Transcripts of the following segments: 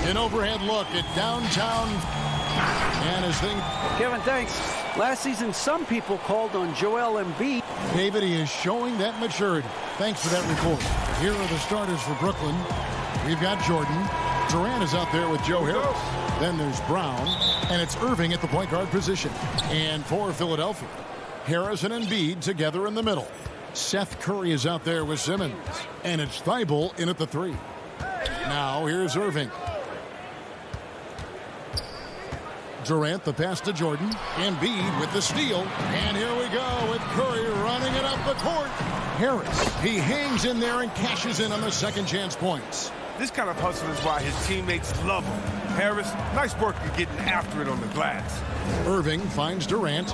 An overhead look at downtown. And his thing. Kevin, thanks. Last season, some people called on Joel Embiid. David, he is showing that maturity. Thanks for that report. Here are the starters for Brooklyn. We've got Jordan. Durant is out there with Joe Harris. Then there's Brown. And it's Irving at the point guard position. And for Philadelphia, Harris and Embiid together in the middle. Seth Curry is out there with Simmons. And it's Thibault in at the 3. Now here's Irving. Durant, the pass to Jordan. Embiid with the steal. And here we go with Curry running it up the court. Harris, he hangs in there and cashes in on the second chance points. This kind of hustle is why his teammates love him. Harris, nice work in getting after it on the glass. Irving finds Durant.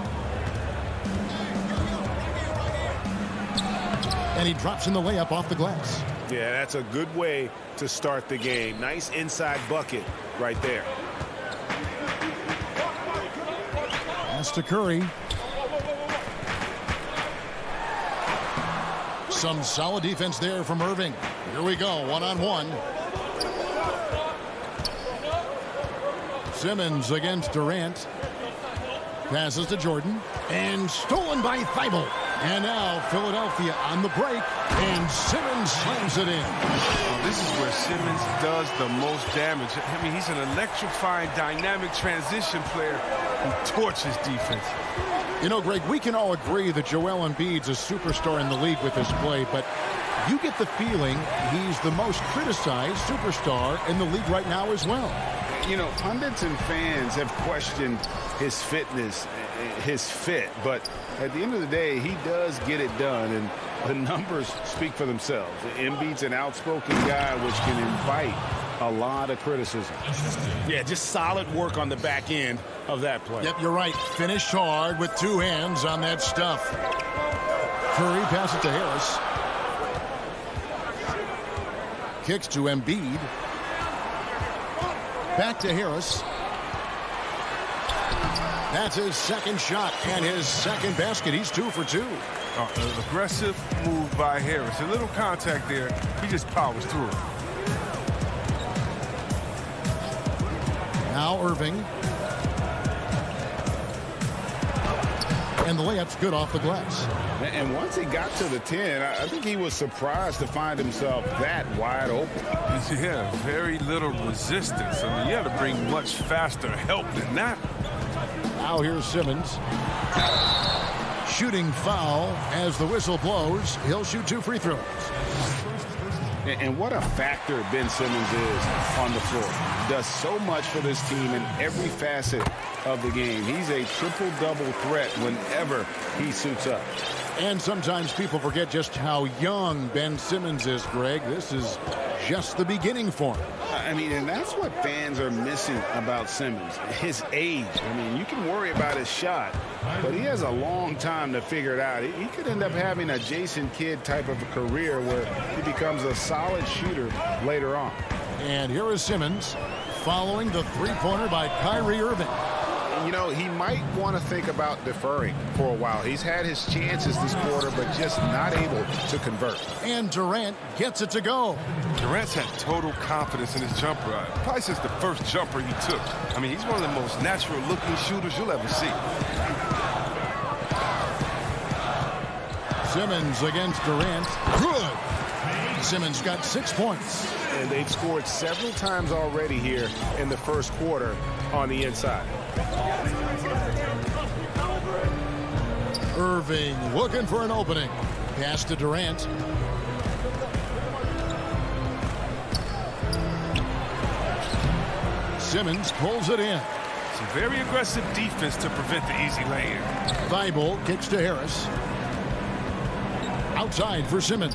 And he drops in the layup off the glass. Yeah, that's a good way to start the game. Nice inside bucket right there. Pass to Curry. Some solid defense there from Irving. Here we go, one-on-one. Simmons against Durant. Passes to Jordan. And stolen by Thibault. And now Philadelphia on the break. And Simmons slams it in. Oh, this is where Simmons does the most damage. I mean, he's an electrifying, dynamic transition player who torches defense. You know, Greg, we can all agree that Joel Embiid's a superstar in the league with his play, but you get the feeling he's the most criticized superstar in the league right now as well. You know, pundits and fans have questioned his fitness, his fit, but at the end of the day, he does get it done, and the numbers speak for themselves. Embiid's an outspoken guy, which can invite a lot of criticism. Yeah, just solid work on the back end of that play. Yep, you're right. Finished hard with two hands on that stuff. Curry passes it to Harris. Kicks to Embiid. Back to Harris. That's his second shot and his second basket. He's 2 for 2. An aggressive move by Harris. A little contact there. He just powers through it. Now Irving. And the layup's good off the glass. And once he got to the 10, I think he was surprised to find himself that wide open. Yeah, very little resistance. I mean, you had to bring much faster help than that. Now here's Simmons. Shooting foul as the whistle blows. He'll shoot 2 free throws. And what a factor Ben Simmons is on the floor. Does so much for this team in every facet of the game. He's a triple-double threat whenever he suits up. And sometimes people forget just how young Ben Simmons is, Greg. This is just the beginning for him. I mean, and that's what fans are missing about Simmons, his age. I mean, you can worry about his shot, but he has a long time to figure it out. He could end up having a Jason Kidd type of a career where he becomes a solid shooter later on. And here is Simmons following the three-pointer by Kyrie Irving. You know, he might want to think about deferring for a while. He's had his chances this quarter, but just not able to convert. And Durant gets it to go. Durant's had total confidence in his jumper. Probably since the first jumper he took. I mean, he's one of the most natural-looking shooters you'll ever see. Simmons against Durant. Good. Simmons got 6 points. And they've scored several times already here in the first quarter on the inside. Irving looking for an opening. Pass to Durant. Simmons pulls it in. Some very aggressive defense to prevent the easy lay-in. Thibault kicks to Harris. Outside for Simmons.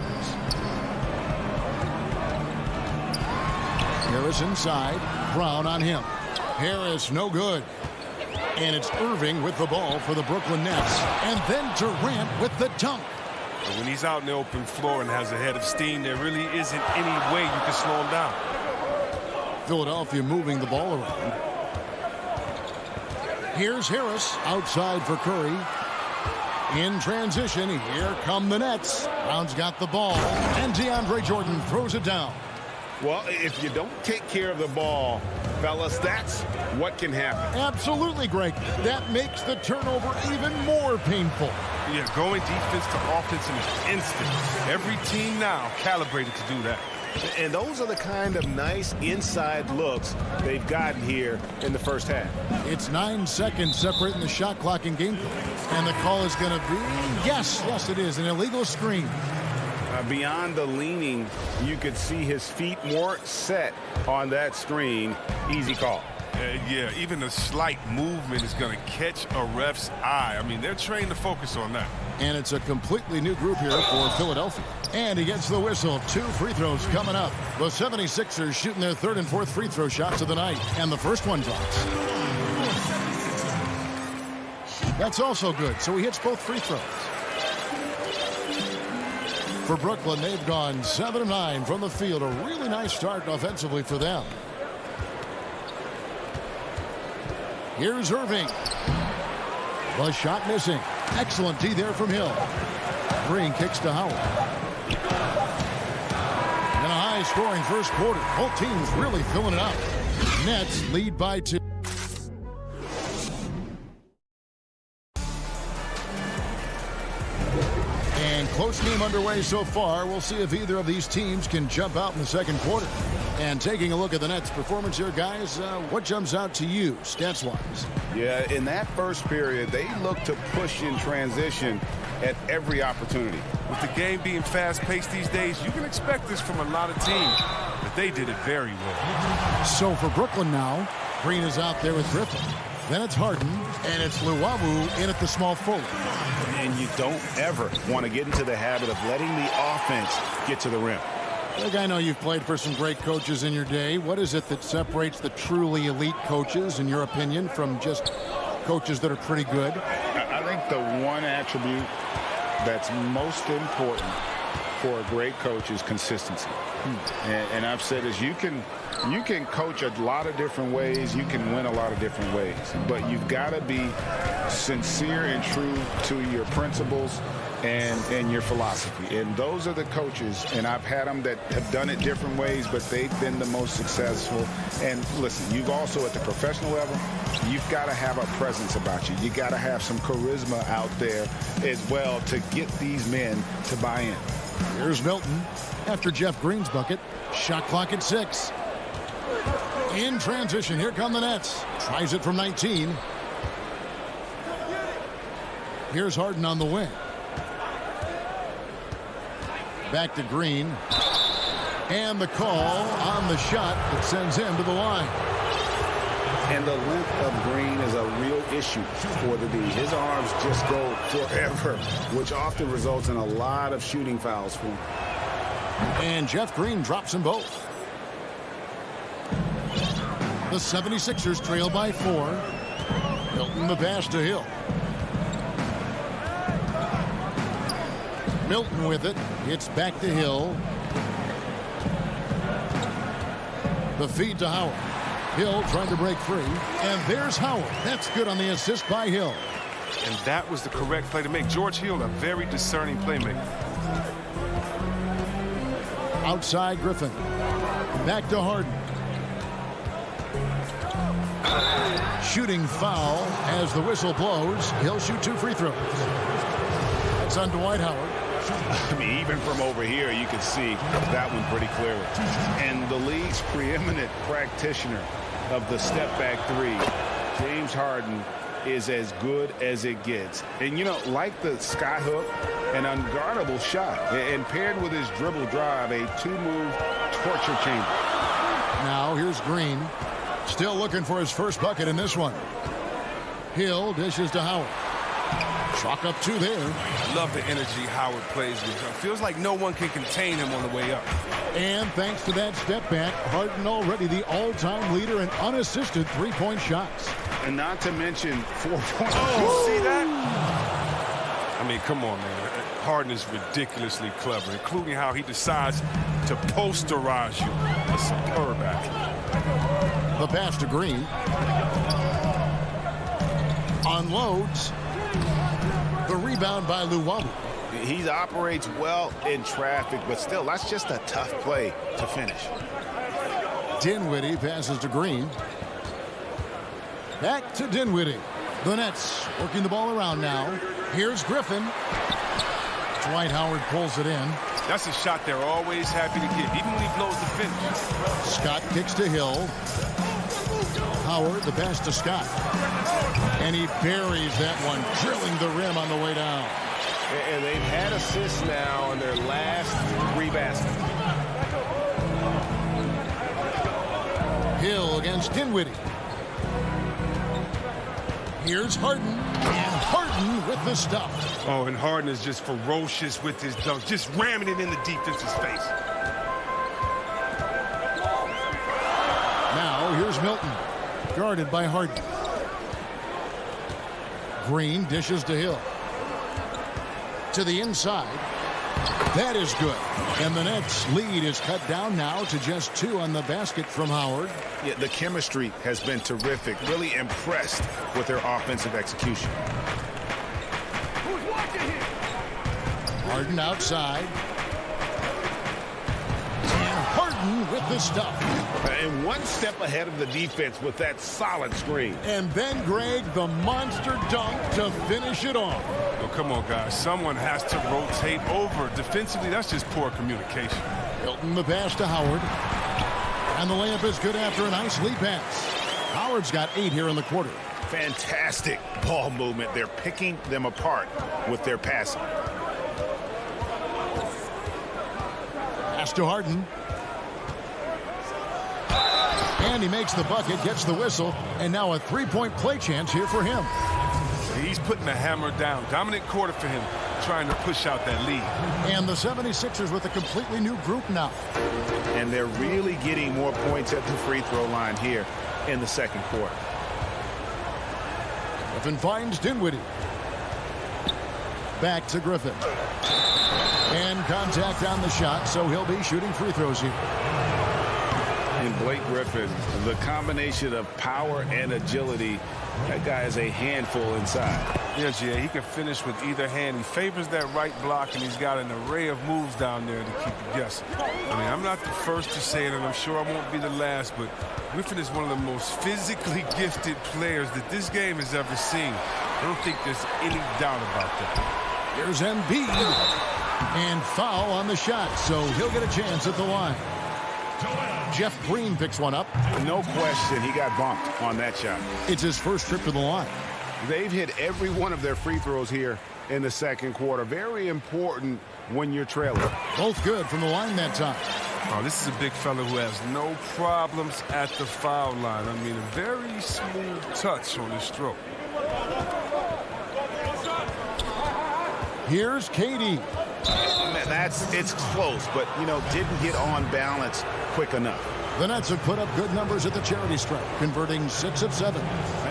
Harris inside. Brown on him. Harris no good. And it's Irving with the ball for the Brooklyn Nets. And then Durant with the dunk. But when he's out in the open floor and has a head of steam, there really isn't any way you can slow him down. Philadelphia moving the ball around. Here's Harris outside for Curry. In transition, here come the Nets. Brown's got the ball. And DeAndre Jordan throws it down. Well, if you don't take care of the ball, fellas, that's what can happen. Absolutely, Greg. That makes the turnover even more painful. Yeah, going defense to offense in an instant. Every team now calibrated to do that. And those are the kind of nice inside looks they've gotten here in the first half. It's 9 seconds separating the shot clock and game clock. And the call is going to be, yes, it is, an illegal screen. Beyond the leaning, you could see his feet more set on that screen. Easy call. Yeah, even a slight movement is going to catch a ref's eye. I mean, they're trained to focus on that. And it's a completely new group here for Philadelphia. And he gets the whistle. 2 free throws coming up. The 76ers shooting their 3rd and 4th free throw shots of the night. And the first one drops. That's also good. So he hits both free throws. For Brooklyn, they've gone 7 of 9 from the field. A really nice start offensively for them. Here's Irving. The shot missing. Excellent D there from Hill. Green kicks to Howard. And a high-scoring first quarter. Both teams really filling it up. Nets lead by 2. And close game underway so far. We'll see if either of these teams can jump out in the second quarter. And taking a look at the Nets' performance here, guys, what jumps out to you, stats-wise? Yeah, in that first period, they looked to push in transition at every opportunity. With the game being fast-paced these days, you can expect this from a lot of teams, but they did it very well. So for Brooklyn now, Green is out there with Griffin. Then it's Harden, and it's Luwawu in at the small forward. And you don't ever want to get into the habit of letting the offense get to the rim. Look, I know you've played for some great coaches in your day. What is it that separates the truly elite coaches, in your opinion, from just coaches that are pretty good? I think the one attribute that's most important for a great coach is consistency. And I've said this, you can coach a lot of different ways, you can win a lot of different ways, but you've got to be sincere and true to your principles and your philosophy. And those are the coaches, and I've had them that have done it different ways, but they've been the most successful. And listen, you've also, at the professional level, you've got to have a presence about you. You got to have some charisma out there as well to get these men to buy in. Here's Milton after Jeff Green's bucket. Shot clock at 6. In transition, here come the Nets. Tries it from 19. Here's Harden on the wing. Back to Green. And the call on the shot that sends him to the line. And the length of Green is a real issue for the D. His arms just go forever, which often results in a lot of shooting fouls for him. And Jeff Green drops them both. The 76ers trail by 4. Milton the pass to Hill. Milton with it. It's back to Hill. The feed to Howard. Hill trying to break free. And there's Howard. That's good on the assist by Hill. And that was the correct play to make. George Hill, a very discerning playmaker. Outside Griffin. Back to Harden. Shooting foul as the whistle blows. He'll shoot 2 free throws. That's on Dwight Howard. I mean, even from over here, you can see that one pretty clearly. And the league's preeminent practitioner of the step-back 3, James Harden, is as good as it gets. And, you know, like the skyhook, an unguardable shot. And paired with his dribble drive, a 2-move torture chamber. Now here's Green. Still looking for his first bucket in this one. Hill dishes to Howard. Chalk up 2 there. I love the energy Howard plays with. It feels like no one can contain him on the way up. And thanks to that step back, Harden already the all-time leader in unassisted 3-point shots. And not to mention 4-point. Oh, see that? I mean, come on, man. Harden is ridiculously clever, including how he decides to posterize you. A superb athlete. The pass to Green. Unloads. The rebound by Luwawu. He operates well in traffic, but still, that's just a tough play to finish. Dinwiddie passes to Green. Back to Dinwiddie. The Nets working the ball around now. Here's Griffin. Dwight Howard pulls it in. That's a shot they're always happy to give, even when he blows the finish. Scott kicks to Hill. Howard, the pass to Scott. And he buries that one, drilling the rim on the way down. And they've had assists now on their last 3 baskets. Hill against Dinwiddie. Here's Harden. And Harden with the stuff. Oh, and Harden is just ferocious with his dunk, just ramming it in the defense's face. Now here's Milton, guarded by Harden. Green dishes to Hill. To the inside. That is good. And the Nets' lead is cut down now to just 2 on the basket from Howard. Yeah, the chemistry has been terrific. Really impressed with their offensive execution. Harden outside. And Harden with the stuff. And one step ahead of the defense with that solid screen. And then Greg, the monster dunk to finish it off. Oh, come on, guys. Someone has to rotate over. Defensively, that's just poor communication. Milton the pass to Howard. And the layup is good after a nice lead pass. Howard's got 8 here in the quarter. Fantastic ball movement. They're picking them apart with their passing. Pass to Harden. And he makes the bucket, gets the whistle, and now a 3-point play chance here for him. He's putting the hammer down. Dominant quarter for him, trying to push out that lead. And the 76ers with a completely new group now. And they're really getting more points at the free throw line here in the second quarter. Griffin finds Dinwiddie. Back to Griffin. And contact on the shot, so he'll be shooting free throws here. And Blake Griffin, the combination of power and agility, that guy is a handful inside. Yes, yeah, he can finish with either hand. He favors that right block, and he's got an array of moves down there to keep you guessing. I mean, I'm not the first to say it, and I'm sure I won't be the last, but Griffin is one of the most physically gifted players that this game has ever seen. I don't think there's any doubt about that. Here's Embiid. And foul on the shot, so he'll get a chance at the line. Jeff Green picks one up. No question, he got bumped on that shot. It's his first trip to the line. They've hit every one of their free throws here in the second quarter. Very important when you're trailing. Both good from the line that time. Oh, this is a big fella who has no problems at the foul line. I mean, a very smooth touch on his stroke. Here's KD. It's close, but, didn't get on balance quick enough. The Nets have put up good numbers at the charity stripe, converting 6 of 7.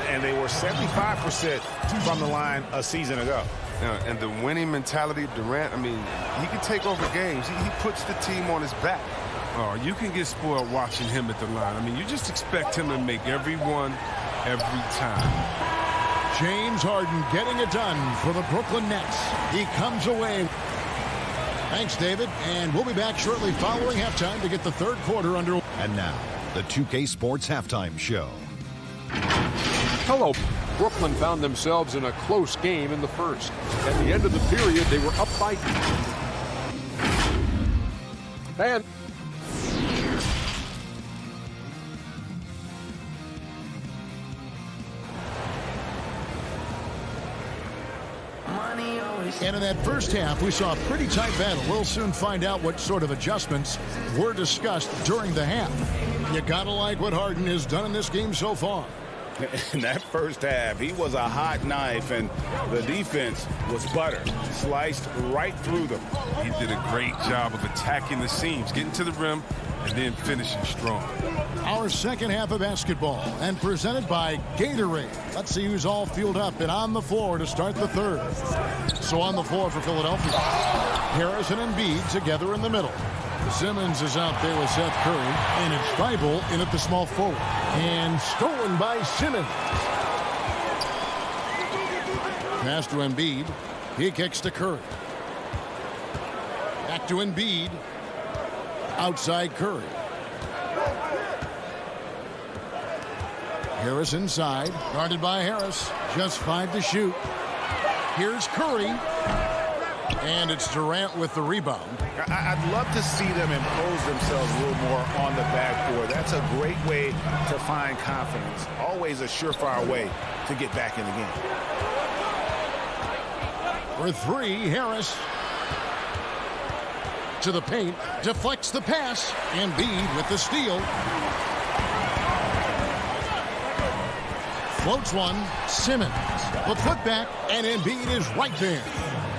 And they were 75% from the line a season ago. And the winning mentality of Durant, I mean, he can take over games. He puts the team on his back. Oh, you can get spoiled watching him at the line. I mean, you just expect him to make every one, every time. James Harden getting it done for the Brooklyn Nets. He comes away. Thanks, David. And we'll be back shortly following halftime to get the third quarter under. And now, the 2K Sports Halftime Show. Hello. Brooklyn found themselves in a close game in the first. At the end of the period, they were up by... And... And in that first half, we saw a pretty tight battle. We'll soon find out what sort of adjustments were discussed during the half. You gotta like what Harden has done in this game so far. In that first half, he was a hot knife, and the defense was butter. Sliced right through them. He did a great job of attacking the seams, getting to the rim, and then finishing strong. Our second half of basketball, and presented by Gatorade. Let's see who's all fueled up and on the floor to start the third. So on the floor for Philadelphia, Harris and Embiid together in the middle. Simmons is out there with Seth Curry, and it's Thibault in at the small forward. And stolen by Simmons. Pass to Embiid. He kicks to Curry. Back to Embiid. Outside Curry. Harris inside, guarded by Harris. Just 5 to shoot. Here's Curry. And it's Durant with the rebound. I'd love to see them impose themselves a little more on the backboard. That's a great way to find confidence. Always a surefire way to get back in the game. For 3, Harris. To the paint, deflects the pass. Embiid with the steal. Floats one, Simmons. The putback, and Embiid is right there.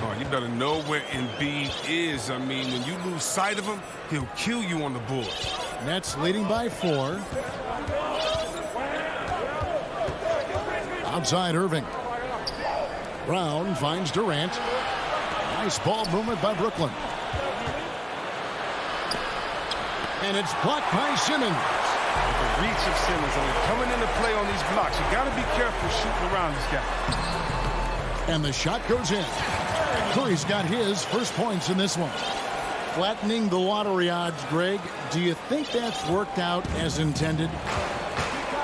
Oh, you better know where Embiid is. I mean, when you lose sight of him, he'll kill you on the board. Nets leading by 4. Outside Irving. Brown finds Durant. Nice ball movement by Brooklyn. And it's blocked by Simmons. The reach of Simmons, I mean, coming into play on these blocks. You got to be careful shooting around this guy. And the shot goes in. Curry's got his first points in this one. Flattening the lottery odds, Greg. Do you think that's worked out as intended?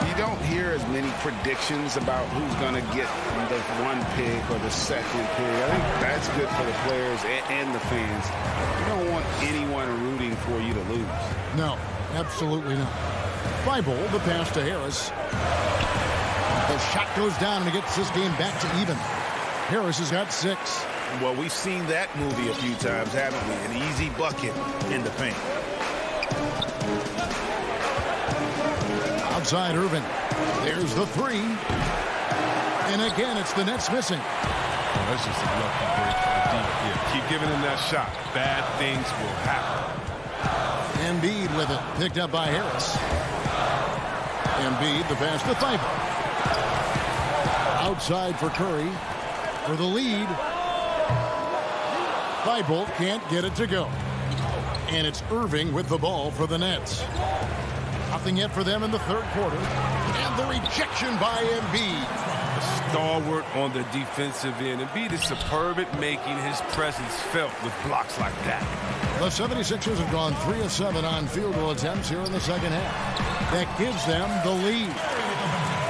You don't hear as many predictions about who's going to get the 1 pick or the 2nd pick. I think that's good for the players and the fans. You don't want anyone rooting for you to lose. No, absolutely not. Thibault, the pass to Harris. The shot goes down and it gets this game back to even. Harris has got 6. Well, we've seen that movie a few times, haven't we? An easy bucket in the paint. Outside Irving. There's the 3. And again, it's the Nets missing. Oh, that's just a lucky break for the deep here. Keep giving him that shot. Bad things will happen. Embiid with it. Picked up by Harris. Embiid, the pass to Thibault. Outside for Curry. For the lead. Thibault can't get it to go. And it's Irving with the ball for the Nets. Nothing yet for them in the 3rd quarter. And the rejection by Embiid. A stalwart on the defensive end. Embiid is superb at making his presence felt with blocks like that. The 76ers have gone 3 of 7 on field goal attempts here in the second half. That gives them the lead.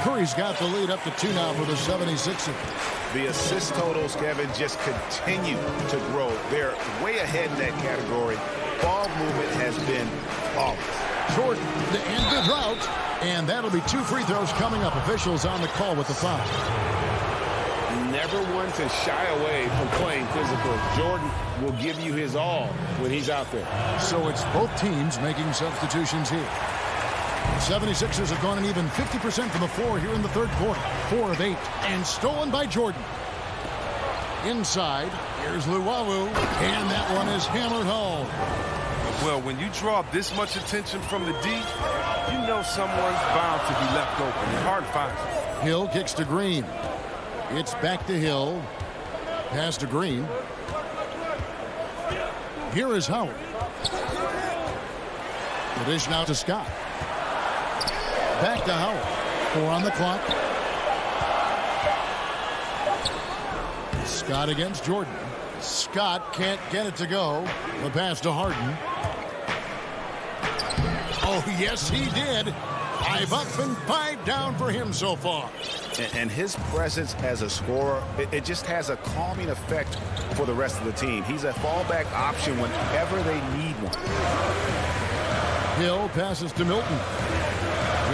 Curry's got the lead up to 2 now for the 76ers. The assist totals, Kevin, just continue to grow. They're way ahead in that category. Ball movement has been flawless. Jordan to end the drought. And that'll be 2 free throws coming up. Officials on the call with the foul. Never one to shy away from playing physical. Jordan will give you his all when he's out there. So it's both teams making substitutions here. The 76ers have gone an even 50% from the floor here in the 3rd quarter. 4 of 8. And stolen by Jordan. Inside, here's Luwawu. And that one is hammered home. Well, when you draw this much attention from the D, you know someone's bound to be left open. It's hard to find. Hill kicks to Green. It's back to Hill. Pass to Green. Here is Howard. The dish now to Scott. Back to Howard. 4 on the clock. Scott against Jordan. Scott can't get it to go. The pass to Harden. Oh, yes, he did. 5 up and 5 down for him so far. And his presence as a scorer, it just has a calming effect for the rest of the team. He's a fallback option whenever they need one. Hill passes to Milton.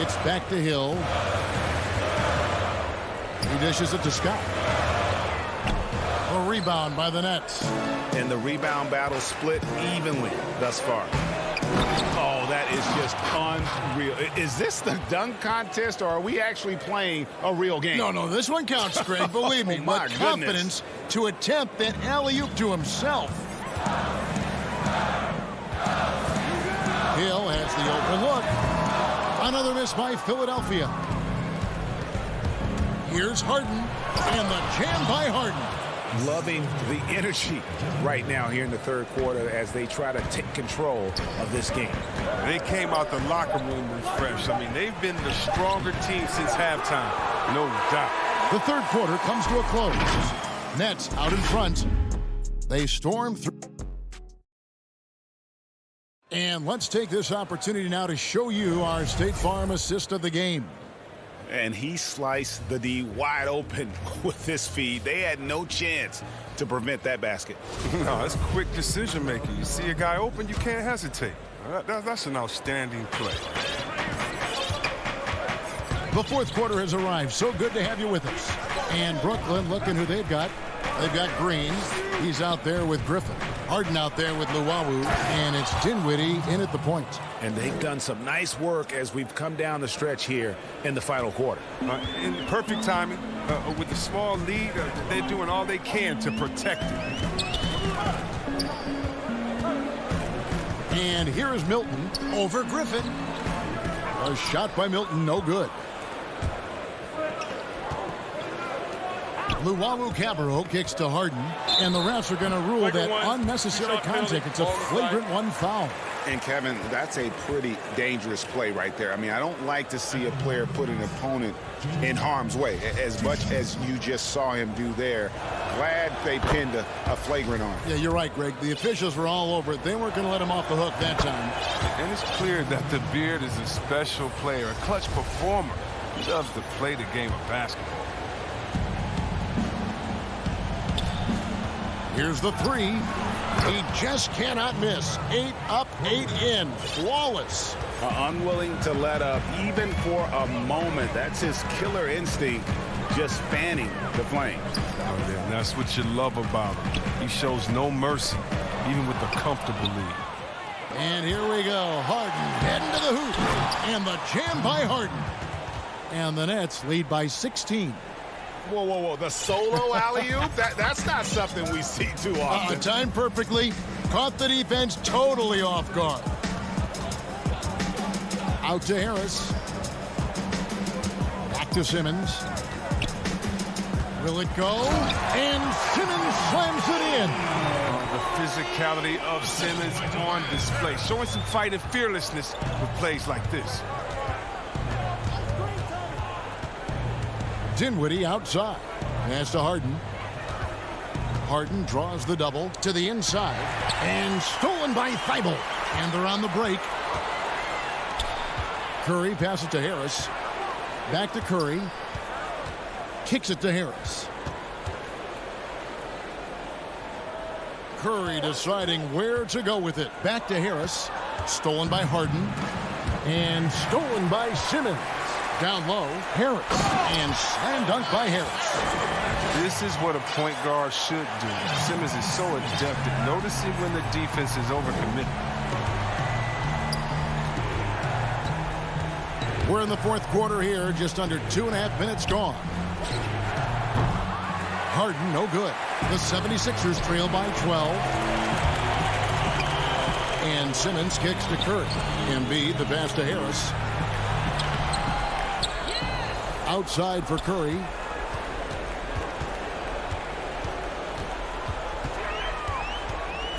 It's back to Hill. He dishes it to Scott. A rebound by the Nets. And the rebound battle split evenly thus far. Oh, that is just unreal. Is this the dunk contest, or are we actually playing a real game? No, this one counts, Greg. Believe me. Oh, my with confidence to attempt that alley-oop to himself. Hill has the open look. Another miss by Philadelphia. Here's Harden, and the jam by Harden. Loving the energy right now here in the 3rd quarter as they try to take control of this game. They came out the locker room refreshed. I mean, they've been the stronger team since halftime. No doubt. The 3rd quarter comes to a close. Nets out in front. They storm through. And let's take this opportunity now to show you our State Farm assist of the game. And he sliced the D wide open with his feed. They had no chance to prevent that basket. No, it's quick decision making. You see a guy open, you can't hesitate. That's an outstanding play. The fourth quarter has arrived. So good to have you with us. And Brooklyn, looking who they've got. They've got Green. He's out there with Griffin. Harden out there with Luwawu. And it's Dinwiddie in at the point. And they've done some nice work as we've come down the stretch here in the final quarter. In perfect timing. With the small lead, they're doing all they can to protect it. And here is Milton over Griffin. A shot by Milton, no good. Luwawu-Cabarrot kicks to Harden, and the refs are going to rule that unnecessary contact. It's a flagrant one foul. And, Kevin, that's a pretty dangerous play right there. I mean, I don't like to see a player put an opponent in harm's way, as much as you just saw him do there. Glad they pinned a flagrant on him. Yeah, you're right, Greg. The officials were all over it. They weren't going to let him off the hook that time. And it's clear that the Beard is a special player, a clutch performer. He loves to play the game of basketball. Here's the three. He just cannot miss. 8 up, 8 in. Flawless. Unwilling to let up, even for a moment. That's his killer instinct, just fanning the flames. Oh, yeah, that's what you love about him. He shows no mercy, even with a comfortable lead. And here we go. Harden heading to the hoop. And the jam by Harden. And the Nets lead by 16. Whoa, whoa, whoa. The solo alley-oop? That's not something we see too often. Timed perfectly. Caught the defense totally off guard. Out to Harris. Back to Simmons. Will it go? And Simmons slams it in. The physicality of Simmons on display. Showing some fight and fearlessness with plays like this. Dinwiddie outside. Pass to Harden. Harden draws the double to the inside. And stolen by Thibault. And they're on the break. Curry passes to Harris. Back to Curry. Kicks it to Harris. Curry deciding where to go with it. Back to Harris. Stolen by Harden. And stolen by Simmons. Down low, Harris, and slam dunk by Harris. This is what a point guard should do. Simmons is so adept at noticing when the defense is overcommitted. We're in the fourth quarter here, just under 2.5 minutes gone. Harden, no good. The 76ers trail by 12. And Simmons kicks to Curry. Embiid, the pass to Harris. Outside for Curry.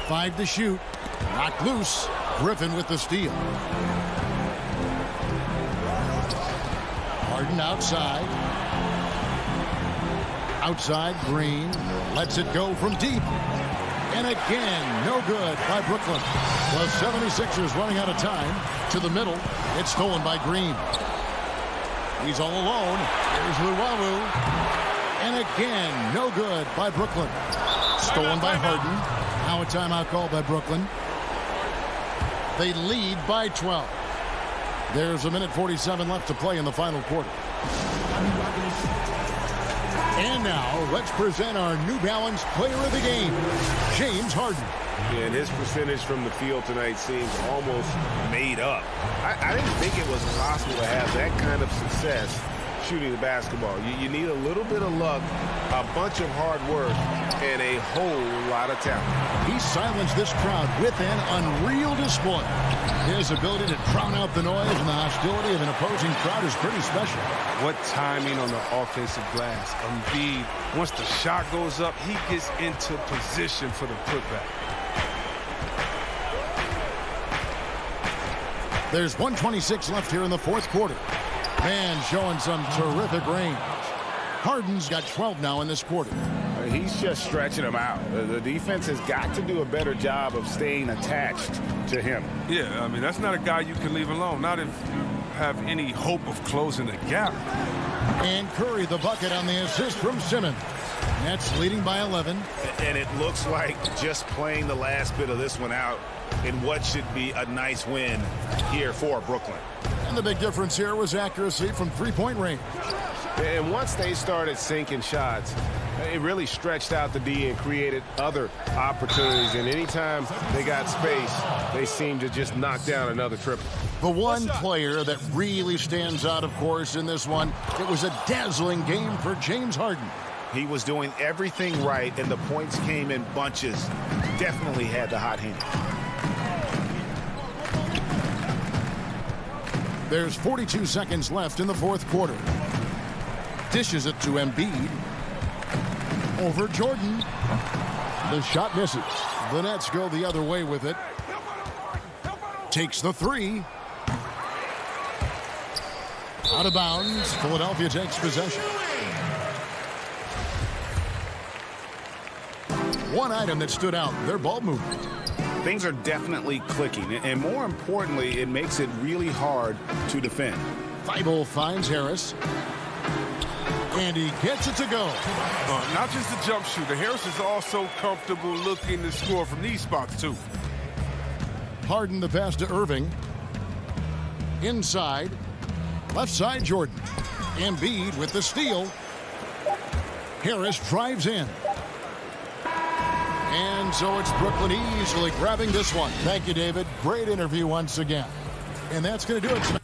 Five to shoot. Knocked loose. Griffin with the steal. Harden outside. Outside, Green. Lets it go from deep. And again, no good by Brooklyn. The 76ers running out of time. To the middle. It's stolen by Green. He's all alone. Here's Luwawu. And again, no good by Brooklyn. Stolen by Harden. Now a timeout called by Brooklyn. They lead by 12. There's 1:47 left to play in the final quarter. And now, let's present our New Balance Player of the Game, James Harden. And his percentage from the field tonight seems almost made up. I didn't think it was possible to have that kind of success shooting the basketball. You need a little bit of luck, a bunch of hard work, and a whole lot of talent. He silenced this crowd with an unreal display. His ability to drown out the noise and the hostility of an opposing crowd is pretty special. What timing on the offensive glass. Embiid, once the shot goes up, he gets into position for the putback. There's 1:26 left here in the fourth quarter. Man showing some terrific range. Harden's got 12 now in this quarter. He's just stretching them out. The defense has got to do a better job of staying attached to him. Yeah, I mean, that's not a guy you can leave alone. Not if have any hope of closing the gap. And Curry the bucket on the assist from Simmons. Nets leading by 11. And it looks like just playing the last bit of this one out in what should be a nice win here for Brooklyn. And the big difference here was accuracy from three-point range. And once they started sinking shots, it really stretched out the D and created other opportunities. And anytime they got space, they seemed to just knock down another triple. The one player that really stands out, of course, in this one, it was a dazzling game for James Harden. He was doing everything right, and the points came in bunches. Definitely had the hot hand. There's 42 seconds left in the fourth quarter. Dishes it to Embiid. Over Jordan. The shot misses. The Nets go the other way with it. Takes the three. Out of bounds. Philadelphia takes possession. One item that stood out, their ball movement. Things are definitely clicking, and more importantly, it makes it really hard to defend. Thibault finds Harris. And he gets it to go. Not just the jump shooter. Harris is also comfortable looking to score from these spots, too. Harden the pass to Irving. Inside. Left side, Jordan. Embiid with the steal. Harris drives in. And so it's Brooklyn easily grabbing this one. Thank you, David. Great interview once again. And that's going to do it tonight.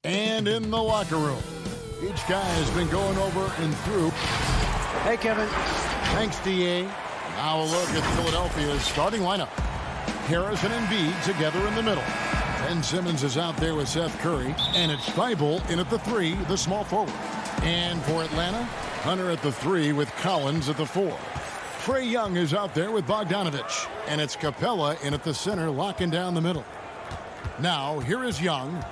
And in the locker room, each guy has been going over and through. Hey, Kevin. Thanks, D.A. Now a look at Philadelphia's starting lineup. Harris and Embiid together in the middle. Ben Simmons is out there with Seth Curry. And it's Thibault in at the 3, the small forward. And for Atlanta, Hunter at the 3 with Collins at the 4. Trae Young is out there with Bogdanovich. And it's Capella in at the center, locking down the middle. Now, here is Young.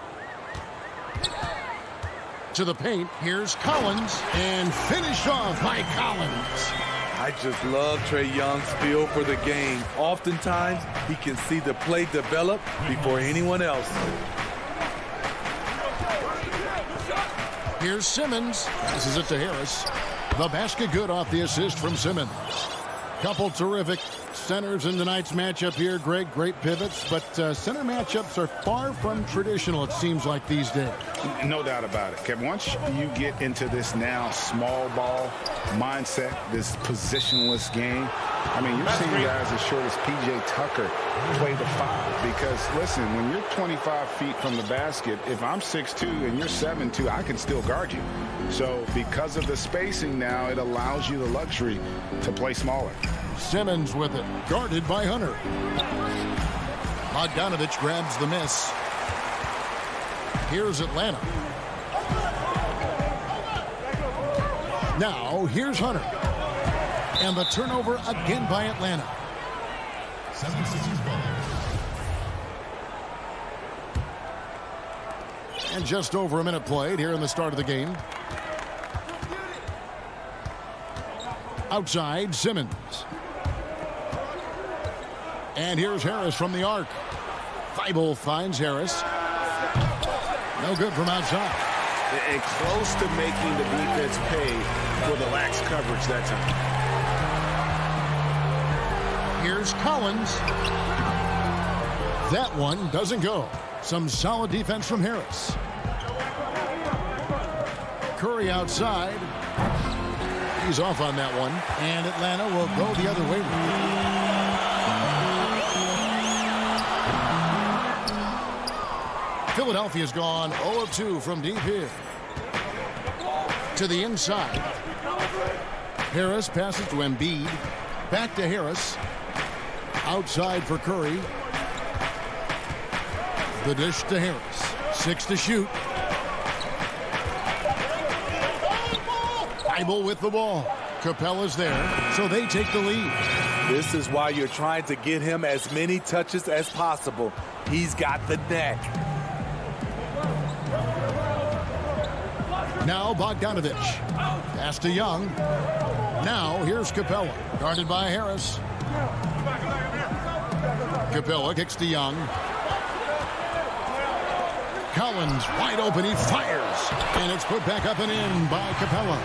To the paint, here's Collins. And finished off by Collins. I just love Trae Young's feel for the game. Oftentimes, he can see the play develop before anyone else. Here's Simmons. Passes it to Harris. The basket good off the assist from Simmons. Couple terrific centers in tonight's matchup here, Greg. Great pivots, but center matchups are far from traditional, it seems like, these days. No doubt about it, Kevin. Once you get into this now small ball mindset, this positionless game, I mean, you're seeing guys as short as P.J. Tucker play the 5. Because, listen, when you're 25 feet from the basket, if I'm 6'2" and you're 7'2", I can still guard you. So because of the spacing now, it allows you the luxury to play smaller. Simmons with it, guarded by Hunter. Bogdanovich grabs the miss. Here's Atlanta. Now, here's Hunter. And the turnover again by Atlanta. 76ers ball. And just over a minute played here in the start of the game. Outside, Simmons. And here's Harris from the arc. Thibault finds Harris. No good from outside. And close to making the defense pay for the lax coverage that time. Here's Collins. That one doesn't go. Some solid defense from Harris. Curry outside. He's off on that one. And Atlanta will go the other way. Philadelphia's gone 0 of 2 from deep here. To the inside. Harris passes to Embiid. Back to Harris. Outside for Curry. The dish to Harris. 6 to shoot. Thibault with the ball. Capella's there, so they take the lead. This is why you're trying to get him as many touches as possible. He's got the neck. Now Bogdanovich. Pass to Young. Now here's Capella. Guarded by Harris. Capella kicks to Young. Collins wide open. He fires. And it's put back up and in by Capella.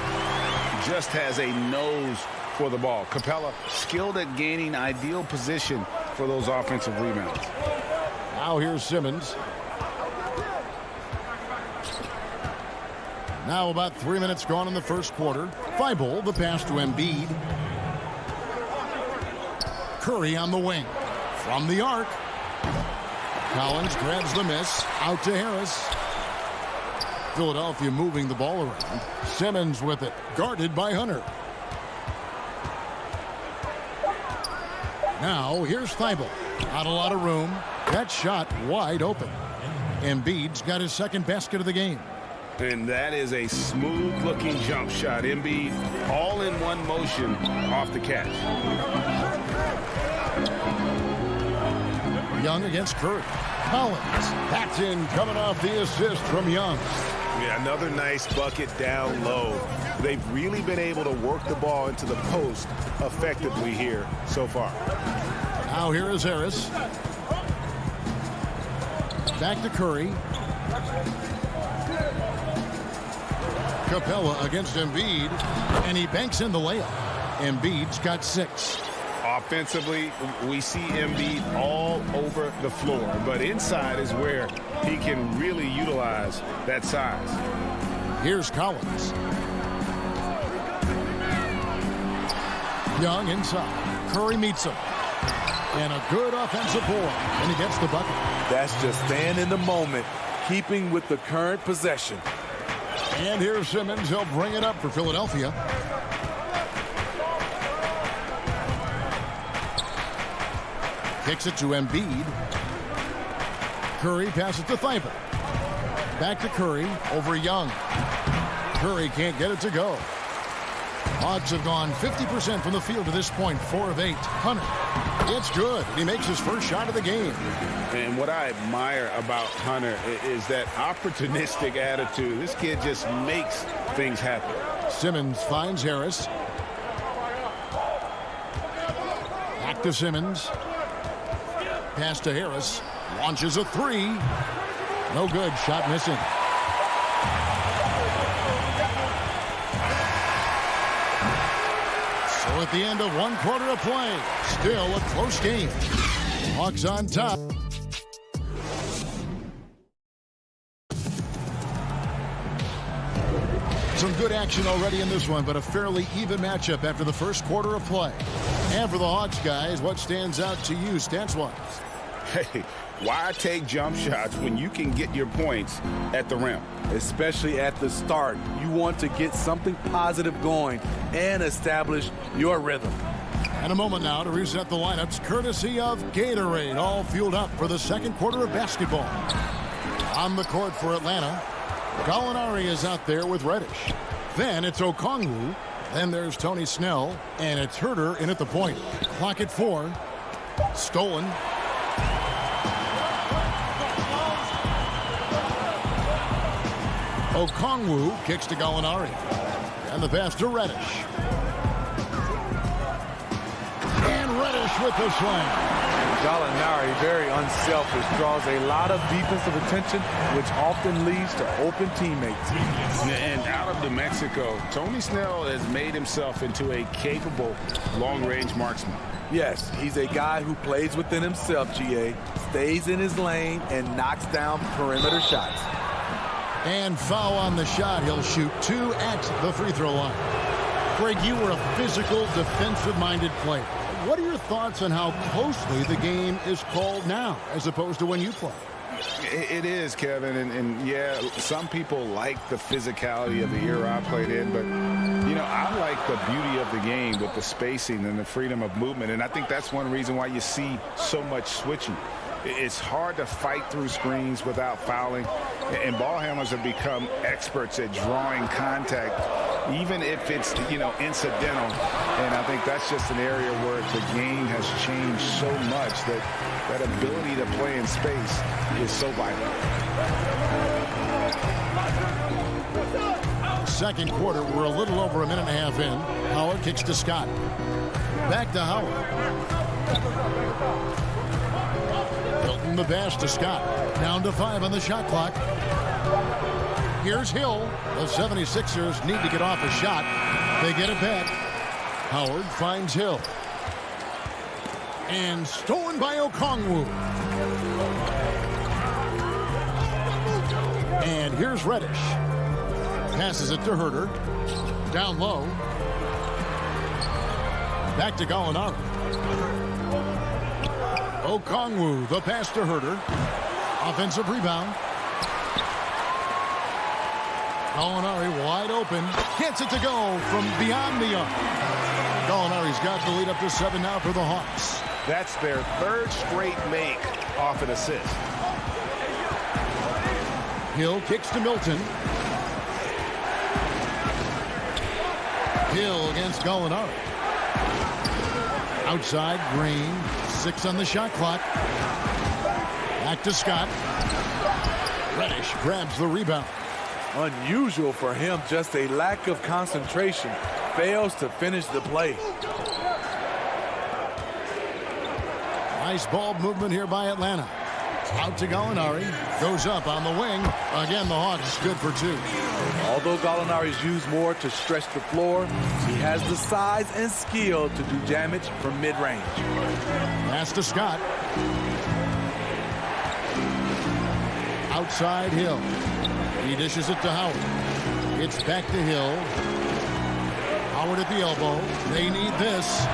Just has a nose for the ball. Capella skilled at gaining ideal position for those offensive rebounds. Now here's Simmons. Now about 3 minutes gone in the first quarter. Thibault, the pass to Embiid. Curry on the wing. From the arc. Collins grabs the miss. Out to Harris. Philadelphia moving the ball around. Simmons with it. Guarded by Hunter. Now here's Thibault. Not a lot of room. That shot wide open. Embiid's got his second basket of the game. And that is a smooth-looking jump shot. Embiid all in one motion off the catch. Young against Curry. Collins. That's in, coming off the assist from Young. Yeah, another nice bucket down low. They've really been able to work the ball into the post effectively here so far. Now here is Harris. Back to Curry. Capella against Embiid, and he banks in the layup. Embiid's got 6. Offensively, we see Embiid all over the floor, but inside is where he can really utilize that size. Here's Collins. Young inside. Curry meets him. And a good offensive board. And he gets the bucket. That's just staying in the moment, keeping with the current possession. And here's Simmons. He'll bring it up for Philadelphia. Kicks it to Embiid. Curry passes to Thibault. Back to Curry over Young. Curry can't get it to go. Hawks have gone 50% from the field to this point, 4 of 8. Hunter, it's good. He makes his first shot of the game. And what I admire about Hunter is that opportunistic attitude. This kid just makes things happen. Simmons finds Harris. Back to Simmons. Pass to Harris. Launches a 3. No good. Shot missing. So at the end of 1 quarter of play, still a close game. Hawks on top. Some good action already in this one, but a fairly even matchup after the first quarter of play. And for the Hawks guys, what stands out to you stats-wise? Hey, why take jump shots when you can get your points at the rim? Especially at the start. You want to get something positive going and establish your rhythm. And a moment now to reset the lineups, courtesy of Gatorade, all fueled up for the second quarter of basketball. On the court for Atlanta, Gallinari is out there with Reddish. Then it's Okongwu. Then there's Tony Snell. And it's Herter in at the point. Clock at 4. Stolen. Okongwu kicks to Gallinari. And the pass to Reddish. And Reddish with the slam. Gallinari, very unselfish, draws a lot of defensive attention, which often leads to open teammates. And out of New Mexico, Tony Snell has made himself into a capable long-range marksman. Yes, he's a guy who plays within himself, GA, stays in his lane, and knocks down perimeter shots. And foul on the shot. He'll shoot 2 at the free throw line. Craig, you were a physical, defensive-minded player. What are your thoughts on how closely the game is called now as opposed to when you played? It is, Kevin, and yeah, some people like the physicality of the era I played in, but, you know, I like the beauty of the game with the spacing and the freedom of movement, and I think that's one reason why you see so much switching. It's hard to fight through screens without fouling, and ball handlers have become experts at drawing contact, even if it's, you know, incidental. And I think that's just an area where the game has changed so much that that ability to play in space is so vital. Second quarter, we're a little over a minute and a half in. Howard kicks to Scott. Back to Howard. Hilton the pass to Scott. Down to 5 on the shot clock. Here's Hill. The 76ers need to get off a shot. They get it back. Howard finds Hill. And stolen by Okongwu. And here's Reddish. Passes it to Herter. Down low. Back to Gallinari. Okongwu, the pass to Herter. Offensive rebound. Gallinari wide open. Gets it to go from beyond the arc. Gallinari's got the lead up to 7 now for the Hawks. That's their 3rd straight make off an assist. Hill kicks to Milton. Hill against Gallinari. Outside, Green. 6 on the shot clock. Back to Scott. Reddish grabs the rebound. Unusual for him, just a lack of concentration. Fails to finish the play. Nice ball movement here by Atlanta. Out to Gallinari. Goes up on the wing. Again, the Hawks good for 2. Although Gallinari's used more to stretch the floor, he has the size and skill to do damage from mid-range. Pass to Scott. Outside Hill. He dishes it to Howard. It's back to Hill. Howard at the elbow. They need this.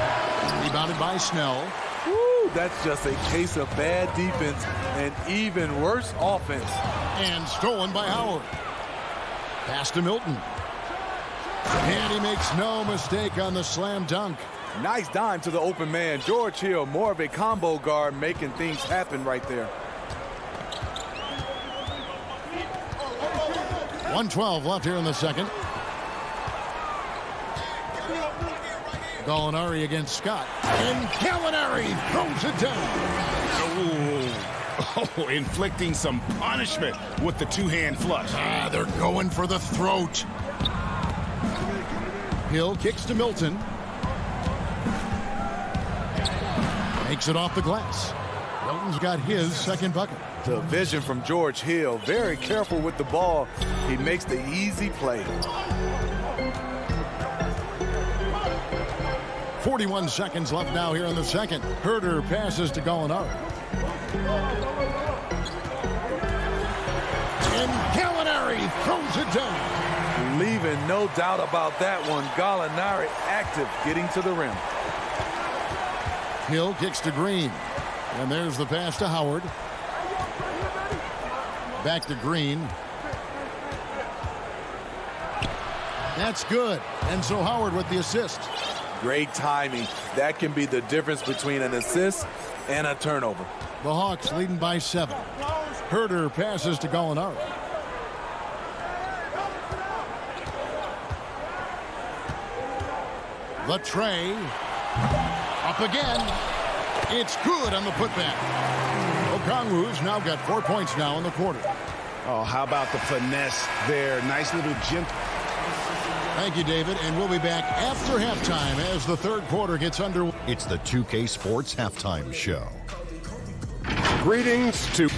Rebounded by Snell. Woo! that's just a case of bad defense and even worse offense. And stolen by Howard. Pass to Milton. And he makes no mistake on the slam dunk. Nice dime to the open man. George Hill, more of a combo guard, making things happen right there. 1:12 left here in the second. Gallinari against Scott. And Gallinari throws it down. Oh, inflicting some punishment with the two-hand flush. They're going for the throat. Hill kicks to Milton. Makes it off the glass. Milton's got his second bucket. The vision from George Hill, very careful with the ball. He makes the easy play. 41 seconds left now here in the second. Herder passes to Gallinari. And Gallinari throws it down. Leaving no doubt about that one. Gallinari active, getting to the rim. Hill kicks to Green. And there's the pass to Howard. Back to Green. That's good. And so Howard with the assist. Great timing. That can be the difference between an assist and a turnover. The Hawks leading by 7. Herder passes to Gallinari. The tray. Up again. It's good on the putback. Okongwu's now got 4 points now in the quarter. Oh, how about the finesse there? Nice little gentle. Thank you, David, and we'll be back after halftime as the third quarter gets underway. It's the 2K Sports Halftime Show. Greetings to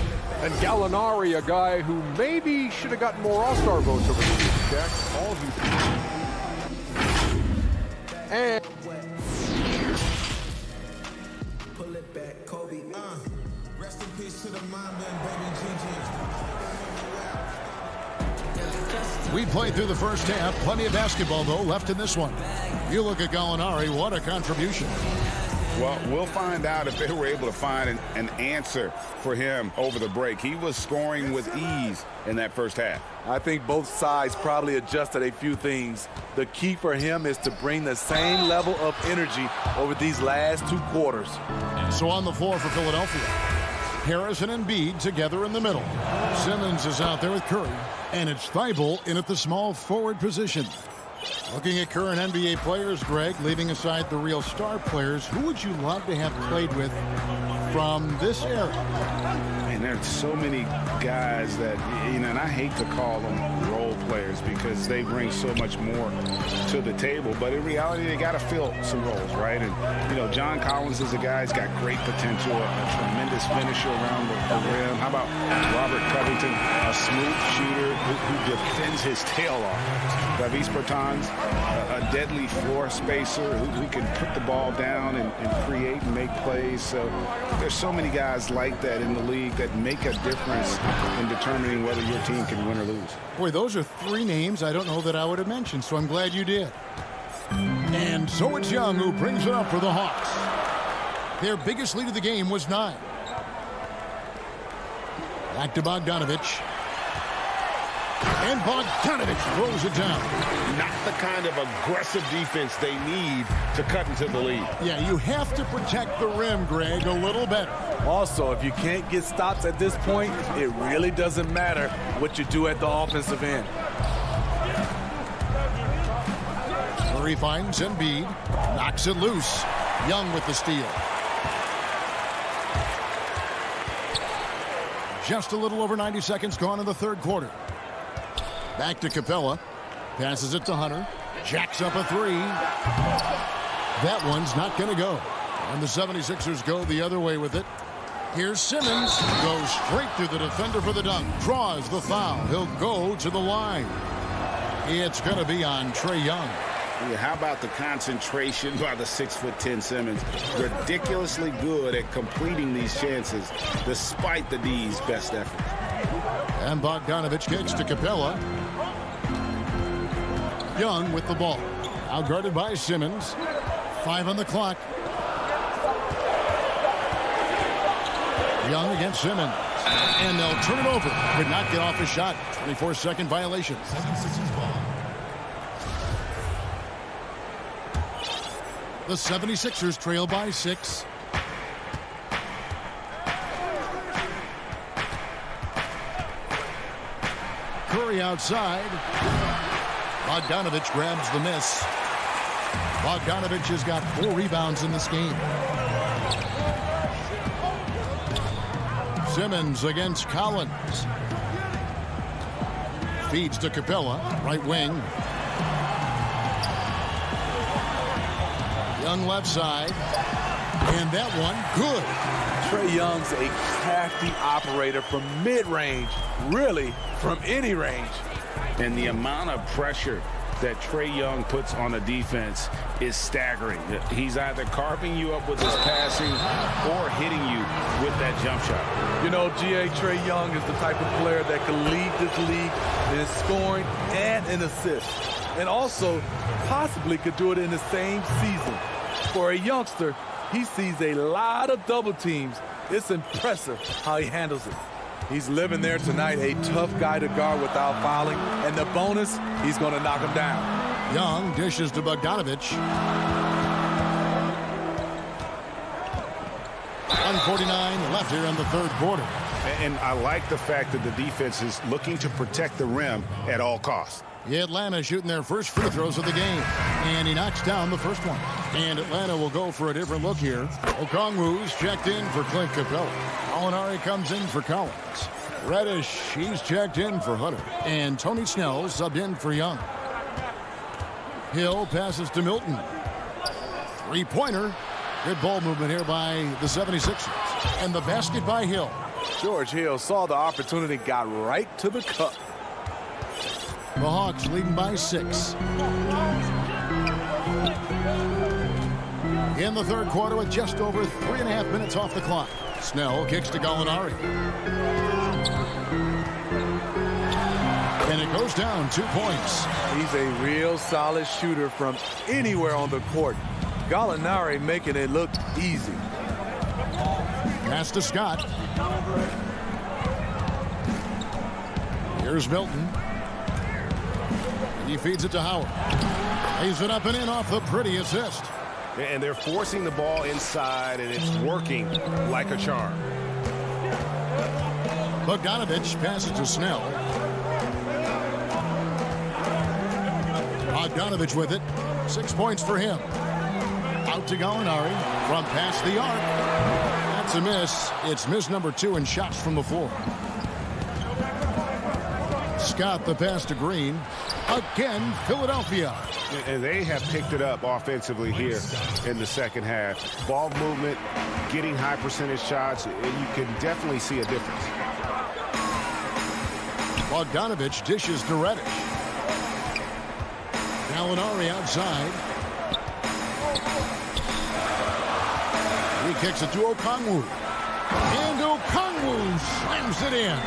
and Gallinari, a guy who maybe should have gotten more All-Star votes over the years, Jack. All he and pull it back, Kobe. Rest in peace to the mom and baby Gigi. We played through the first half. Plenty of basketball, though, left in this one. You look at Gallinari, what a contribution. Well, we'll find out if they were able to find an answer for him over the break. He was scoring with ease in that first half. I think both sides probably adjusted a few things. The key for him is to bring the same level of energy over these last 2 quarters. So on the floor for Philadelphia, Harris and Embiid together in the middle. Simmons is out there with Curry, and it's Thibault in at the small forward position. Looking at current NBA players, Greg, leaving aside the real star players, who would you love to have played with from this era? Man, there's so many guys that, you know, and I hate to call them role players because they bring so much more to the table. But in reality, they got to fill some roles, right? And, you know, John Collins is a guy who's got great potential, a tremendous finisher around the rim. How about Robert Covington, a smooth shooter who defends his tail off? Davis Bertans, a deadly floor spacer who can put the ball down and create and make plays. So there's so many guys like that in the league that make a difference in determining whether your team can win or lose. Boy, those are 3 names I don't know that I would have mentioned, so I'm glad you did. And so it's Young who brings it up for the Hawks. Their biggest lead of the game was 9. Back to Bogdanovich. And Bogdanovich throws it down. Not the kind of aggressive defense they need to cut into the lead. Yeah, you have to protect the rim, Greg, a little better. Also, if you can't get stops at this point, it really doesn't matter what you do at the offensive end. Murray finds Embiid, knocks it loose. Young with the steal. Just a little over 90 seconds gone in the third quarter. Back to Capella. Passes it to Hunter. Jacks up a 3. That one's not going to go. And the 76ers go the other way with it. Here's Simmons. Goes straight through the defender for the dunk. Draws the foul. He'll go to the line. It's going to be on Trae Young. Yeah, how about the concentration by the 6'10" Simmons? Ridiculously good at completing these chances despite the D's best effort. And Bogdanovich kicks to Capella. Young with the ball. Out guarded by Simmons. 5 on the clock. Young against Simmons. And they'll turn it over. Could not get off a shot. 24-second violation. 76ers ball. The 76ers trail by 6. Curry outside. Bogdanovich grabs the miss. Bogdanovich has got 4 rebounds in this game. Simmons against Collins. Feeds to Capella, right wing. Young left side. And that one, good. Trae Young's a crafty operator from mid-range, really from any range. And the amount of pressure that Trae Young puts on a defense is staggering. He's either carving you up with his passing or hitting you with that jump shot. You know, Trae Young is the type of player that can lead this league in scoring and in assists. And also possibly could do it in the same season. For a youngster, he sees a lot of double teams. It's impressive how he handles it. He's living there tonight, a tough guy to guard without fouling. And the bonus, he's going to knock him down. Young dishes to Bogdanovich. 1:49 left here in the third quarter. And I like the fact that the defense is looking to protect the rim at all costs. Atlanta shooting their first free throws of the game. And he knocks down the first one. And Atlanta will go for a different look here. Okongwu's checked in for Clint Capella. Gallinari comes in for Collins. Reddish, he's checked in for Hunter. And Tony Snell subbed in for Young. Hill passes to Milton. Three-pointer. Good ball movement here by the 76ers. And the basket by Hill. George Hill saw the opportunity, got right to the cup. The Hawks leading by 6. In the third quarter with just over 3.5 minutes off the clock. Snell kicks to Gallinari. And it goes down 2 points. He's a real solid shooter from anywhere on the court. Gallinari making it look easy. Pass to Scott. Here's Milton. He feeds it to Howard. Lays it up and in off the pretty assist. And they're forcing the ball inside, and it's working like a charm. Bogdanovich passes to Snell. Bogdanovich with it. 6 points for him. Out to Gallinari from past the arc. That's a miss. It's miss number 2 in shots from the floor. Scott the pass to Green. Again, Philadelphia. And they have picked it up offensively here in the second half. Ball movement, getting high percentage shots, and you can definitely see a difference. Bogdanovich dishes to Reddish. Gallinari outside. He kicks it to Okongwu. And Okongwu slams it in.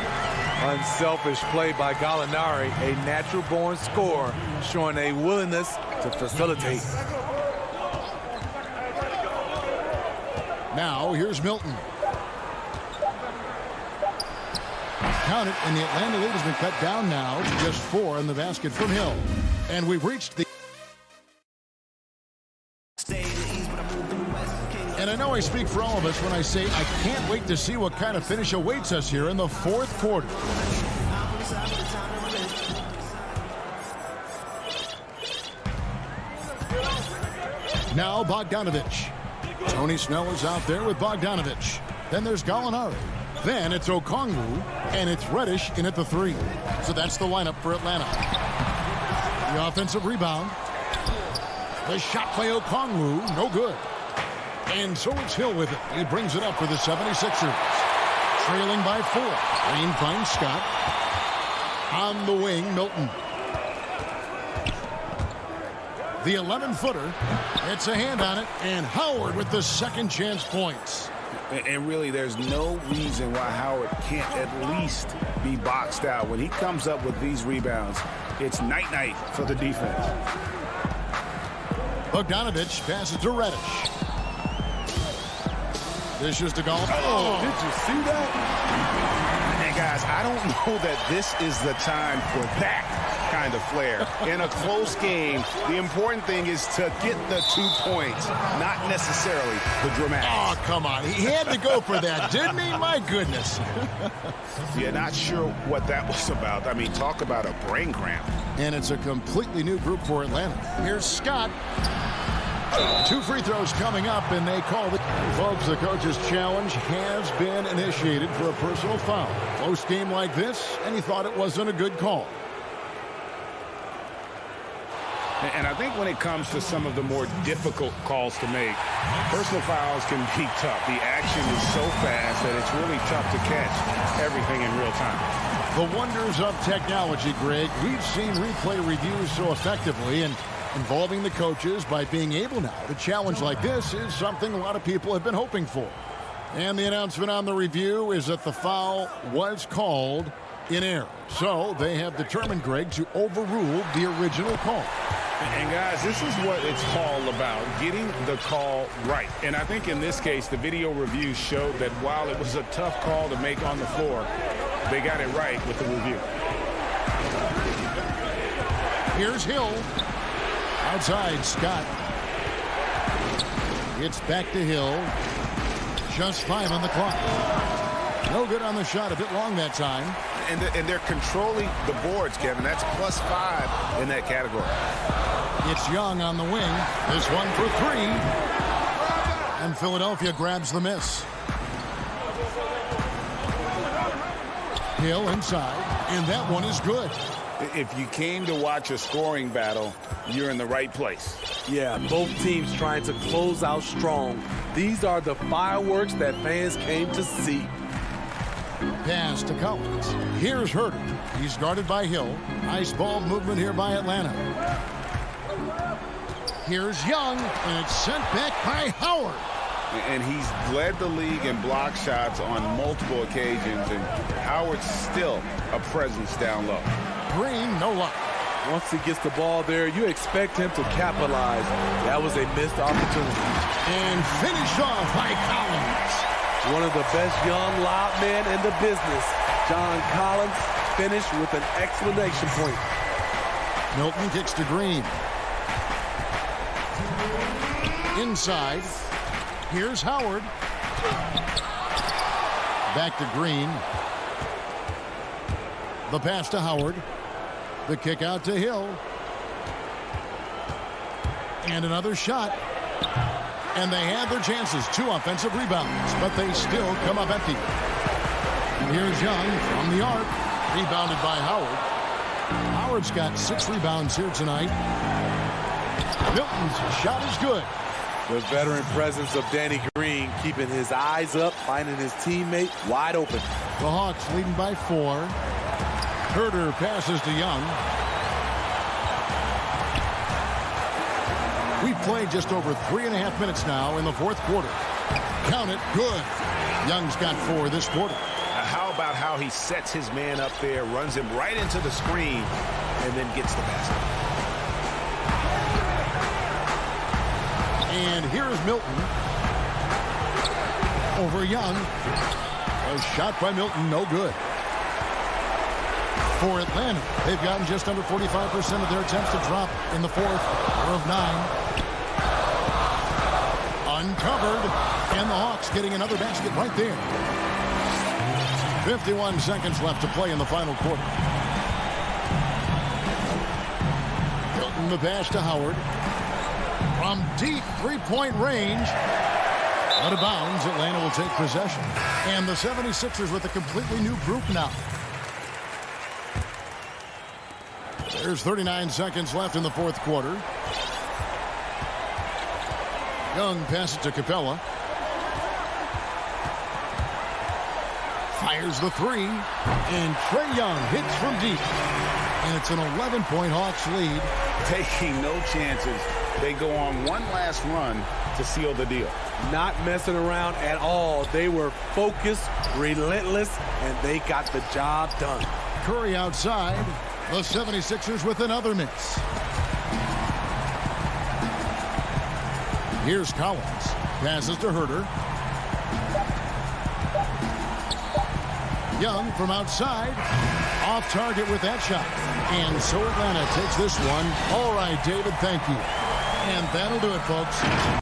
Unselfish play by Gallinari, a natural-born scorer, showing a willingness to facilitate. Now, here's Milton. Count it, and the Atlanta lead has been cut down now to just 4 in the basket from Hill. And we've reached the... And I know I speak for all of us when I say I can't wait to see what kind of finish awaits us here in the fourth quarter. Now Bogdanovich. Tony Snell is out there with Bogdanovich. Then there's Gallinari. Then it's Okongwu, and it's Reddish in at the 3. So that's the lineup for Atlanta. The offensive rebound. The shot by Okongwu, no good. And so it's Hill with it. He brings it up for the 76ers. Trailing by 4. Green finds Scott. On the wing, Milton. The 11-footer. It's a hand on it. And Howard with the second chance points. And really, there's no reason why Howard can't at least be boxed out. When he comes up with these rebounds, it's night-night for the defense. Bogdanovich passes to Reddish. This is to golf. Oh, did you see that? And guys, I don't know that this is the time for that kind of flair. In a close game, the important thing is to get the 2 points, not necessarily the dramatic. Oh, come on. He had to go for that, didn't he? My goodness. Yeah, not sure what that was about. I mean, talk about a brain cramp. And it's a completely new group for Atlanta. Here's Scott. 2 free throws coming up, and they call it. Folks, the coach's challenge has been initiated for a personal foul. Close game like this, and he thought it wasn't a good call. And I think when it comes to some of the more difficult calls to make, personal fouls can be tough. The action is so fast that it's really tough to catch everything in real time. The wonders of technology, Greg. We've seen replay reviews so effectively, and involving the coaches by being able now to challenge like this is something a lot of people have been hoping for. And the announcement on the review is that the foul was called in error. So they have determined, Greg, to overrule the original call. And guys, this is what it's all about, getting the call right. And I think in this case, the video review showed that while it was a tough call to make on the floor, they got it right with the review. Here's Hill. Outside, Scott. It's back to Hill. Just 5 on the clock. No good on the shot. A bit long that time. And they're controlling the boards, Kevin. That's +5 in that category. It's Young on the wing. This one for 3. And Philadelphia grabs the miss. Hill inside. And that one is good. If you came to watch a scoring battle, you're in the right place. Yeah, both teams trying to close out strong. These are the fireworks that fans came to see. Pass to Collins. Here's Herter. He's guarded by Hill. Nice ball movement here by Atlanta. Here's Young, and it's sent back by Howard. And he's led the league in block shots on multiple occasions, and Howard's still a presence down low. Green, no luck. Once he gets the ball there, you expect him to capitalize. That was a missed opportunity. And finished off by Collins. One of the best young lob men in the business. John Collins finished with an exclamation point. Milton kicks to Green. Inside. Here's Howard. Back to Green. The pass to Howard. The kick out to Hill. And another shot. And they had their chances. 2 offensive rebounds, but they still come up empty. And here's Young from the arc. Rebounded by Howard. Howard's got 6 rebounds here tonight. Milton's shot is good. The veteran presence of Danny Green keeping his eyes up, finding his teammate wide open. The Hawks leading by 4. Herter passes to Young. We've played just over 3.5 minutes now in the 4th quarter. Count it, good. Young's got 4 this quarter. How about how he sets his man up there, runs him right into the screen, and then gets the basket. And here's Milton. Over Young. A shot by Milton, no good. For Atlanta, they've gotten just under 45% of their attempts to drop in the 4th of 9. Uncovered, and the Hawks getting another basket right there. 51 seconds left to play in the final quarter. Milton the pass to Howard. From deep 3-point range. Out of bounds, Atlanta will take possession. And the 76ers with a completely new group now. There's 39 seconds left in the 4th quarter. Young passes to Capella. Fires the 3. And Trae Young hits from deep. And it's an 11-point Hawks lead. Taking no chances. They go on one last run to seal the deal. Not messing around at all. They were focused, relentless, and they got the job done. Curry outside. The 76ers with another miss. Here's Collins. Passes to Herter. Young from outside. Off target with that shot. And so Atlanta takes this one. All right, David, thank you. And that'll do it, folks.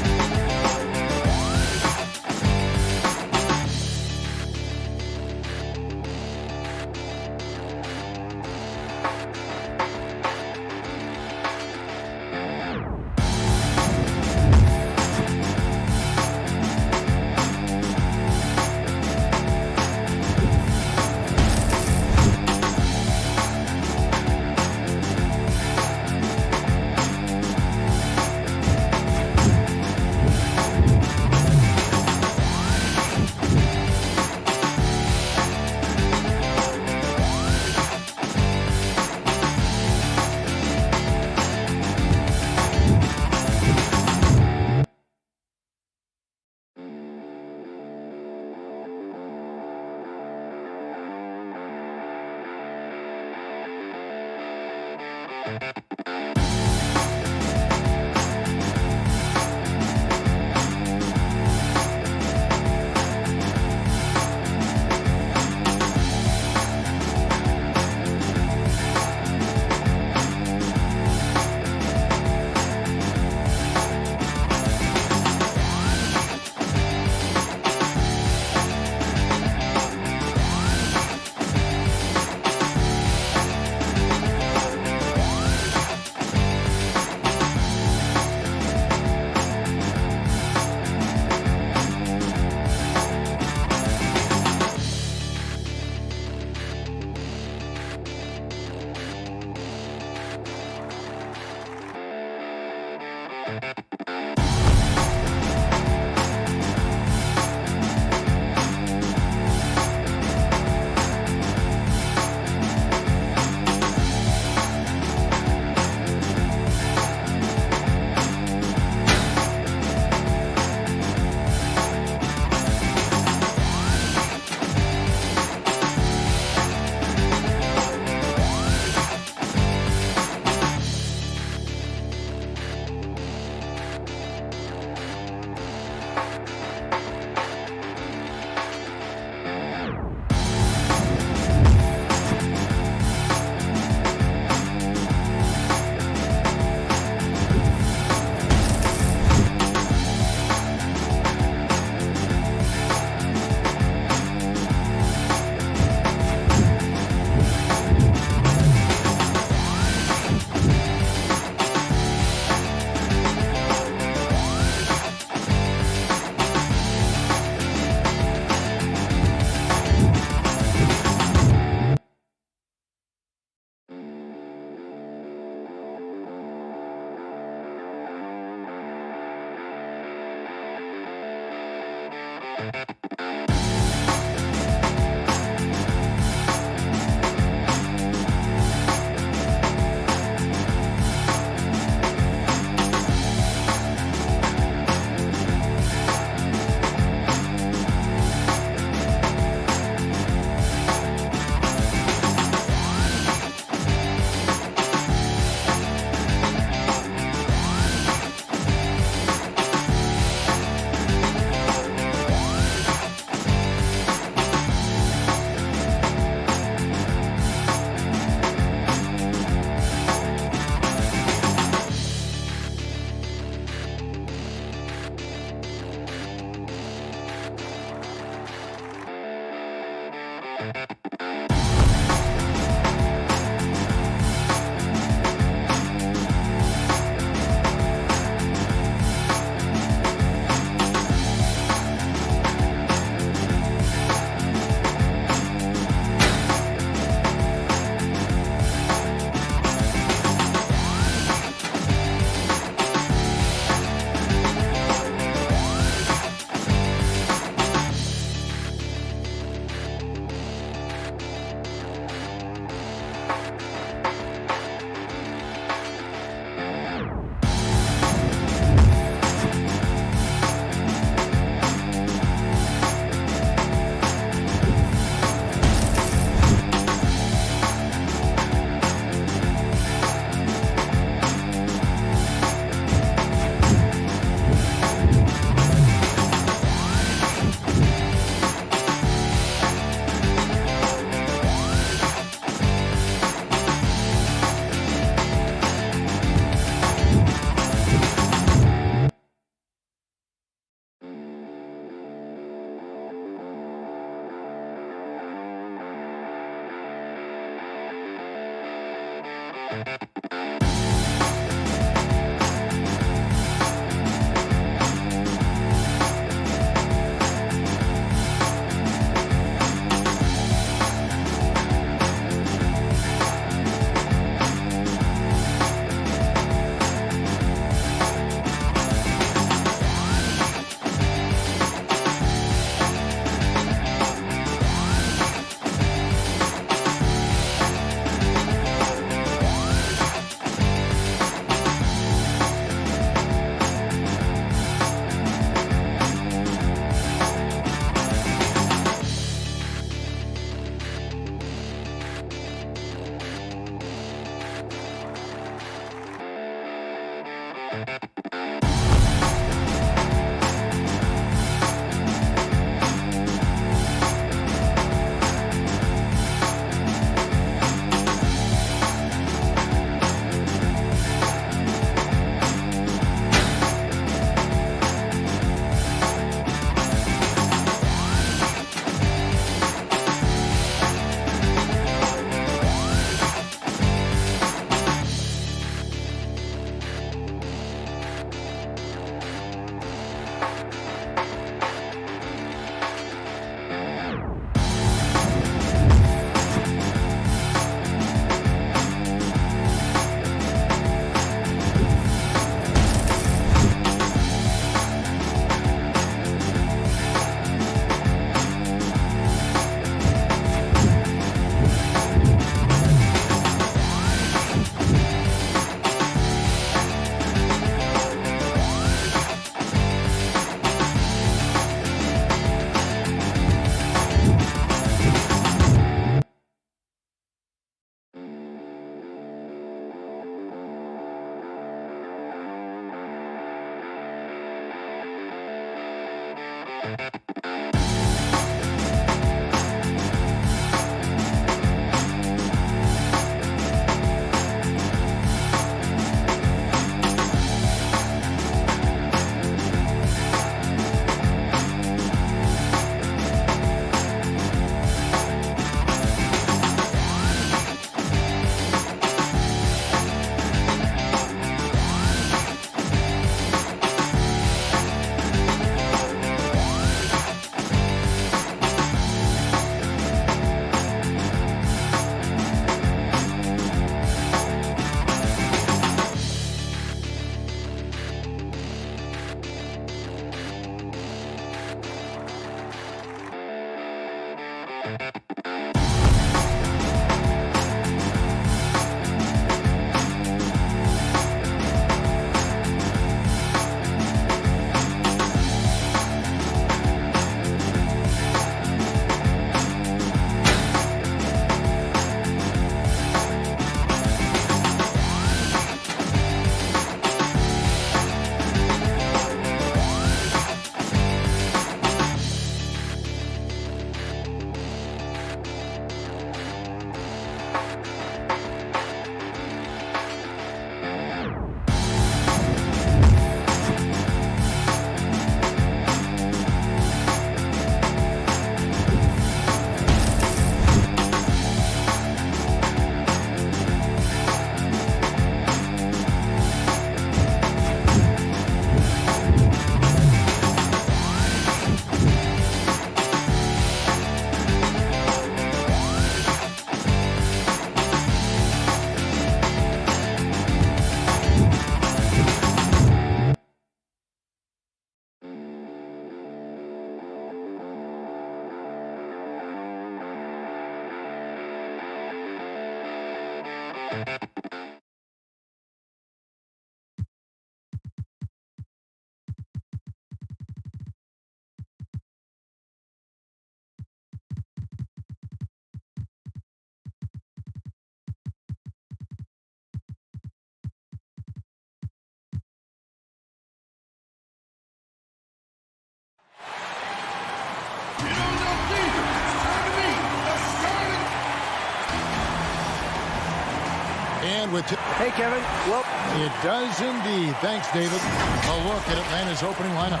And with Hey, Kevin. Well, it does indeed. Thanks, David. A look at Atlanta's opening lineup.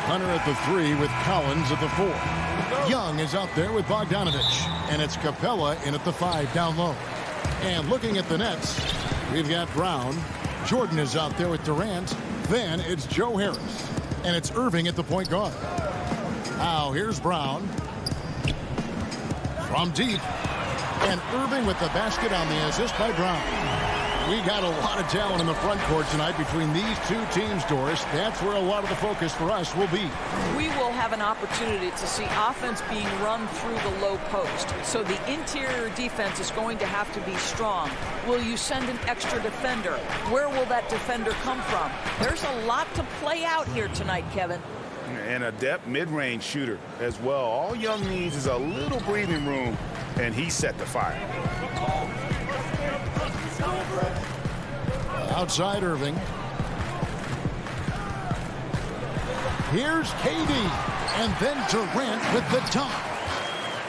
Hunter at the 3 with Collins at the 4. Young is out there with Bogdanovich. And it's Capella in at the 5 down low. And looking at the Nets, we've got Brown. Jordan is out there with Durant. Then it's Joe Harris. And it's Irving at the point guard. Now here's Brown. From deep. And Irving with the basket on the assist by Brown. We got a lot of talent in the front court tonight between these two teams, Doris. That's where a lot of the focus for us will be. We will have an opportunity to see offense being run through the low post. So the interior defense is going to have to be strong. Will you send an extra defender? Where will that defender come from? There's a lot to play out here tonight, Kevin. And a depth mid-range shooter as well. All Young needs is a little breathing room, and he set the fire. Outside Irving. Here's KD. And then Durant with the dunk.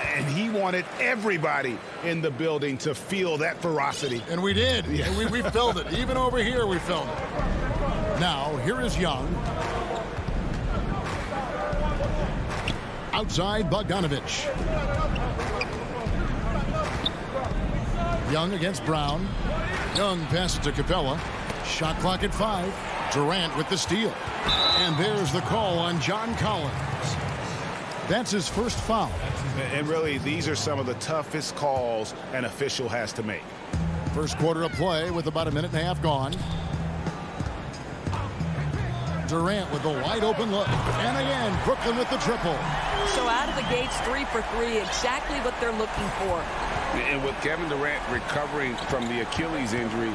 And he wanted everybody in the building to feel that ferocity. And we did. Yeah. And we felt it. Even over here we felt it. Now, here is Young. Outside Bogdanovich. Young against Brown. Young passes to Capella. Shot clock at 5. Durant with the steal. And there's the call on John Collins. That's his first foul. And really, these are some of the toughest calls an official has to make. First quarter of play with about a minute and a half gone. Durant with the wide open look. And again, Brooklyn with the triple. So out of the gates, 3 for 3, exactly what they're looking for. And with Kevin Durant recovering from the Achilles injury,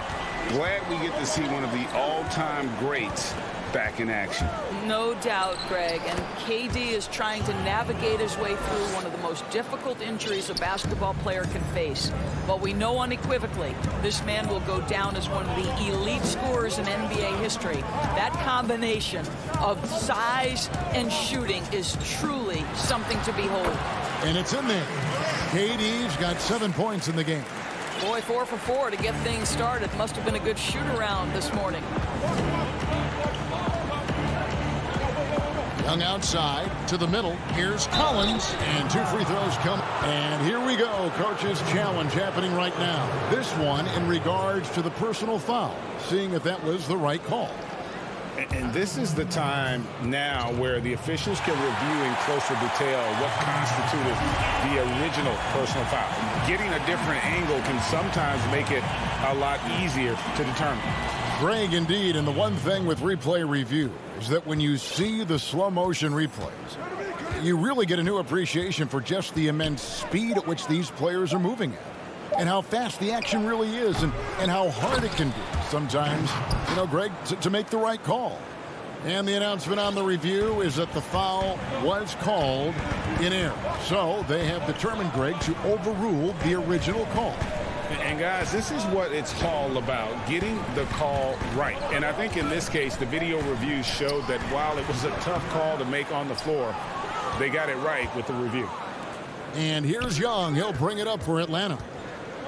glad we get to see one of the all-time greats back in action. No doubt, Greg. And KD is trying to navigate his way through one of the most difficult injuries a basketball player can face. But we know unequivocally this man will go down as one of the elite scorers in NBA history. That combination of size and shooting is truly something to behold. And it's in there. KD's got 7 points in the game. Boy, 4 for 4 to get things started. Must have been a good shoot-around this morning. Young outside to the middle. Here's Collins. And 2 free throws come. And here we go. Coach's challenge happening right now. This one in regards to the personal foul. Seeing if that was the right call. And this is the time now where the officials can review in closer detail what constituted the original personal foul. Getting a different angle can sometimes make it a lot easier to determine. Greg, indeed, and the one thing with replay review is that when you see the slow motion replays, you really get a new appreciation for just the immense speed at which these players are moving at. And how fast the action really is, and how hard it can be sometimes, you know, Greg, to make the right call. And the announcement on the review is that the foul was called in error. So they have determined, Greg, to overrule the original call. And guys, this is what it's all about, getting the call right. And I think in this case, the video reviews showed that while it was a tough call to make on the floor, they got it right with the review. And here's Young. He'll bring it up for Atlanta.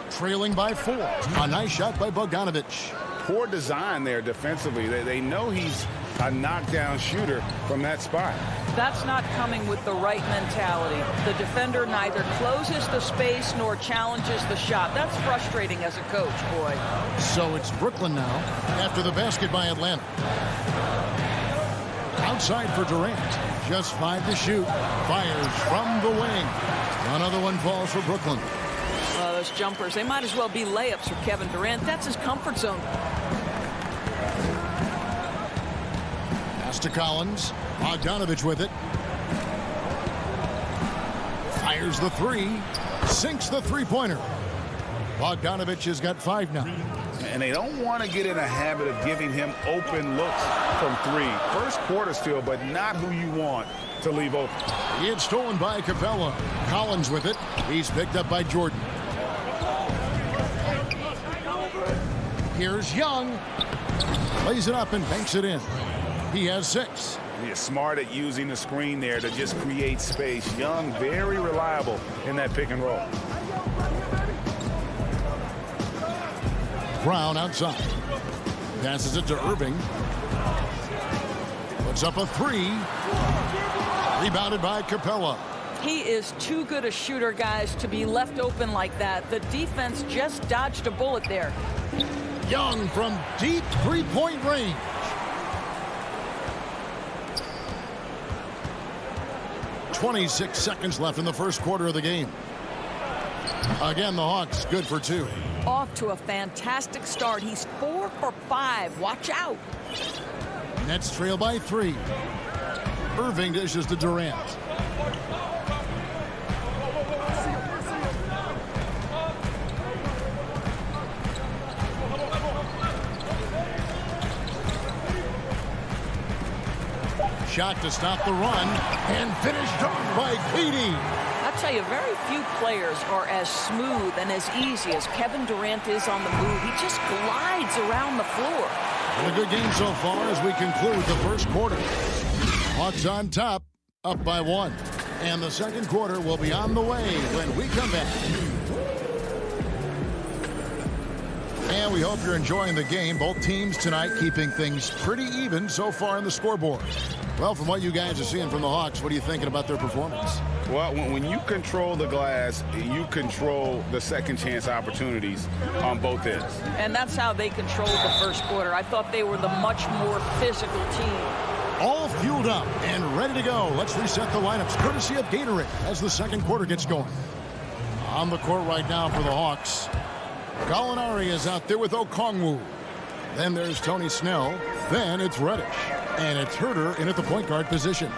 Trailing by 4. A nice shot by Bogdanovich. Poor design there defensively. They know he's a knockdown shooter from that spot. That's not coming with the right mentality. The defender neither closes the space nor challenges the shot. That's frustrating as a coach, boy. So it's Brooklyn now after the basket by Atlanta. Outside for Durant. Just 5 to shoot. Fires from the wing. Another one falls for Brooklyn. Those jumpers, they might as well be layups for Kevin Durant. That's his comfort zone. Pass to Collins. Bogdanovich with it. Fires the 3. Sinks the three-pointer. Bogdanovich has got 5 now. And they don't want to get in a habit of giving him open looks from 3. First quarter still, but not who you want to leave open. It's stolen by Capella. Collins with it. He's picked up by Jordan. Here's Young. Lays it up and banks it in. He has 6. He's smart at using the screen there to just create space. Young, very reliable in that pick and roll. Brown outside. Passes it to Irving. Puts up a 3. Rebounded by Capella. He is too good a shooter, guys, to be left open like that. The defense just dodged a bullet there. Young from deep 3-point range. .26 seconds left in the first quarter of the game. Again, the Hawks good for 2. Off to a fantastic start. He's 4 for 5. Watch out. Nets trail by 3. Irving dishes to Durant. Shot to stop the run and finished off by KD. I'll tell you, very few players are as smooth and as easy as Kevin Durant is on the move. He just glides around the floor. And a good game so far as we conclude the first quarter. Hawks on top, up by 1. And the second quarter will be on the way when we come back. And we hope you're enjoying the game. Both teams tonight keeping things pretty even so far in the scoreboard. Well, from what you guys are seeing from the Hawks, what are you thinking about their performance? Well, when you control the glass, you control the second chance opportunities on both ends. And that's how they controlled the first quarter. I thought they were the much more physical team. All fueled up and ready to go. Let's reset the lineups courtesy of Gatorade as the second quarter gets going. On the court right now for the Hawks, Gallinari is out there with Okongwu. Then there's Tony Snell. Then it's Reddish. And it's Herter in at the point guard position.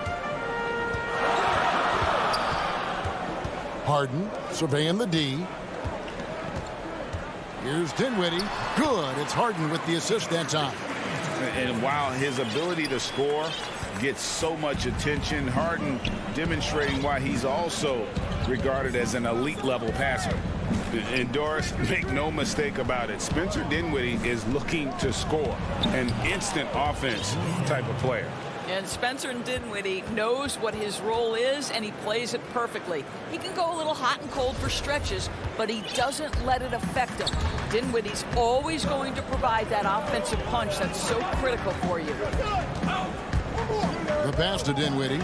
Harden surveying the D. Here's Dinwiddie. Good. It's Harden with the assist that time. And while his ability to score gets so much attention, Harden demonstrating why he's also regarded as an elite level passer. And Doris, make no mistake about it, Spencer Dinwiddie is looking to score, an instant offense type of player. And Spencer Dinwiddie knows what his role is, and he plays it perfectly. He can go a little hot and cold for stretches, but he doesn't let it affect him. Dinwiddie's always going to provide that offensive punch that's so critical for you. The pass to Dinwiddie.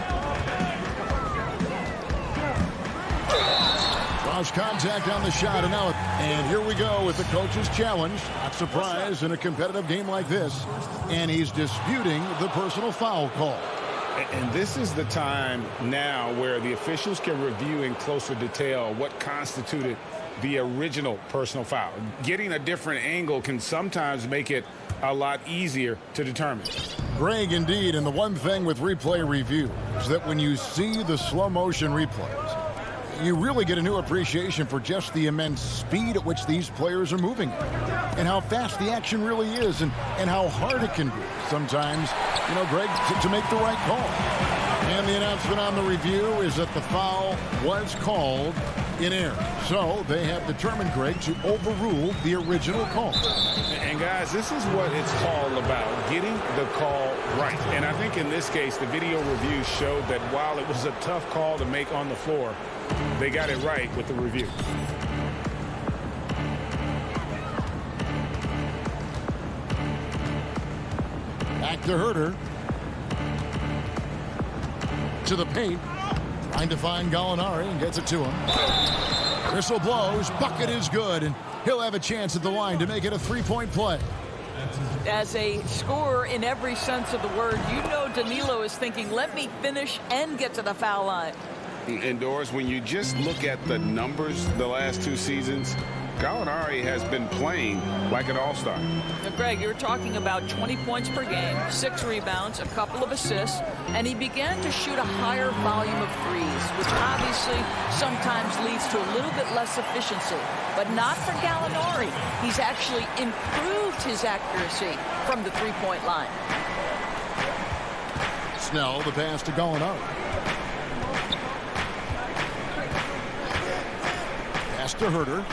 Draws contact on the shot and out. And here we go with the coach's challenge. Not surprised in a competitive game like this. And he's disputing the personal foul call. And this is the time now where the officials can review in closer detail what constituted the original personal foul. Getting a different angle can sometimes make it a lot easier to determine. Greg, indeed, and the one thing with replay review is that when you see the slow motion replays, you really get a new appreciation for just the immense speed at which these players are moving and how fast the action really is and how hard it can be sometimes, you know, Greg, to make the right call. And the announcement on the review is that the foul was called in error. So they have determined, Greg, to overrule the original call. And guys, this is what it's all about, getting the call right. And I think in this case, the video review showed that while it was a tough call to make on the floor, they got it right with the review. Back to Herter. To the paint. Trying to find Gallinari and gets it to him. Whistle blows. Bucket is good. And he'll have a chance at the line to make it a three-point play. As a scorer in every sense of the word, you know Danilo is thinking, let me finish and get to the foul line. And Doris, when you just look at the numbers the last two seasons, Gallinari has been playing like an all-star. Now, Greg, you're talking about 20 points per game, 6 rebounds, a couple of assists, and he began to shoot a higher volume of threes, which obviously sometimes leads to a little bit less efficiency. But not for Gallinari. He's actually improved his accuracy from the three-point line. Snell, the pass to Gallinari. Pass to Herter.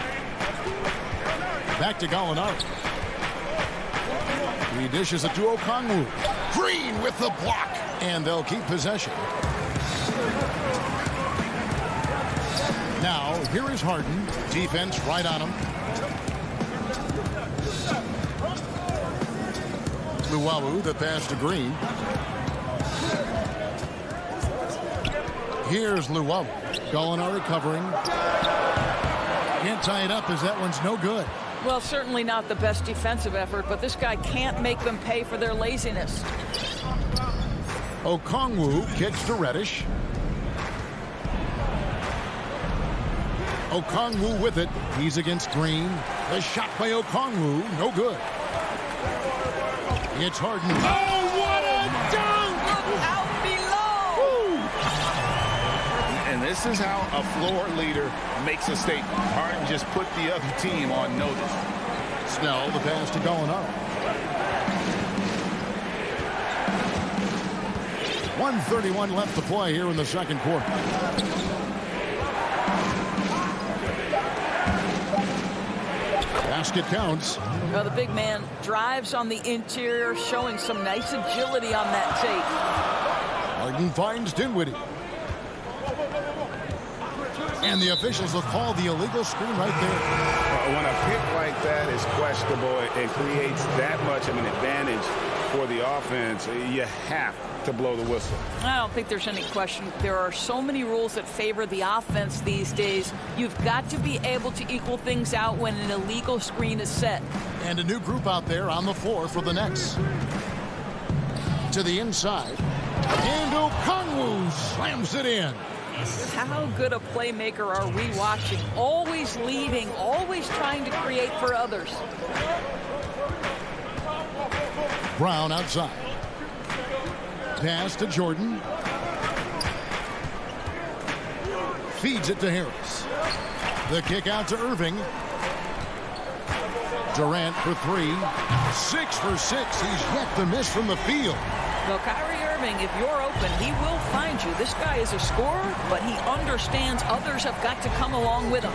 Back to Gallinari. He dishes it to Okongwu. Green with the block. And they'll keep possession. Now, here is Harden. Defense right on him. Luwawu, the pass to Green. Here's Luwawu. Gallinari covering. Can't tie it up as that one's no good. Well, certainly not the best defensive effort, but this guy can't make them pay for their laziness. Okongwu kicks to Reddish. Okongwu with it. He's against Green. The shot by Okongwu, no good. It's Harden. Oh, what a dunk! Out below! And this is how a floor leader makes a statement. Harden just put the other team on notice. Snell, the pass to Gallinari. 1:31 left to play here in the second quarter. Basket counts. Well, the big man drives on the interior, showing some nice agility on that tape. Harden finds Dinwiddie. And the officials will call the illegal screen right there. When a pick like that is questionable and creates that much of an advantage for the offense, you have to blow the whistle. I don't think there's any question. There are so many rules that favor the offense these days. You've got to be able to equal things out when an illegal screen is set. And a new group out there on the floor for the Nets. To the inside. And Okongwu slams it in. How good a playmaker are we watching? Always leading, always trying to create for others. Brown outside. Pass to Jordan. Feeds it to Harris. The kick out to Irving. Durant for 3. 6 for 6. He's yet to miss from the field. Well, Kyrie Irving, if you're open, he will find you. This guy is a scorer, but he understands others have got to come along with him.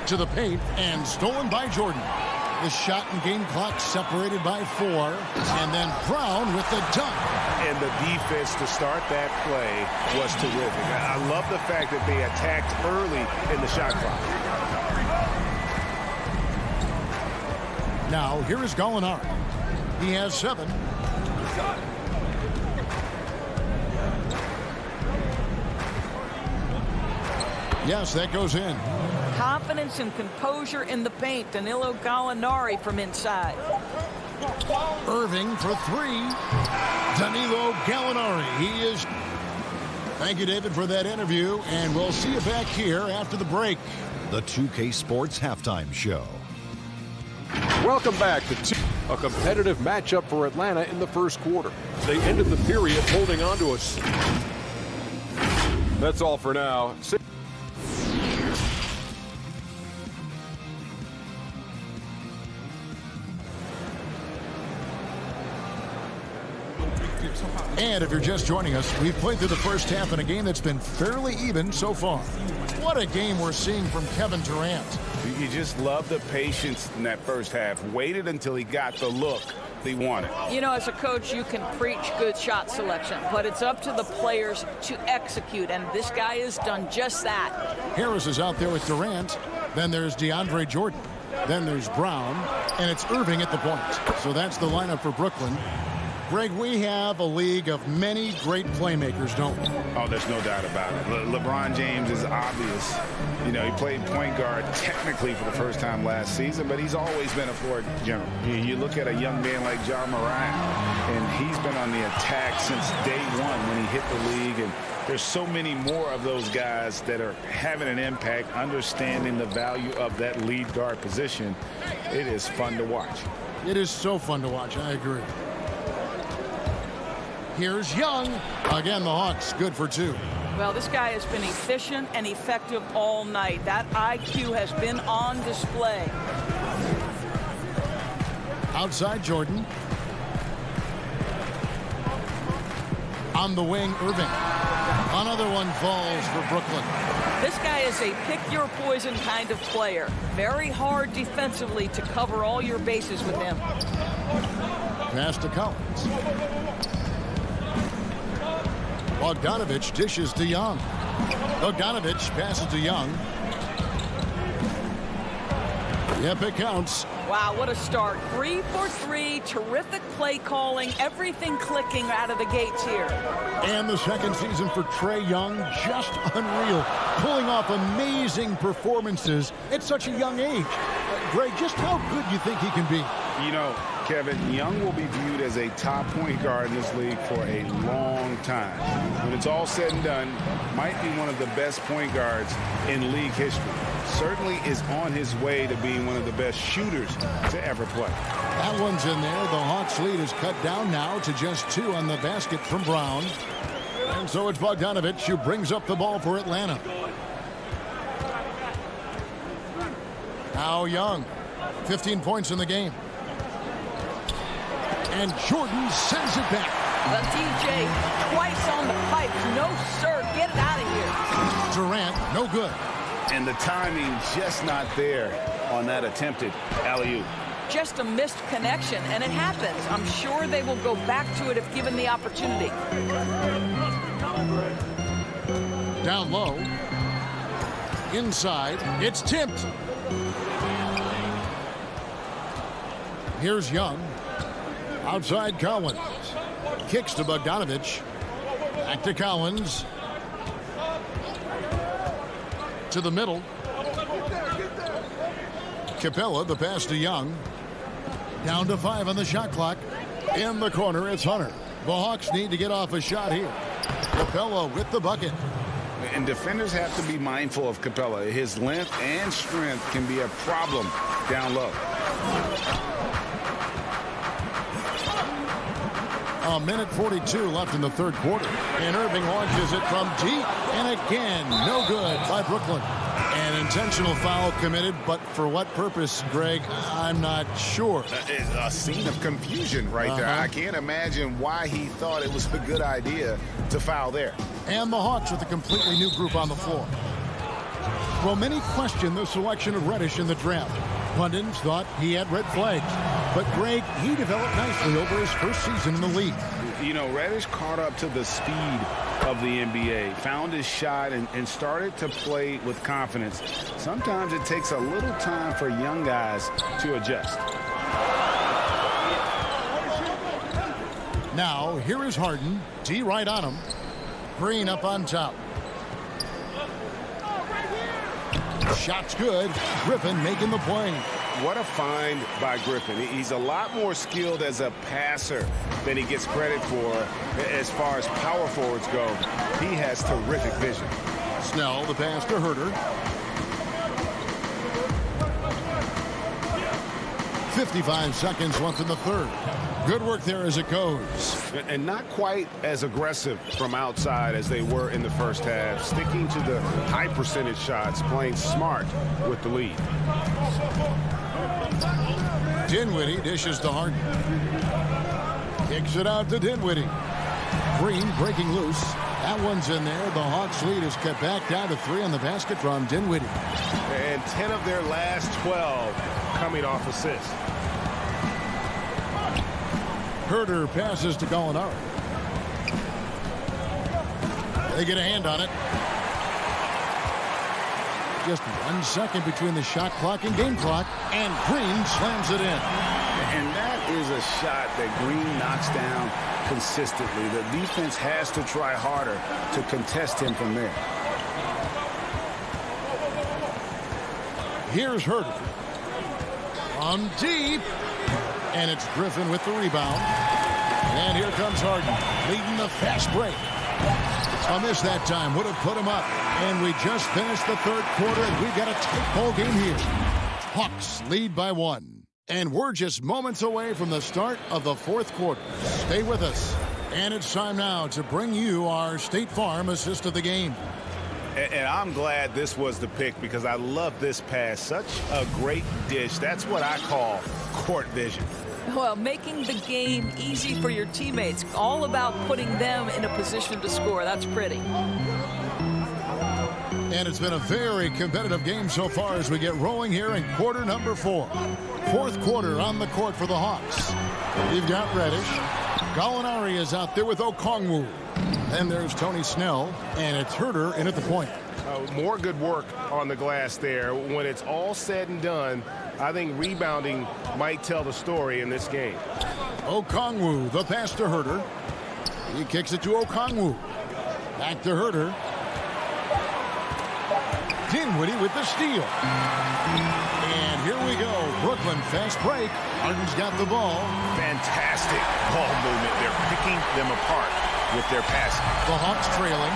To the paint and stolen by Jordan. The shot and game clock separated by 4. And then Brown with the dunk. And the defense to start that play was terrific. I love the fact that they attacked early in the shot clock. Now, here is Gallinari. He has 7. Yes, that goes in. Confidence and composure in the paint. Danilo Gallinari from inside. Irving for 3. Danilo Gallinari. He is. Thank you, David, for that interview. And we'll see you back here after the break. The 2K Sports Halftime Show. Welcome back to a competitive matchup for Atlanta in the first quarter. They ended the period holding on to us. That's all for now. And if you're just joining us, we've played through the first half in a game that's been fairly even so far. What a game we're seeing from Kevin Durant. You just love the patience in that first half. Waited until he got the look he wanted. You know, as a coach, you can preach good shot selection, but it's up to the players to execute, and this guy has done just that. Harris is out there with Durant. Then there's DeAndre Jordan. Then there's Brown, and it's Irving at the point. So that's the lineup for Brooklyn. Greg, we have a league of many great playmakers, don't we? Oh, there's no doubt about it. LeBron James is obvious. You know, he played point guard technically for the first time last season, but he's always been a floor general. You look at a young man like Ja Morant, and he's been on the attack since day one when he hit the league, and there's so many more of those guys that are having an impact, understanding the value of that lead guard position. It is fun to watch. It is so fun to watch. I agree. Here's Young. Again, the Hawks good for 2. Well, this guy has been efficient and effective all night. That IQ has been on display. Outside Jordan. On the wing, Irving. Another one falls for Brooklyn. This guy is a pick-your-poison kind of player. Very hard defensively to cover all your bases with him. Pass to Collins. Bogdanovich dishes to Young. Bogdanovich passes to Young. Yep, it counts. Wow, what a start. 3 for 3. Terrific play calling. Everything clicking out of the gates here. And the second season for Trae Young, just unreal. Pulling off amazing performances at such a young age. Greg, just how good do you think he can be? You know, Kevin, Young will be viewed as a top point guard in this league for a long time. When it's all said and done, might be one of the best point guards in league history. Certainly is on his way to being one of the best shooters to ever play. That one's in there. The Hawks lead is cut down now to just 2 on the basket from Brown. And so it's Bogdanovich who brings up the ball for Atlanta. Now Young, 15 points in the game. And Jordan sends it back. The DJ twice on the pipes. No, sir. Get it out of here. Durant, no good. And the timing just not there on that attempted alley-oop. Just a missed connection, and it happens. I'm sure they will go back to it if given the opportunity. Down low. Inside. It's tipped. Here's Young. Outside Collins. Kicks to Bogdanovich. Back to Collins. To the middle. Capella, the pass to Young. Down to 5 on the shot clock. In the corner, it's Hunter. The Hawks need to get off a shot here. Capella with the bucket. And defenders have to be mindful of Capella. His length and strength can be a problem down low. A minute 42 left in the third quarter. And Irving launches it from deep. And again, no good by Brooklyn. An intentional foul committed, but for what purpose, Greg? I'm not sure. A scene of confusion right there. I can't imagine why he thought it was a good idea to foul there. And the Hawks with a completely new group on the floor. Well, many question the selection of Reddish in the draft. Pundits thought he had red flags. But, Greg, he developed nicely over his first season in the league. You know, Reddish caught up to the speed of the NBA, found his shot, and started to play with confidence. Sometimes it takes a little time for young guys to adjust. Now, here is Harden. D right on him. Green up on top. Shot's good. Griffin making the play. What a find by Griffin. He's a lot more skilled as a passer than he gets credit for as far as power forwards go. He has terrific vision. Snell, the pass to Herter. 55 seconds left in the third. Good work there as it goes. And not quite as aggressive from outside as they were in the first half. Sticking to the high percentage shots, playing smart with the lead. Dinwiddie dishes to Harden. Kicks it out to Dinwiddie. Green breaking loose. That one's in there. The Hawks lead is cut back down to 3 on the basket from Dinwiddie. And 10 of their last 12 coming off assists. Herter passes to Gallinari. They get a hand on it. Just 1 second between the shot clock and game clock, and Green slams it in. And that is a shot that Green knocks down consistently. The defense has to try harder to contest him from there. Here's Herter. From deep. And it's Griffin with the rebound. And here comes Harden, leading the fast break. A miss that time would have put him up. And we just finished the third quarter, and we've got a tight ball game here. Hawks lead by 1. And we're just moments away from the start of the fourth quarter. Stay with us. And it's time now to bring you our State Farm assist of the game. And I'm glad this was the pick because I love this pass. Such a great dish. That's what I call court vision. Well, making the game easy for your teammates. All about putting them in a position to score. That's pretty. And it's been a very competitive game so far as we get rolling here in quarter number 4. Fourth quarter on the court for the Hawks. You've got Reddish. Gallinari is out there with Okongwu. Then there's Tony Snell, and it's Herter in at the point. More good work on the glass there. When it's all said and done, I think rebounding might tell the story in this game. Okongwu, the pass to Herter. He kicks it to Okongwu. Back to Herter. Dinwiddie with the steal. And here we go. Brooklyn fast break. Harden's got the ball. Fantastic ball movement. They're picking them apart with their passing. The Hawks trailing.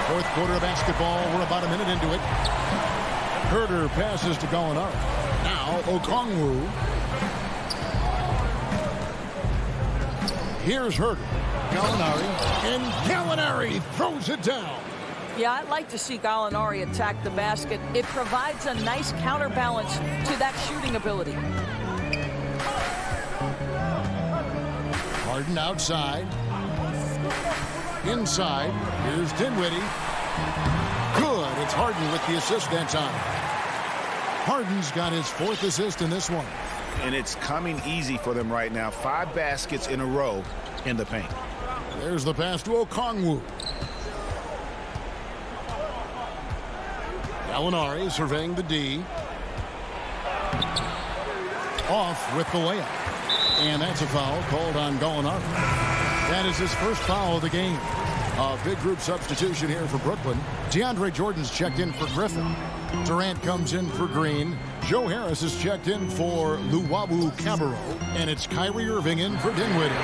Fourth quarter of basketball. We're about a minute into it. Herter passes to Gallinari. Now Okongwu. Here's Herter. Gallinari. And Gallinari throws it down. Yeah, I'd like to see Gallinari attack the basket. It provides a nice counterbalance to that shooting ability. Harden outside. Inside. Here's Dinwiddie. Good. It's Harden with the assist that time. Harden's got his 4th assist in this one. And it's coming easy for them right now. 5 baskets in a row in the paint. There's the pass to Okongwu. Gallinari surveying the D. Off with the layup. And that's a foul called on Gallinari. That is his first foul of the game. A big group substitution here for Brooklyn. DeAndre Jordan's checked in for Griffin. Durant comes in for Green. Joe Harris is checked in for Luwawu Cabarro. And it's Kyrie Irving in for Dinwiddie.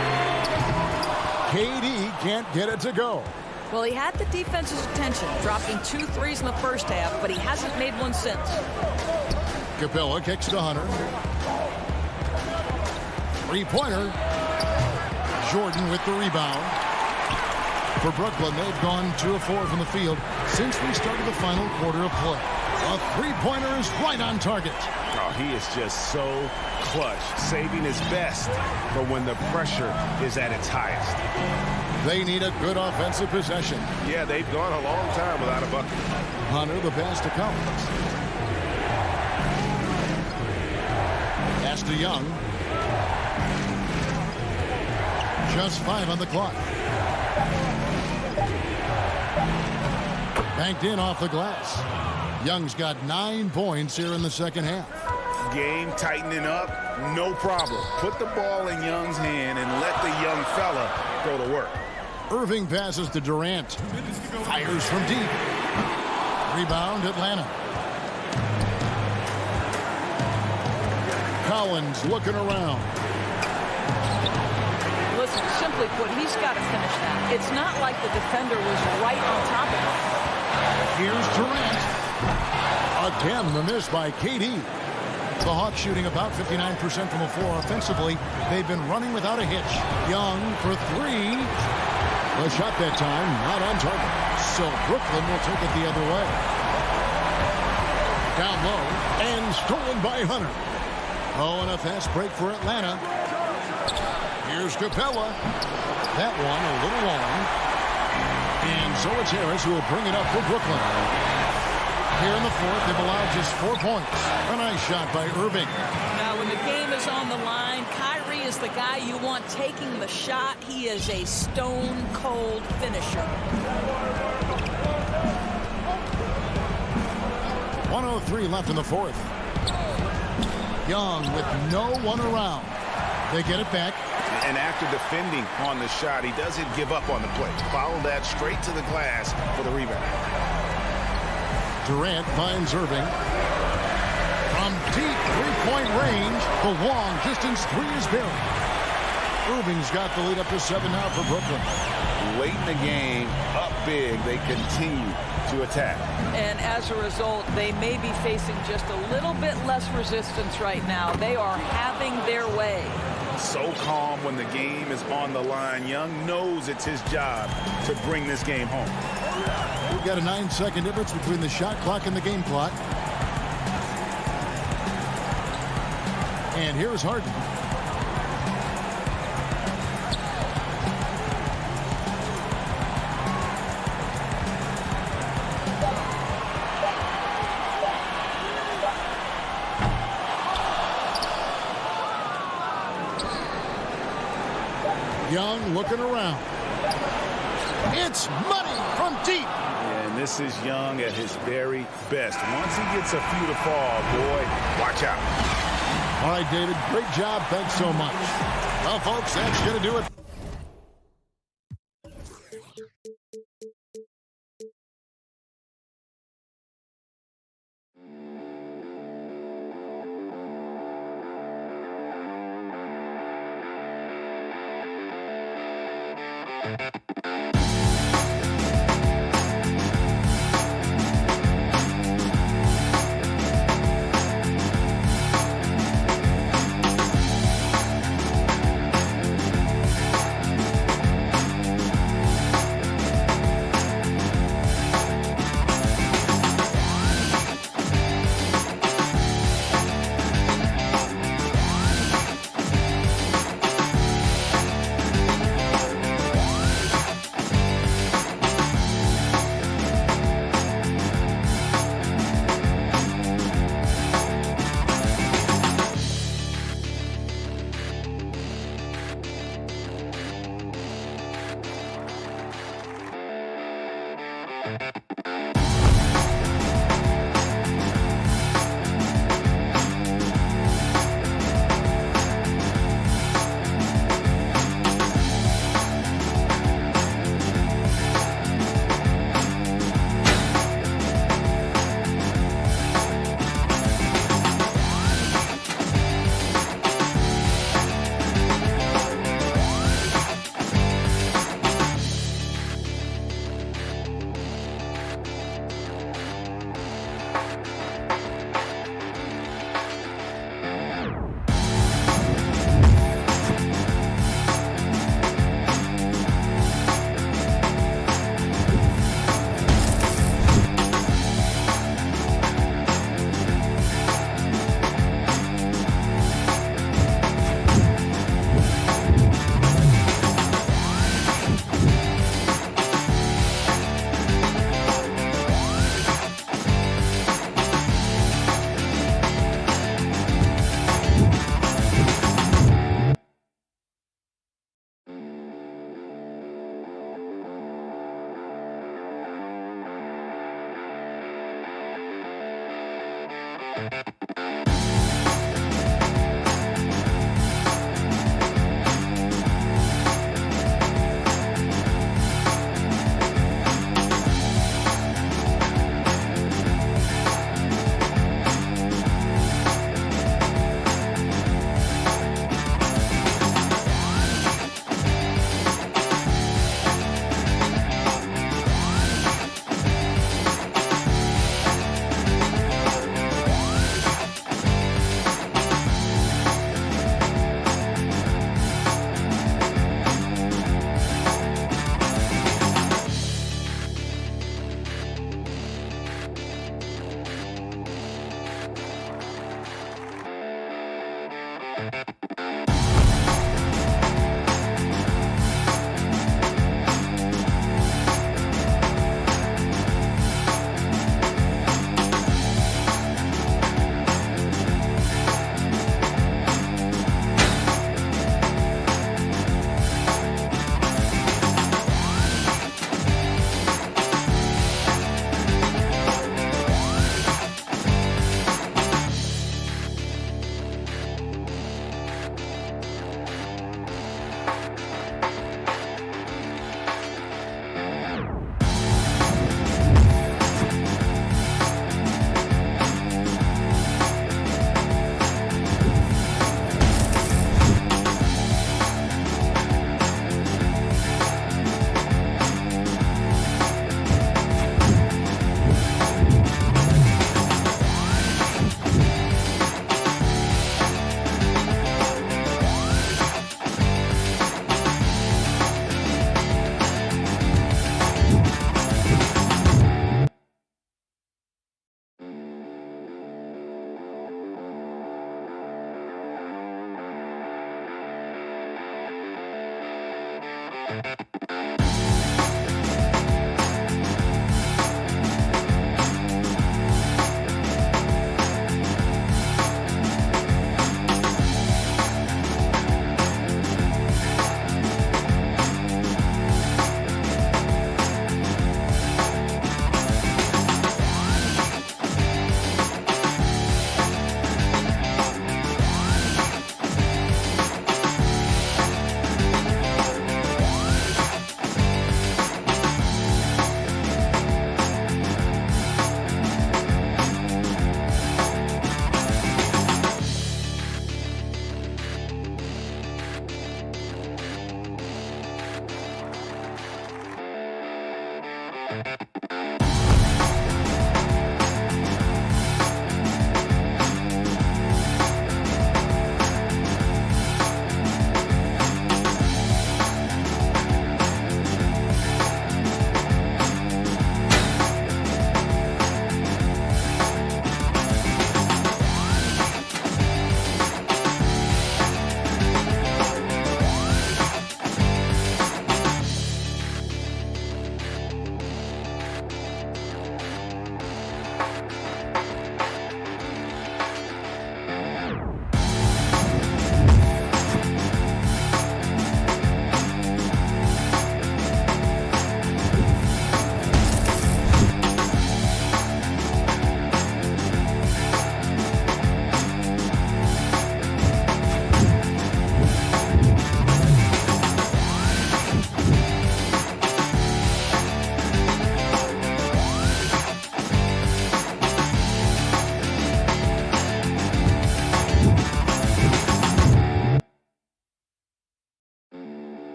KD can't get it to go. Well, he had the defense's attention, dropping 2 threes in the first half, but he hasn't made one since. Capella kicks to Hunter. Three-pointer. Jordan with the rebound. For Brooklyn, they've gone 2 of 4 from the field since we started the final quarter of play. A three-pointer is right on target. Oh, he is just so clutch, saving his best for when the pressure is at its highest. They need a good offensive possession. Yeah, they've gone a long time without a bucket. Hunter, the pass to Collins. Pass to Young. Just 5 on the clock. Banked in off the glass. Young's got 9 points here in the second half. Game tightening up, no problem. Put the ball in Young's hand and let the young fella go to work. Irving passes to Durant. Fires from deep. Rebound, Atlanta. Collins looking around. Listen, simply put, he's got to finish that. It's not like the defender was right on top of him. Here's Durant. Again, the miss by KD. The Hawks shooting about 59% from the floor offensively. They've been running without a hitch. Young for 3. The shot that time not on target. So Brooklyn will take it the other way. Down low and stolen by Hunter. Oh, and a fast break for Atlanta. Here's Capella. That one a little long. And so it's Harris who will bring it up for Brooklyn. Here in the fourth, they've allowed just 4 points. A nice shot by Irving. Now, when the game is on the line, Kyrie is the guy you want taking the shot. He is a stone-cold finisher. 1:03 left in the fourth. Young with no one around. They get it back. And after defending on the shot, he doesn't give up on the play. Follow that straight to the glass for the rebound. Durant finds Irving. From deep three-point range, the long-distance 3 is buried. Irving's got the lead up to 7 now for Brooklyn. Late in the game, up big, they continue to attack. And as a result, they may be facing just a little bit less resistance right now. They are having their way. So calm when the game is on the line. Young knows it's his job to bring this game home. We've got a 9-second difference between the shot clock and the game clock. And here's Harden. Young looking around. It's money from deep. And this is Young at his very best. Once he gets a few to fall, boy, watch out. All right, David, great job. Thanks so much. Well, folks, that's going to do it.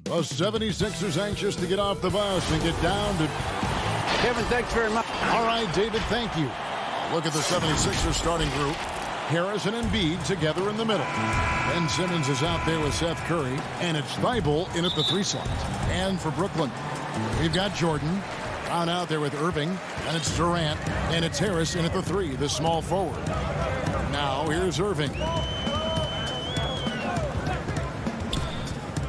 The 76ers anxious to get off the bus and get down to... Kevin, thanks very much. All right, David, thank you. Look at the 76ers starting group. Harris and Embiid together in the middle. Ben Simmons is out there with Seth Curry, and it's Thibault in at the 3 slot. And for Brooklyn, we've got Jordan on out there with Irving, and it's Durant, and it's Harris in at the 3, the small forward. Now here's Irving.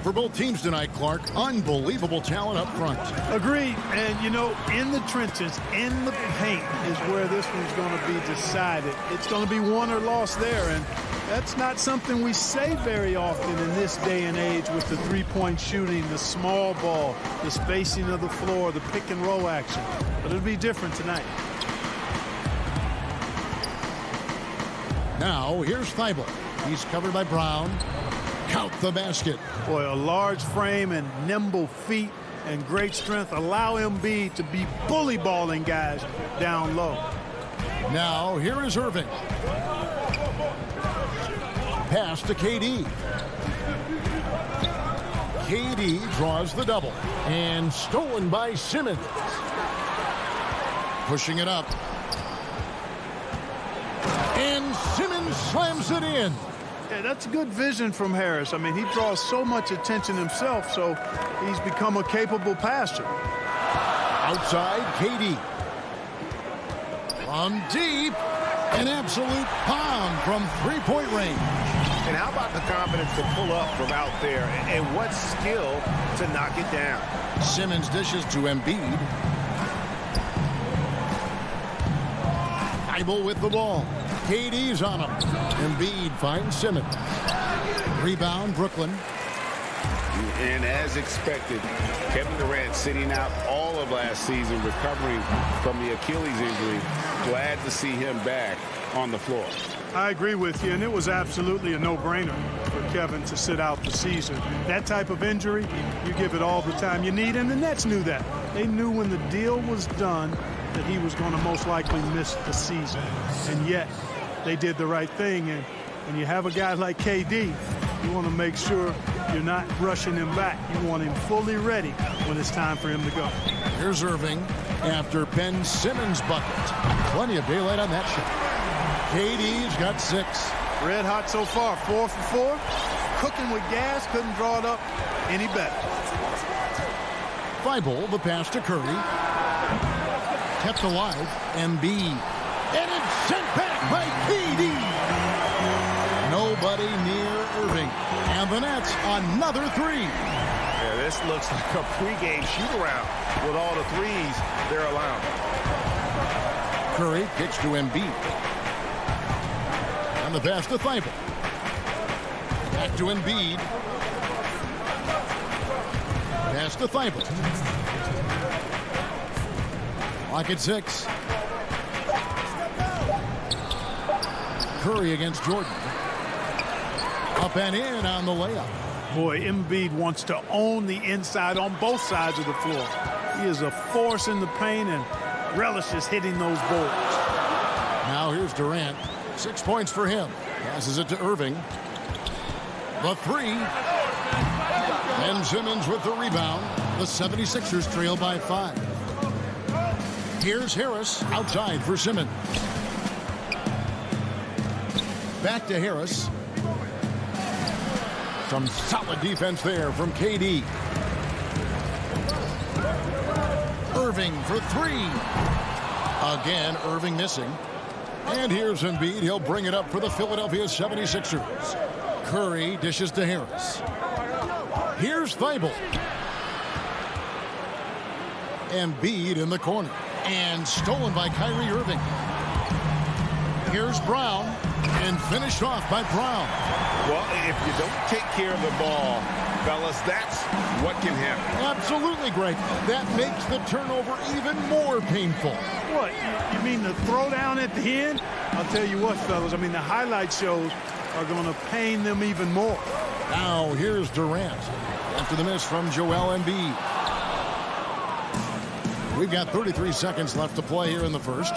For both teams tonight, Clark, unbelievable talent up front. Agreed. And, you know, in the trenches, in the paint is where this one's going to be decided. It's going to be won or lost there. And that's not something we say very often in this day and age with the three-point shooting, the small ball, the spacing of the floor, the pick and roll action. But it'll be different tonight. Now, here's Thibault. He's covered by Brown. Count the basket. Boy, a large frame and nimble feet and great strength allow Embiid to be bully balling guys down low. Now, here is Irving. Pass to KD. KD draws the double. And stolen by Simmons. Pushing it up. And Simmons slams it in. Yeah, that's good vision from Harris. I mean, he draws so much attention himself, so he's become a capable passer. Outside, KD. From deep, an absolute bomb from three-point range. And how about the confidence to pull up from out there, and what skill to knock it down. Simmons dishes to Embiid. Thibault with the ball. KD's on him. Embiid finds Simmons. Rebound, Brooklyn. And as expected, Kevin Durant sitting out all of last season, recovering from the Achilles injury. Glad to see him back on the floor. I agree with you, and it was absolutely a no-brainer for Kevin to sit out the season. That type of injury, you give it all the time you need, and the Nets knew that. They knew when the deal was done that he was going to most likely miss the season. And yet, they did the right thing, and when you have a guy like KD, you want to make sure you're not rushing him back. You want him fully ready when it's time for him to go. Here's Irving after Ben Simmons' bucket. Plenty of daylight on that shot. KD's got 6. Red hot so far, 4 for 4. Cooking with gas, couldn't draw it up any better. Thibault, the pass to Curry. Kept alive, Embiid. And it's sent back by KD. Nobody near Irving. And the Nets, another 3. Yeah, this looks like a pregame shoot-around with all the threes they're allowing. Curry kicks to Embiid. And the pass to Thibault. Back to Embiid. Pass to Thibault. Lock at 6. Curry against Jordan. Up and in on the layup. Boy, Embiid wants to own the inside on both sides of the floor. He is a force in the paint and relishes hitting those boards. Now here's Durant. 6 points for him. Passes it to Irving. The 3. Ben Simmons with the rebound. The 76ers trail by 5. Here's Harris outside for Simmons. Back to Harris. Some solid defense there from KD. Irving for 3. Again, Irving missing. And here's Embiid. He'll bring it up for the Philadelphia 76ers. Curry dishes to Harris. Here's Thibault. Embiid in the corner. And stolen by Kyrie Irving. Here's Brown. And finished off by Brown. Well, if you don't take care of the ball, fellas, that's what can happen. Absolutely, Greg. That makes the turnover even more painful. What, you mean the throwdown at the end? I'll tell you what, fellas, I mean the highlight shows are going to pain them even more. Now here's Durant after the miss from Joel Embiid. We've got 33 seconds left to play here in the first.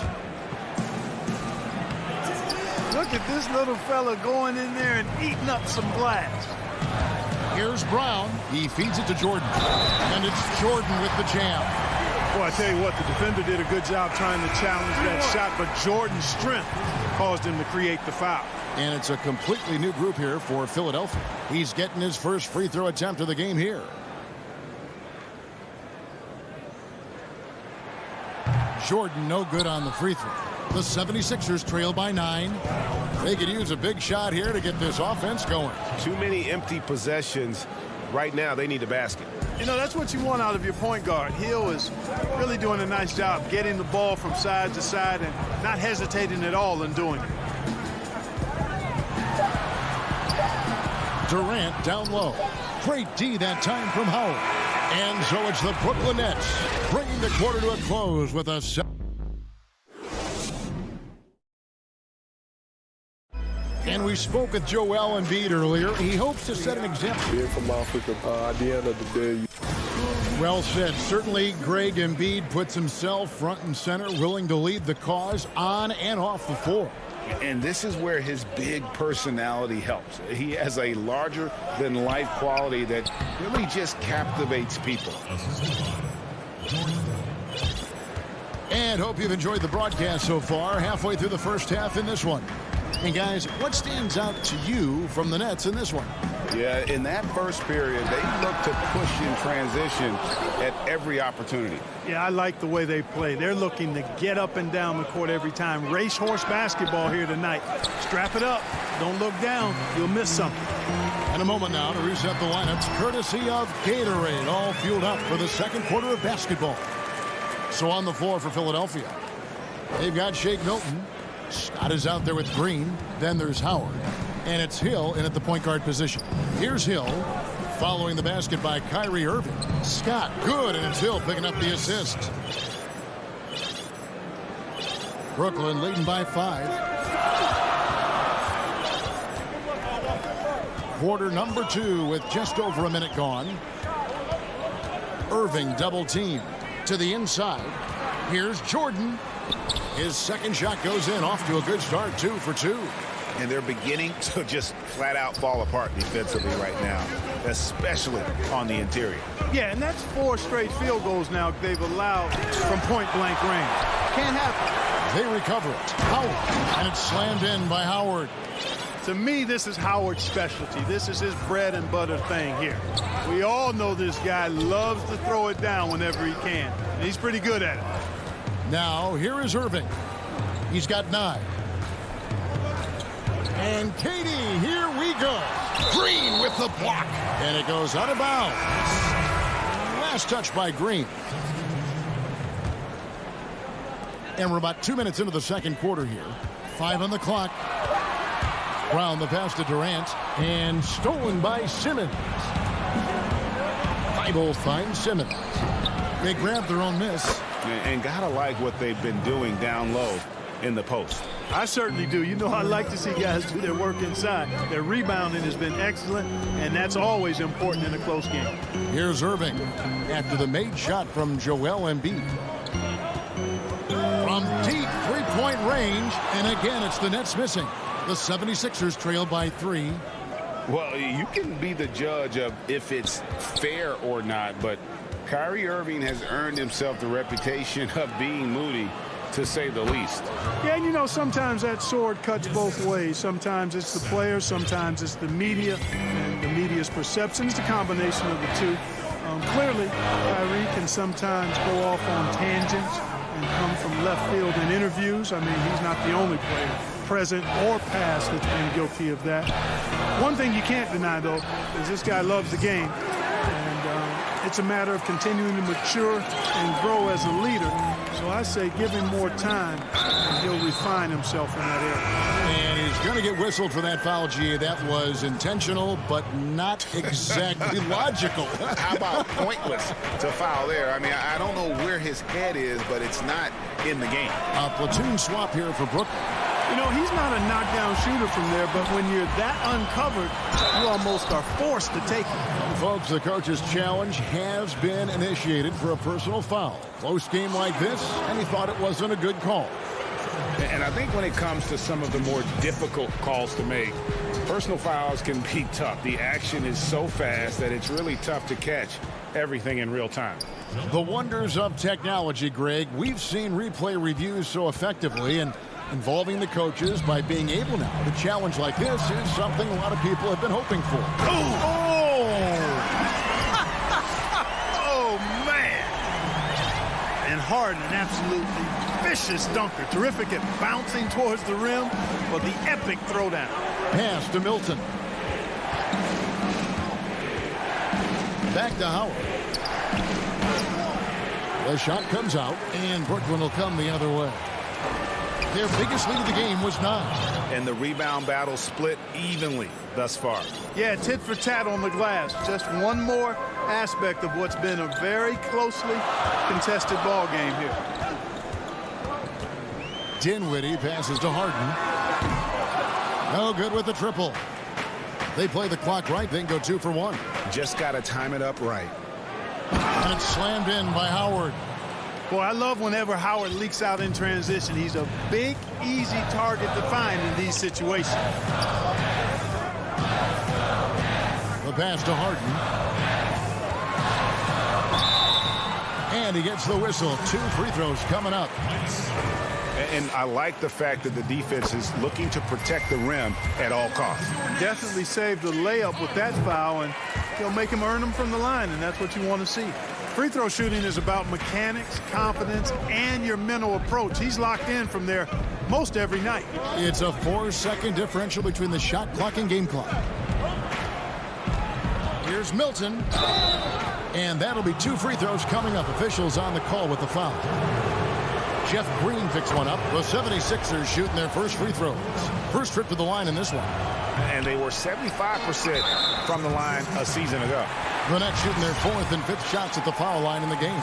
Look at this little fella going in there and eating up some glass. Here's Brown. He feeds it to Jordan. And it's Jordan with the jam. Well, I tell you what, the defender did a good job trying to challenge that shot, but Jordan's strength caused him to create the foul. And it's a completely new group here for Philadelphia. He's getting his first free throw attempt of the game here. Jordan no good on the free throw. The 76ers trail by 9. They could use a big shot here to get this offense going. Too many empty possessions. Right now, they need a basket. You know, that's what you want out of your point guard. Hill is really doing a nice job getting the ball from side to side and not hesitating at all in doing it. Durant down low. Great D that time from Howard. And so it's the Brooklyn Nets bringing the quarter to a close with a And we spoke with Joel Embiid earlier. He hopes to set an example. Being from Africa, at the end of the day. Well said. Certainly, Greg Embiid puts himself front and center, willing to lead the cause on and off the floor. And this is where his big personality helps. He has a larger-than-life quality that really just captivates people. And hope you've enjoyed the broadcast so far. Halfway through the first half in this one. And guys, what stands out to you from the Nets in this one? Yeah, in that first period, they look to push in transition at every opportunity. Yeah, I like the way they play. They're looking to get up and down the court every time. Racehorse basketball here tonight. Strap it up. Don't look down. You'll miss something. In a moment now to reset the lineups, courtesy of Gatorade, all fueled up for the second quarter of basketball. So on the floor for Philadelphia, they've got Shake Milton. Scott is out there with Green. Then there's Howard. And it's Hill in at the point guard position. Here's Hill following the basket by Kyrie Irving. Scott, good, and it's Hill picking up the assist. Brooklyn leading by 5. Quarter number 2 with just over a minute gone. Irving double team to the inside. Here's Jordan. His second shot goes in, off to a good start, 2 for 2. And they're beginning to just flat out fall apart defensively right now, especially on the interior. Yeah, and that's 4 straight field goals now they've allowed from point-blank range. Can't happen. They recover it. Howard, and it's slammed in by Howard. To me, this is Howard's specialty. This is his bread and butter thing here. We all know this guy loves to throw it down whenever he can, and he's pretty good at it. Now, here is Irving. He's got 9. And KD, here we go. Green with the block. And it goes out of bounds. Last touch by Green. And we're about 2 minutes into the second quarter here. 5 on the clock. Brown the pass to Durant. And stolen by Simmons. Thibault finds Simmons. They grab their own miss. And gotta like what they've been doing down low in the post. I certainly do. You know, I like to see guys do their work inside. Their rebounding has been excellent, and that's always important in a close game. Here's Irving after the made shot from Joel Embiid. From deep three-point range, and again, it's the Nets missing. The 76ers trail by 3. Well, you can be the judge of if it's fair or not, but Kyrie Irving has earned himself the reputation of being moody, to say the least. Yeah, and you know, sometimes that sword cuts both ways. Sometimes it's the players, sometimes it's the media, and the media's perception. It's the combination of the two. Clearly, Kyrie can sometimes go off on tangents and come from left field in interviews. I mean, he's not the only player, present or past, that's been guilty of that. One thing you can't deny, though, is this guy loves the game. And it's a matter of continuing to mature and grow as a leader. So I say give him more time, and he'll refine himself in that area. And he's going to get whistled for that foul, G. That was intentional, but not exactly logical. How about pointless to foul there? I mean, I don't know where his head is, but it's not in the game. A platoon swap here for Brooklyn. You know, he's not a knockdown shooter from there, but when you're that uncovered, you almost are forced to take it. Folks, the coach's challenge has been initiated for a personal foul. Close game like this, and he thought it wasn't a good call. And I think when it comes to some of the more difficult calls to make, Personal fouls can be tough. The action is so fast that it's really tough to catch everything in real time. The wonders of technology, Greg. We've seen replay reviews so effectively, and involving the coaches by being able now to challenge like this is something a lot of people have been hoping for. Oh, man. And Harden, an absolutely vicious dunker. Terrific at bouncing towards the rim, but the epic throwdown. Pass to Milton. Back to Howard. The shot comes out, and Brooklyn will come the other way. Their biggest lead of the game was 9. And the rebound battle split evenly thus far. Yeah, tit for tat on the glass. Just one more aspect of what's been a very closely contested ball game here. Dinwiddie passes to Harden. No good with the triple. They play the clock right, then go 2 for 1. Just got to time it up right. And it's slammed in by Howard. Boy, I love whenever Howard leaks out in transition. He's a big, easy target to find in these situations. The pass to Harden. And he gets the whistle. 2 free throws coming up. And I like the fact that the defense is looking to protect the rim at all costs. Definitely saved the layup with that foul, and he'll make him earn them from the line, and that's what you want to see. Free throw shooting is about mechanics, confidence, and your mental approach. He's locked in from there most every night. It's a 4-second differential between the shot clock and game clock. Here's Milton. And that'll be 2 free throws coming up. Officials on the call with the foul. Jeff Green picks one up. The 76ers shooting their first free throws. First trip to the line in this one. And they were 75% from the line a season ago. The Nets shooting their 4th and 5th shots at the foul line in the game.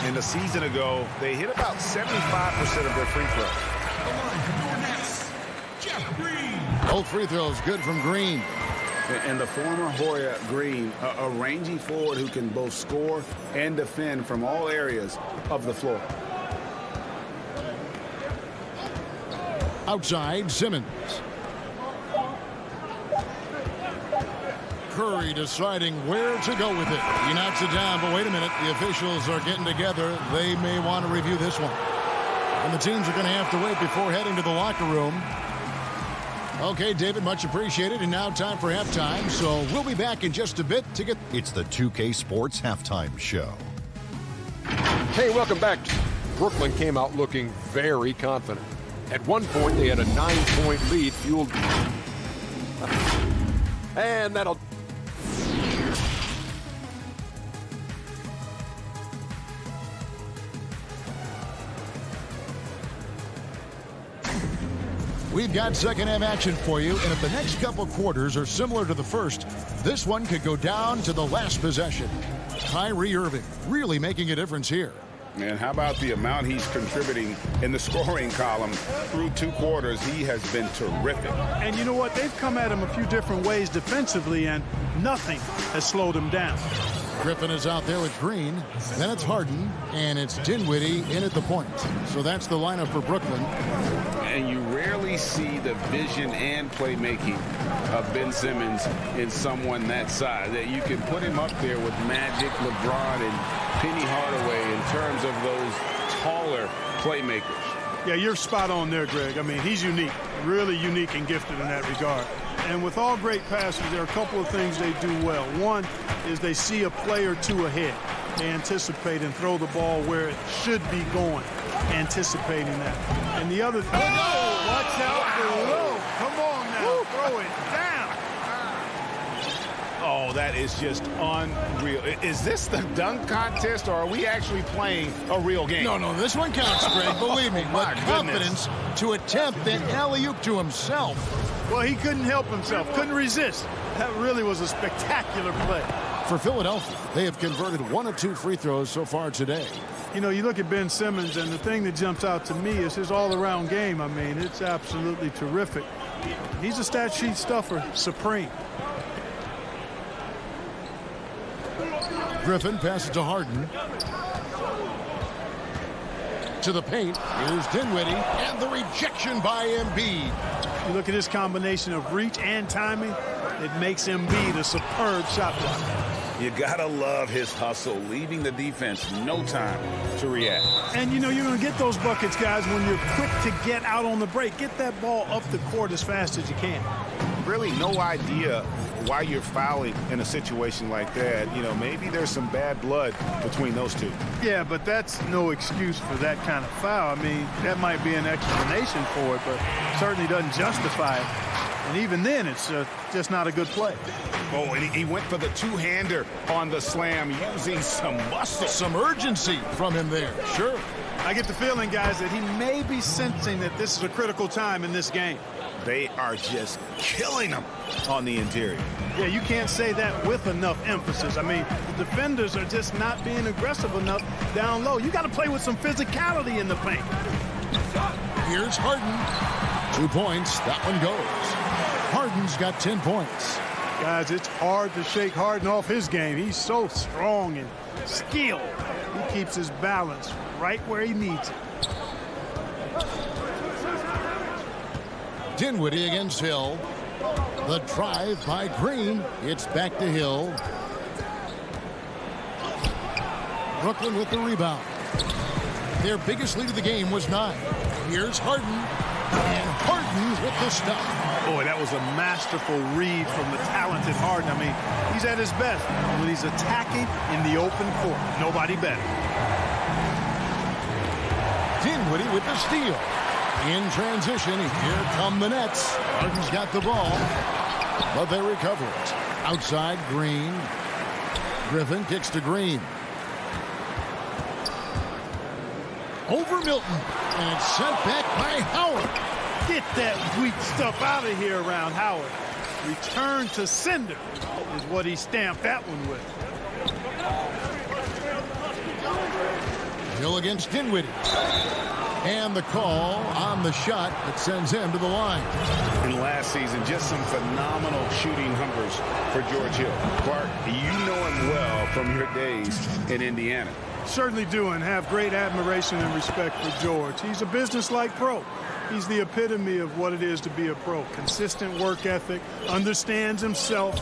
And a season ago, they hit about 75% of their free throws. Both free throws good from Green. And the former Hoya Green, a rangy forward who can both score and defend from all areas of the floor. Outside, Simmons. Curry deciding where to go with it. He knocks it down, but wait a minute. The officials are getting together. They may want to review this one. And the teams are going to have to wait before heading to the locker room. Okay, David, much appreciated. And now time for halftime. So we'll be back in just a bit to get... It's the 2K Sports Halftime Show. Hey, welcome back. Brooklyn came out looking very confident. At one point, they had a 9-point lead fueled... And that'll... We've got second half action for you, and if the next couple quarters are similar to the first, this one could go down to the last possession. Kyrie Irving really making a difference here. And how about the amount he's contributing in the scoring column through 2 quarters? He has been terrific. And you know what? They've come at him a few different ways defensively, and nothing has slowed him down. Griffin is out there with Green. Then it's Harden, and it's Dinwiddie in at the point. So that's the lineup for Brooklyn. And you rarely see the vision and playmaking of Ben Simmons in someone that size. That you can put him up there with Magic, LeBron, and Penny Hardaway in terms of those taller playmakers. Yeah, you're spot on there, Greg. I mean, he's unique, really unique and gifted in that regard. And with all great passers, there are a couple of things they do well. One is they see a play or two ahead. They anticipate and throw the ball where it should be going, anticipating that. And the other thing, watch out below. Come on now, throw it down. Oh, that is just unreal. Is this the dunk contest, or are we actually playing a real game? No, this one counts, Greg, believe me. My With confidence to attempt an alley-oop to himself. Well, he couldn't help himself, couldn't resist. That really was a spectacular play. For Philadelphia, they have converted 1 of 2 free throws so far today. You know, you look at Ben Simmons, and the thing that jumps out to me is his all-around game. I mean, it's absolutely terrific. He's a stat sheet stuffer, supreme. Griffin passes to Harden. To the paint. Here's Dinwiddie. And the rejection by Embiid. You look at this combination of reach and timing. It makes Embiid a superb shot blocker. You gotta love his hustle, leaving the defense no time to react. And you know you're going to get those buckets, guys, when you're quick to get out on the break. Get that ball up the court as fast as you can. Really no idea why you're fouling in a situation like that. You know, maybe there's some bad blood between those two. Yeah, but that's no excuse for that kind of foul. I mean, that might be an explanation for it, but certainly doesn't justify it. And even then, it's just not a good play. Oh, and he went for the two-hander on the slam, using some muscle. Some urgency from him there. Sure. I get the feeling, guys, that he may be sensing that this is a critical time in this game. They are just killing them on the interior. Yeah, you can't say that with enough emphasis. I mean, the defenders are just not being aggressive enough down low. You got to play with some physicality in the paint. Here's Harden. 2 points. That one goes. Harden's got 10 points. Guys, it's hard to shake Harden off his game. He's so strong and skilled. He keeps his balance right where he needs it. Dinwiddie against Hill. The drive by Green. It's back to Hill. Brooklyn with the rebound. Their biggest lead of the game was 9. Here's Harden. And Harden with the stop. Boy, that was a masterful read from the talented Harden. I mean, he's at his best when he's attacking in the open court. Nobody better. Dinwiddie with the steal. In transition, here come the Nets. Harden's got the ball, but they recover it. Outside, Green. Griffin kicks to Green. Over Milton, and it's sent back by Howard. Get that weak stuff out of here around Howard. Return to sender is what he stamped that one with. Hill against Dinwiddie. And the call on the shot that sends him to the line. In last season, just some phenomenal shooting numbers for George Hill. Clark, you know him well from your days in Indiana. Certainly do, and have great admiration and respect for George. He's a business-like pro. He's the epitome of what it is to be a pro. Consistent work ethic, understands himself,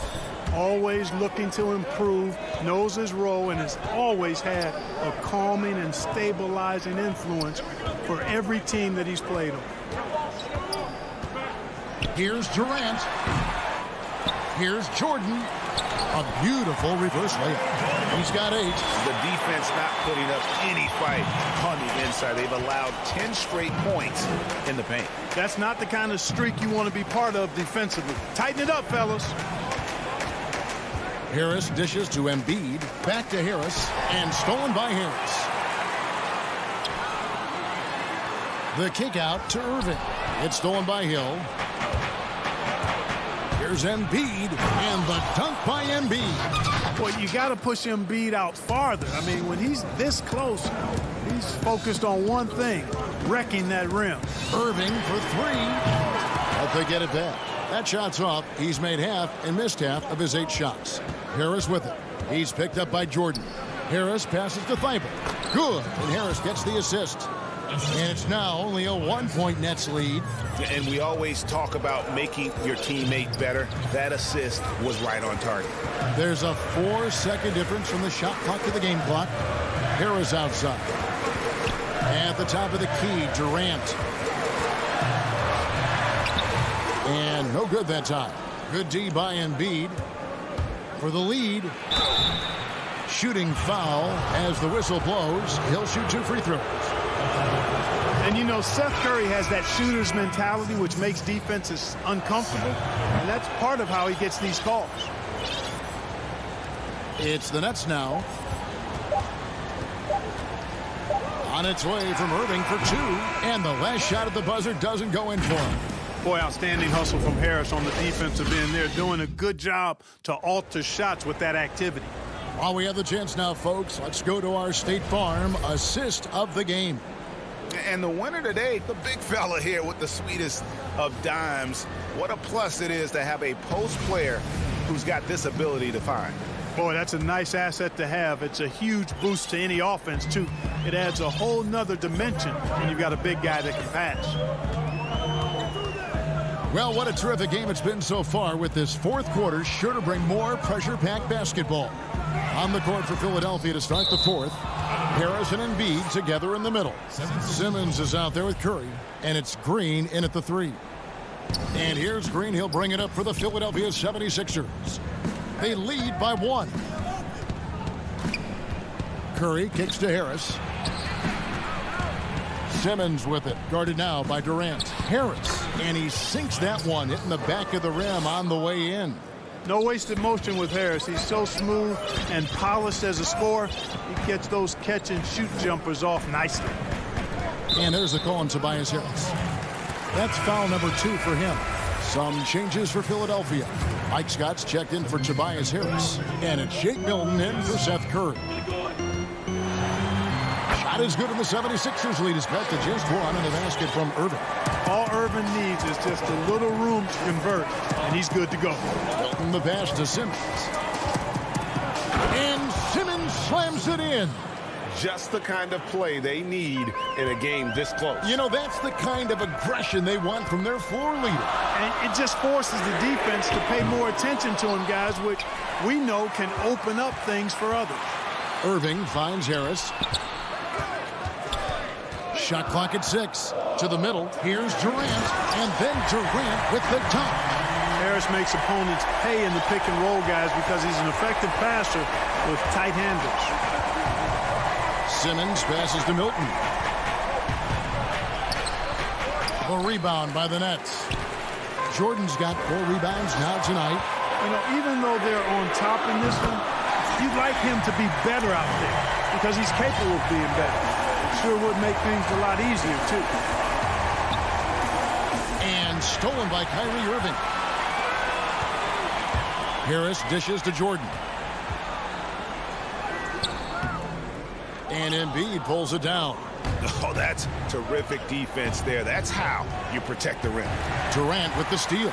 always looking to improve, knows his role, and has always had a calming and stabilizing influence for every team that he's played on. Here's Durant. Here's Jordan. A beautiful reverse layup. He's got 8. The defense not putting up any fight on the inside. They've allowed 10 straight points in the paint. That's not the kind of streak you want to be part of defensively. Tighten it up, fellas. Harris dishes to Embiid. Back to Harris. And stolen by Harris. The kick out to Irving. It's stolen by Hill. Here's Embiid, and the dunk by Embiid. Well, you got to push Embiid out farther. I mean, when he's this close, he's focused on one thing, wrecking that rim. Irving for 3, but they get it back. That shot's off. He's made half and missed half of his 8 shots. Harris with it. He's picked up by Jordan. Harris passes to Thibault. Good, and Harris gets the assist. And it's now only a 1-point Nets lead. And we always talk about making your teammate better. That assist was right on target. There's a 4-second difference from the shot clock to the game clock. Harris outside. At the top of the key, Durant. And no good that time. Good D by Embiid for the lead. Shooting foul as the whistle blows. He'll shoot 2 free throws. And you know, Seth Curry has that shooter's mentality, which makes defenses uncomfortable. And that's part of how he gets these calls. It's the Nets now. On its way from Irving for 2. And the last shot at the buzzer doesn't go in for him. Boy, outstanding hustle from Harris on the defensive end. They're doing a good job to alter shots with that activity. While we have the chance now, folks, let's go to our State Farm assist of the game. And the winner today, the big fella here with the sweetest of dimes. What a plus it is to have a post player who's got this ability to find. Boy, that's a nice asset to have. It's a huge boost to any offense, too. It adds a whole nother dimension when you've got a big guy that can pass. Well, what a terrific game it's been so far, with this fourth quarter sure to bring more pressure-packed basketball. On the court for Philadelphia to start the fourth, Harris and Embiid together in the middle. Simmons is out there with Curry, and it's Green in at the three. And here's Green. He'll bring it up for the Philadelphia 76ers. They lead by 1. Curry kicks to Harris. Simmons with it, guarded now by Durant. Harris, and he sinks that one, hitting the back of the rim on the way in. No wasted motion with Harris. He's so smooth and polished as a scorer. He gets those catch-and-shoot jumpers off nicely. And there's the call on Tobias Harris. That's foul number 2 for him. Some changes for Philadelphia. Mike Scott's checked in for Tobias Harris. And it's Shake Milton in for Seth Curry. Shot is good, and the 76ers lead is cut to just 1 in the basket from Irving. All Irving needs is just a little room to convert, and he's good to go. Milton the pass to Simmons. And Simmons slams it in. Just the kind of play they need in a game this close. You know, that's the kind of aggression they want from their floor leader. And it just forces the defense to pay more attention to him, guys, which we know can open up things for others. Irving finds Harris. Shot clock at 6. To the middle. Here's Durant. And then Durant with the dunk. Harris makes opponents pay in the pick and roll, guys, because he's an effective passer with tight handles. Simmons passes to Milton. A rebound by the Nets. Jordan's got 4 rebounds now tonight. You know, even though they're on top in this one, you'd like him to be better out there because he's capable of being better. Sure would make things a lot easier, too. And stolen by Kyrie Irving. Harris dishes to Jordan. And Embiid pulls it down. Oh, that's terrific defense there. That's how you protect the rim. Durant with the steal.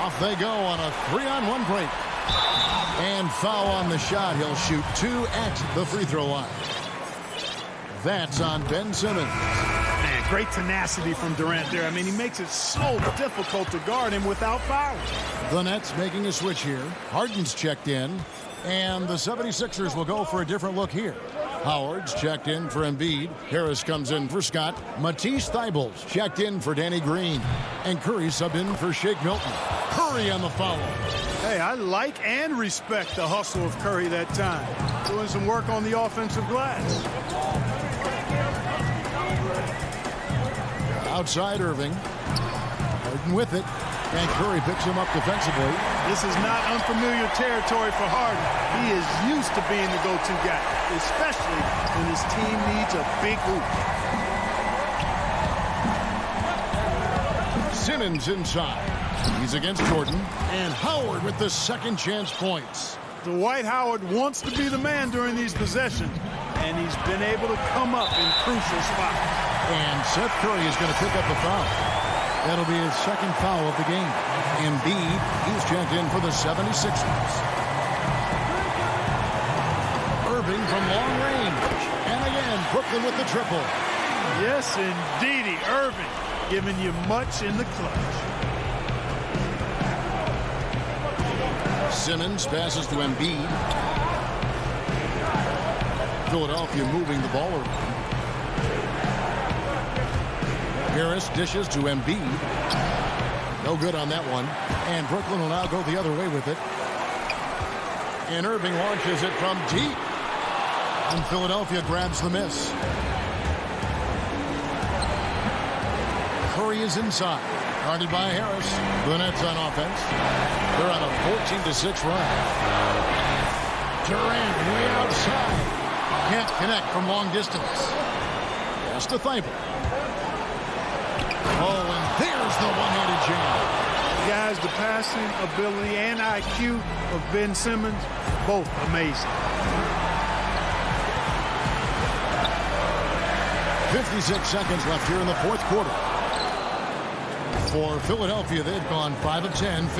Off they go on a 3-on-1 break. And foul on the shot. He'll shoot 2 at the free throw line. That's on Ben Simmons. Man, great tenacity from Durant there. I mean, he makes it so difficult to guard him without fouling. The Nets making a switch here. Harden's checked in. And the 76ers will go for a different look here. Howard's checked in for Embiid. Harris comes in for Scott. Matisse Thybulle's checked in for Danny Green. And Curry subbed in for Shake Milton. Curry on the foul. Hey, I like and respect the hustle of Curry that time. Doing some work on the offensive glass. Outside Irving. Harden with it. And Curry picks him up defensively. This is not unfamiliar territory for Harden. He is used to being the go-to guy, especially when his team needs a big hoop. Simmons inside. He's against Jordan. And Howard with the second chance points. Dwight Howard wants to be the man during these possessions, and he's been able to come up in crucial spots. And Seth Curry is going to pick up the foul. That'll be his second foul of the game. Embiid, he's checked in for the 76ers. Irving from long range. And again, Brooklyn with the triple. Yes, indeedy. Irving giving you much in the clutch. Simmons passes to Embiid. Philadelphia moving the ball around. Harris dishes to Embiid. No good on that one. And Brooklyn will now go the other way with it. And Irving launches it from deep. And Philadelphia grabs the miss. Curry is inside. Guarded by Harris. The Nets on offense. They're on a 14-6 run. Durant way outside. Can't connect from long distance. Pass to Thibault. Oh, and there's the one-handed jam. Guys, the passing ability and IQ of Ben Simmons, both amazing. 56 seconds left here in the fourth quarter. For Philadelphia, they've gone 5 of 10, 50%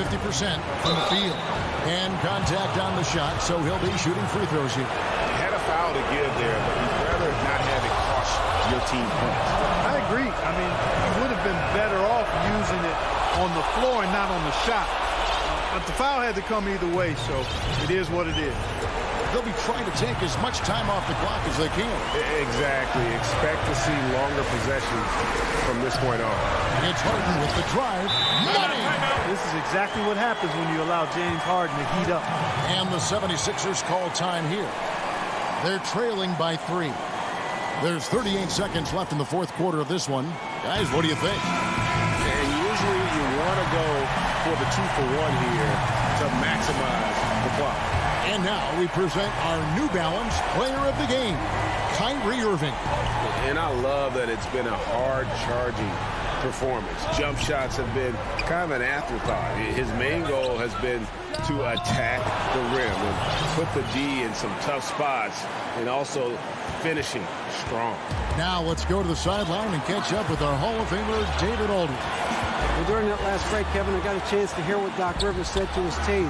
from the field. And contact on the shot, so he'll be shooting free throws here. You had a foul to give there, but you'd rather not have it cost your team points. I agree. I mean, he would have been better off using it on the floor and not on the shot. But the foul had to come either way, so it is what it is. They'll be trying to take as much time off the clock as they can. Exactly. Expect to see longer possessions from this point on. It's Harden with the drive. Money! This is exactly what happens when you allow James Harden to heat up. And the 76ers call time here. They're trailing by 3. There's 38 seconds left in the fourth quarter of this one. Guys, what do you think? And usually you want to go for the 2-for-1 here to maximize the clock. And now we present our New Balance player of the game, Kyrie Irving. And I love that it's been a hard-charging performance. Jump shots have been kind of an afterthought. His main goal has been to attack the rim and put the D in some tough spots and also finishing strong. Now let's go to the sideline and catch up with our Hall of Famer, David Aldridge. Well, during that last break, Kevin, I got a chance to hear what Doc Rivers said to his team.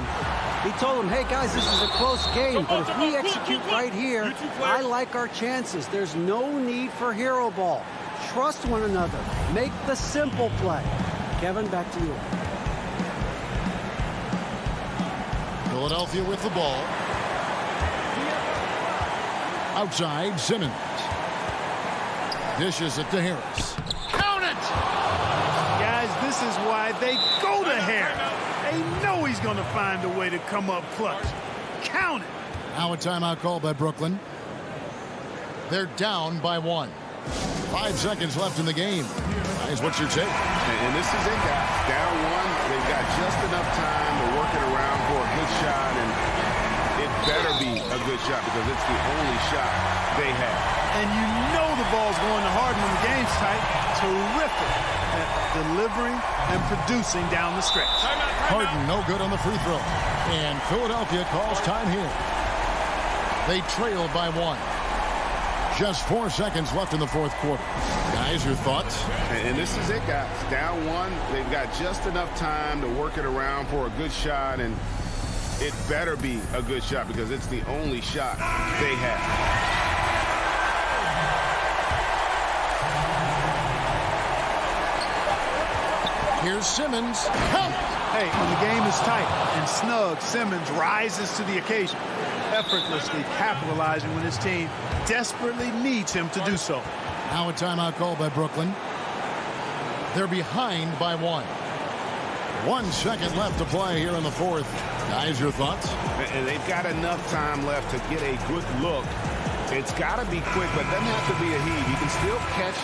He told them, hey, guys, this is a close game, but if we execute right here, I like our chances. There's no need for hero ball. Trust one another. Make the simple play. Kevin, back to you. Philadelphia with the ball. Outside, Simmons. Dishes it to Harris. Count it! Guys, this is why they go to Harris. They know he's going to find a way to come up clutch. Count it! Now a timeout called by Brooklyn. They're down by 1. 5 seconds left in the game. Guys, what's your take? And this is it, guys. Down 1. They've got just enough time to work it around for a good shot, and it better be a good shot because it's the only shot they have. And you know the ball's going to Harden when the game's tight. Terrific at delivering and producing down the stretch. Harden no good on the free throw. And Philadelphia calls time here. They trail by 1. Just 4 seconds left in the fourth quarter. Guys, your thoughts? And this is it, guys. Down 1. They've got just enough time to work it around for a good shot, and it better be a good shot because it's the only shot they have. Here's Simmons. Help! Hey, when the game is tight and snug, Simmons rises to the occasion, effortlessly capitalizing when his team desperately needs him to do so. Now a timeout called by Brooklyn. They're behind by 1. 1 second left to play here in the fourth. Guys, your thoughts? And they've got enough time left to get a good look. It's got to be quick, but it doesn't have to be a heave. You can still catch,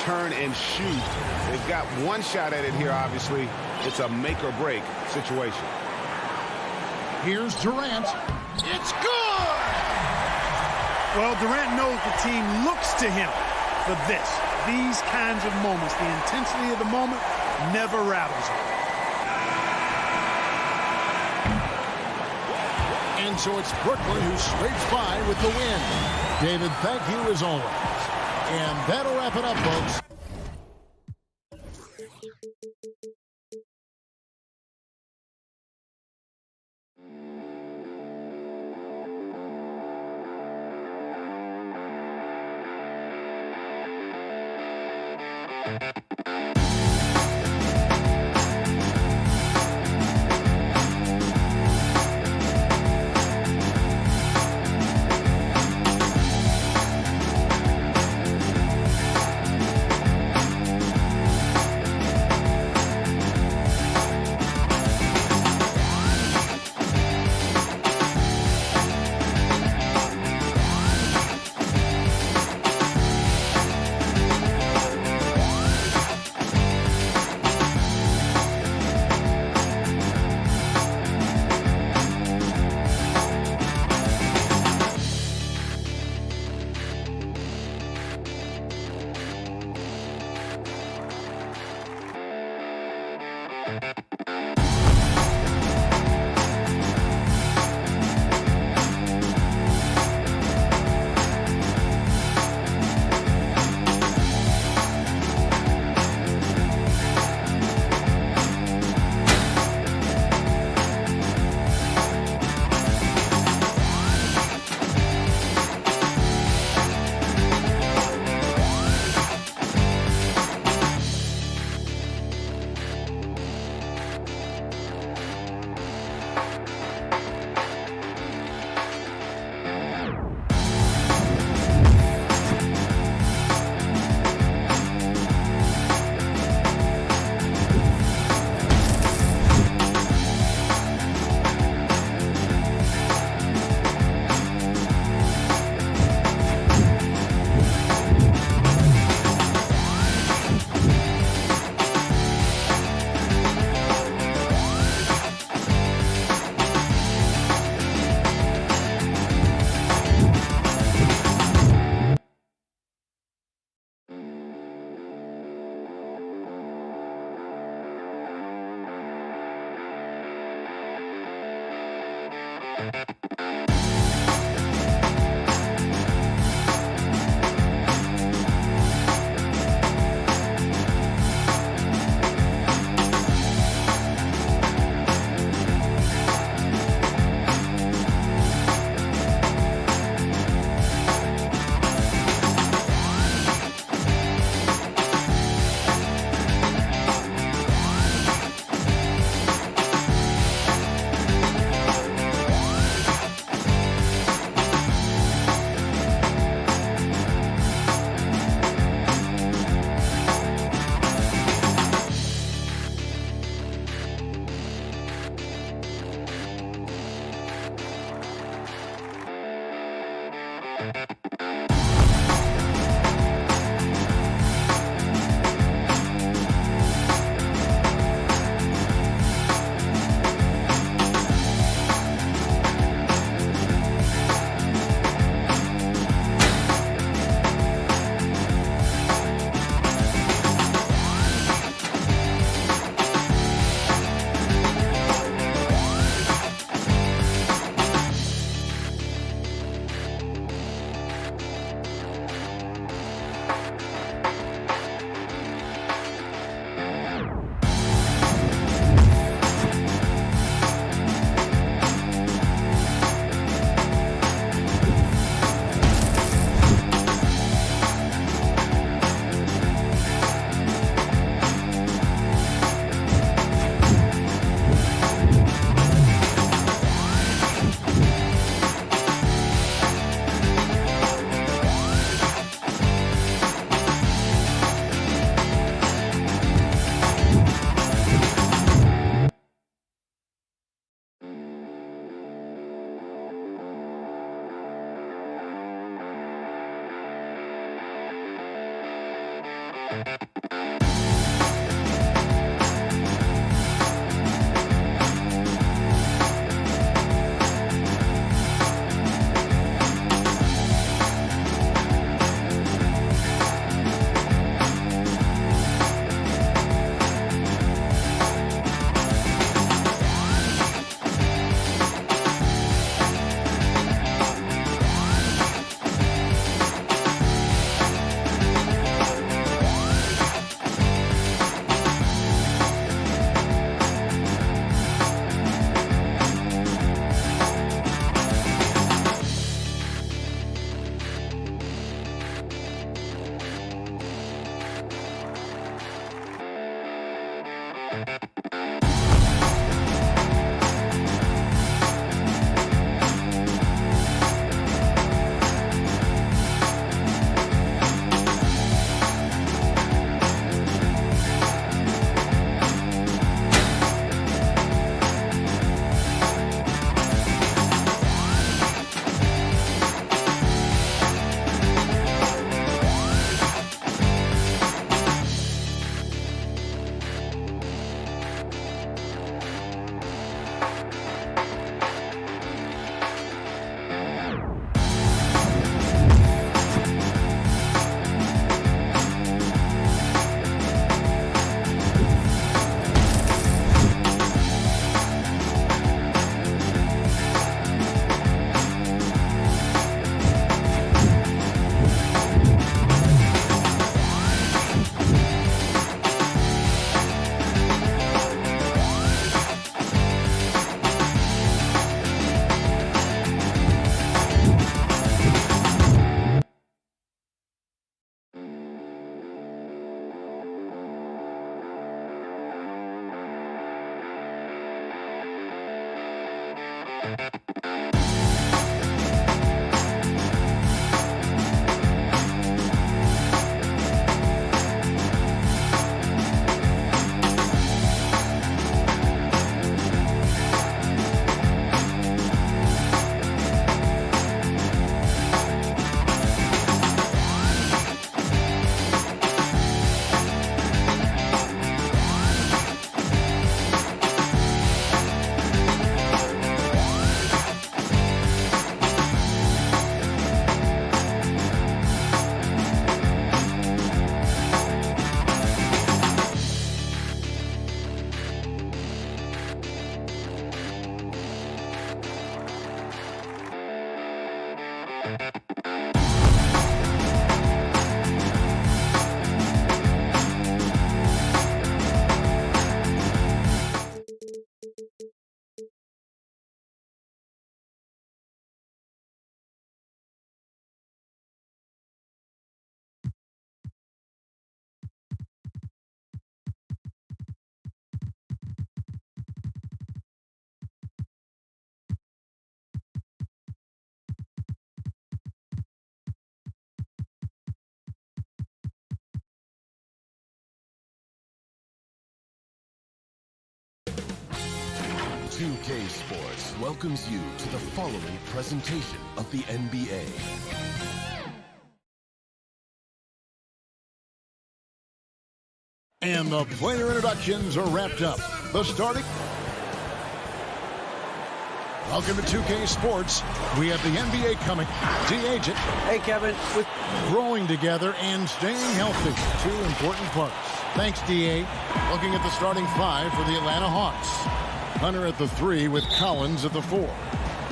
turn, and shoot. They've got 1 shot at it here, obviously. It's a make-or-break situation. Here's Durant. It's good! Well, Durant knows the team looks to him for this. These kinds of moments, the intensity of the moment never rattles him. And so it's Brooklyn who scrapes by with the win. David, thank you as always. And that'll wrap it up, folks. 2K Sports welcomes you to the following presentation of the NBA. And the player introductions are wrapped up. The starting. Welcome to 2K Sports. We have the NBA coming. D-Agent. Hey, Kevin. With growing together and staying healthy. Two important parts. Thanks, D.A. Looking at the starting five for the Atlanta Hawks. Hunter at the 3 with Collins at the 4.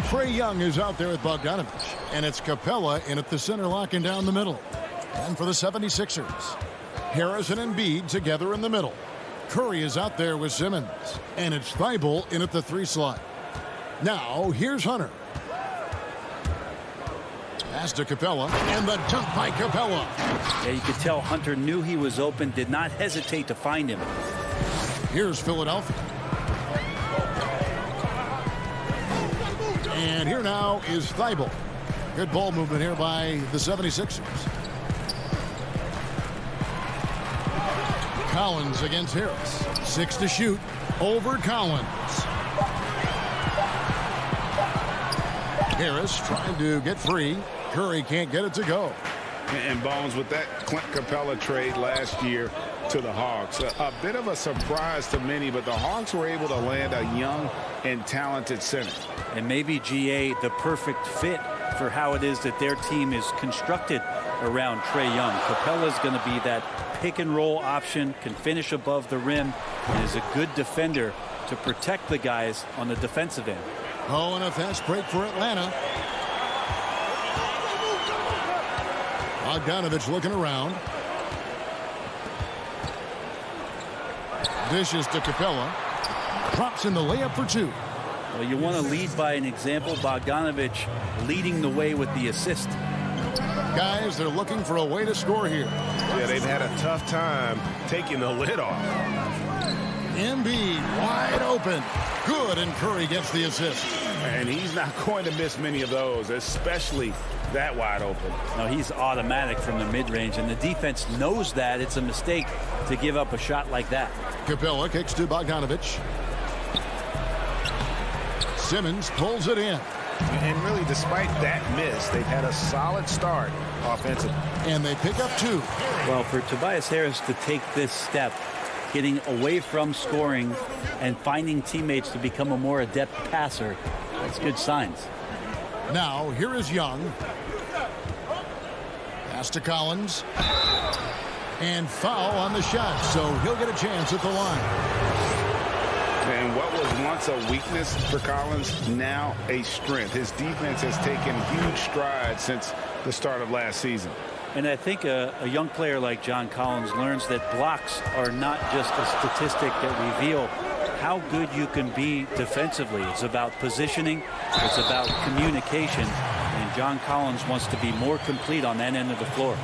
Trae Young is out there with Bogdanovich. And it's Capella in at the center, locking down the middle. And for the 76ers, Harris and Embiid together in the middle. Curry is out there with Simmons. And it's Thibault in at the 3 slot. Now, here's Hunter. Pass to Capella, and the dunk by Capella. Yeah, you could tell Hunter knew he was open, did not hesitate to find him. Here's Philadelphia. And here now is Thibault. Good ball movement here by the 76ers. Collins against Harris. 6 to shoot. Over Collins. Harris trying to get free. Curry can't get it to go. And Bones, with that Clint Capella trade last year to the Hawks, a bit of a surprise to many, but the Hawks were able to land a young and talented center. And maybe GA the perfect fit for how it is that their team is constructed around Trae Young. Capella's going to be that pick and roll option, can finish above the rim, and is a good defender to protect the guys on the defensive end. Oh, and a fast break for Atlanta. Bogdanovich looking around. Dishes to Capella. Drops in the layup for 2. Well, you want to lead by an example. Bogdanovich leading the way with the assist. Guys, they're looking for a way to score here. Yeah, they've had a tough time taking the lid off. Embiid wide open. Good, and Curry gets the assist. And he's not going to miss many of those, especially that wide open. No, he's automatic from the mid-range, and the defense knows that. It's a mistake to give up a shot like that. Capella kicks to Bogdanovich. Simmons pulls it in. And really, despite that miss, they've had a solid start offensively. And they pick up 2. Well, for Tobias Harris to take this step, getting away from scoring and finding teammates to become a more adept passer, that's good signs. Now, here is Young. Pass to Collins. And foul on the shot, so he'll get a chance at the line. And what was once a weakness for Collins, now a strength. His defense has taken huge strides since the start of last season. And I think a young player like John Collins learns that blocks are not just a statistic that reveal how good you can be defensively. It's about positioning. It's about communication. And John Collins wants to be more complete on that end of the floor.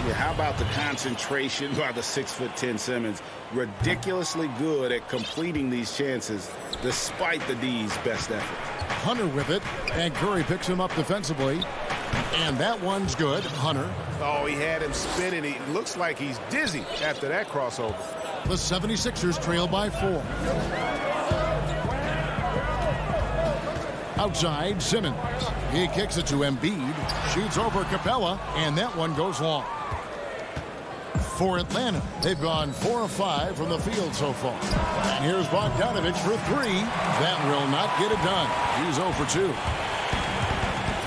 Yeah, how about the concentration by the 6'10" Simmons? Ridiculously good at completing these chances despite the D's best effort. Hunter with it, and Curry picks him up defensively. And that one's good. Hunter. Oh, he had him spinning. He looks like he's dizzy after that crossover. The 76ers trail by 4. Outside, Simmons. He kicks it to Embiid. Shoots over Capella, and that one goes long. For Atlanta, they've gone 4 of 5 from the field so far. And here's Bogdanovich for 3. That will not get it done. He's 0 for 2.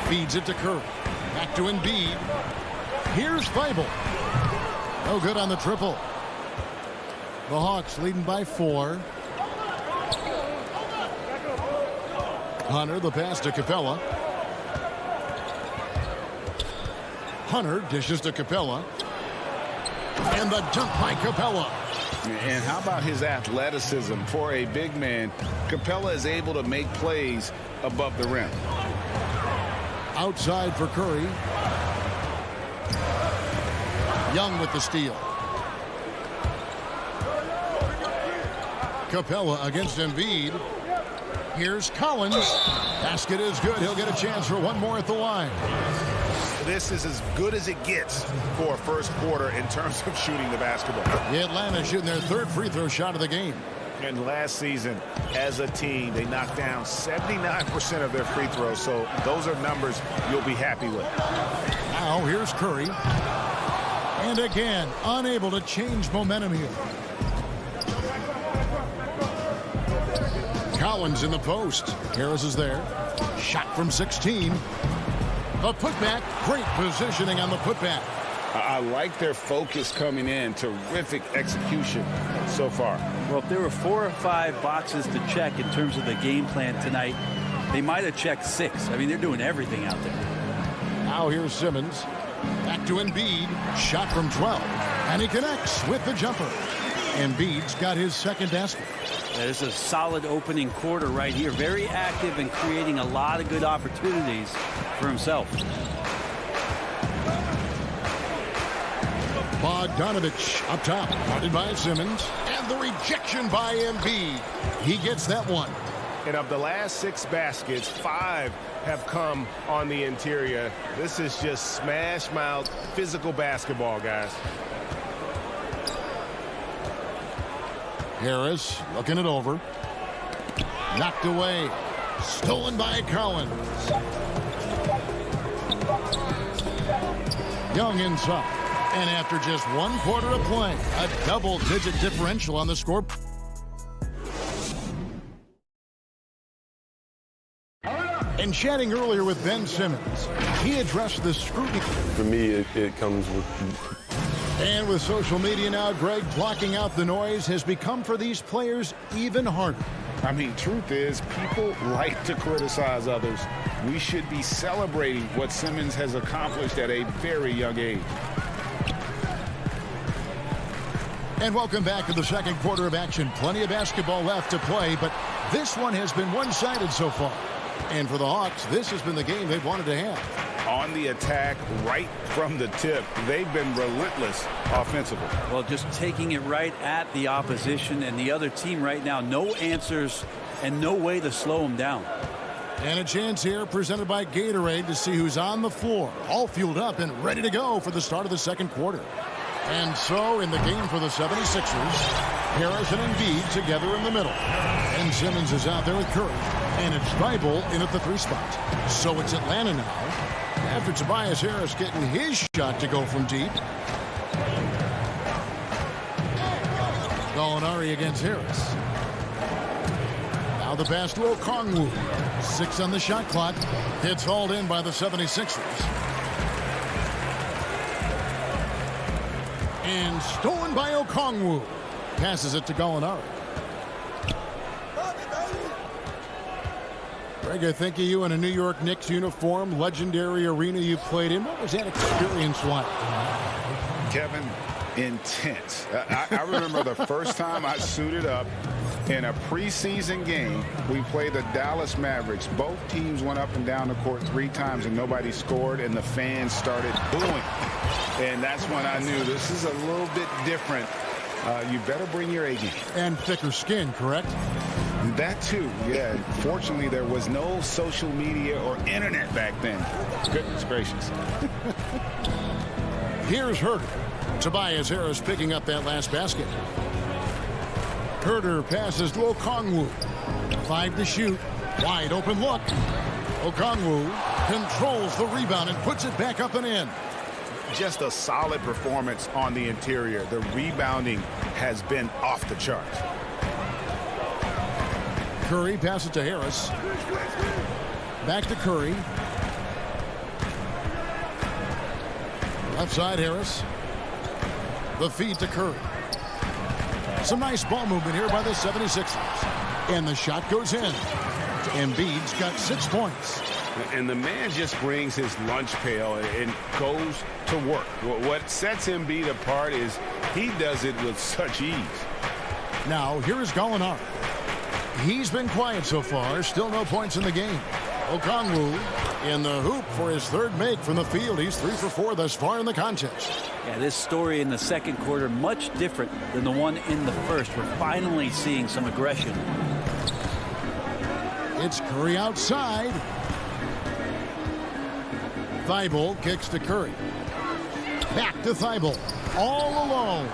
Feeds it to Curry. Back to Embiid. Here's Thibault. No good on the triple. The Hawks leading by 4. Hunter, the pass to Capella. Hunter dishes to Capella. And the dunk by Capella. And how about his athleticism for a big man? Capella is able to make plays above the rim. Outside for Curry. Young with the steal. Capella against Embiid. Here's Collins. Basket is good. He'll get a chance for one more at the line. This is as good as it gets for a first quarter in terms of shooting the basketball. Atlanta shooting their 3rd free throw shot of the game. And last season, as a team, they knocked down 79% of their free throws. So those are numbers you'll be happy with. Now here's Curry. And again, unable to change momentum here. Collins in the post. Harris is there. Shot from 16. A putback. Great positioning on the putback. I like their focus coming in. Terrific execution so far. Well, if there were 4 or 5 boxes to check in terms of the game plan tonight, they might have checked 6. I mean, they're doing everything out there. Now here's Simmons. Back to Embiid. Shot from 12. And he connects with the jumper. Embiid's got his second basket. That is a solid opening quarter right here. Very active and creating a lot of good opportunities for himself. Bogdanovich up top. Guarded by Simmons. And the rejection by Embiid. He gets that one. And of the last 6 baskets, 5 have come on the interior. This is just smash mouth physical basketball, guys. Harris looking it over. Knocked away. Stolen by Collins. Young inside. And after just 1 quarter of play, a double-digit differential on the score. And chatting earlier with Ben Simmons, he addressed the scrutiny. For me, it comes with... And with social media now, Greg, blocking out the noise has become for these players even harder. I mean, truth is, people like to criticize others. We should be celebrating what Simmons has accomplished at a very young age. And welcome back to the second quarter of action. Plenty of basketball left to play, but this one has been one-sided so far. And for the Hawks, this has been the game they've wanted to have. On the attack, right from the tip, they've been relentless offensively. Well, just taking it right at the opposition and the other team right now. No answers and no way to slow them down. And a chance here presented by Gatorade to see who's on the floor. All fueled up and ready to go for the start of the second quarter. And so in the game for the 76ers, Harris and Embiid together in the middle. And Simmons is out there with Curry. And it's Thibault in at the 3 spot. So it's Atlanta now. After Tobias Harris getting his shot to go from deep. Gallinari against Harris. Now the pass to Okongwu. 6 on the shot clock. It's hauled in by the 76ers. And stolen by Okongwu. Passes it to Gallinari. Greg, I think of you in a New York Knicks uniform, legendary arena you played in. What was that experience like? Kevin, intense. I remember the first time I suited up in a preseason game. We played the Dallas Mavericks. Both teams went up and down the court 3 times and nobody scored, and the fans started booing. And that's when I knew this is a little bit different. You better bring your A game. And thicker skin, correct? That too, yeah. Fortunately, there was no social media or internet back then. Goodness gracious. Here's Herter. Tobias Harris picking up that last basket. Herter passes to Okongwu. 5 to shoot. Wide open look. Okongwu controls the rebound and puts it back up and in. Just a solid performance on the interior. The rebounding has been off the charts. Curry passes to Harris. Back to Curry. Left side Harris. The feed to Curry. Some nice ball movement here by the 76ers. And the shot goes in. Embiid's got 6 points. And the man just brings his lunch pail and goes to work. What sets Embiid apart is he does it with such ease. Now, here is Gallinari. He's been quiet so far. Still no points in the game. Okongwu in the hoop for his 3rd make from the field. He's 3 for 4 thus far in the contest. Yeah, this story in the second quarter much different than the one in the first. We're finally seeing some aggression. It's Curry outside. Thibault kicks to Curry. Back to Thibault. All alone.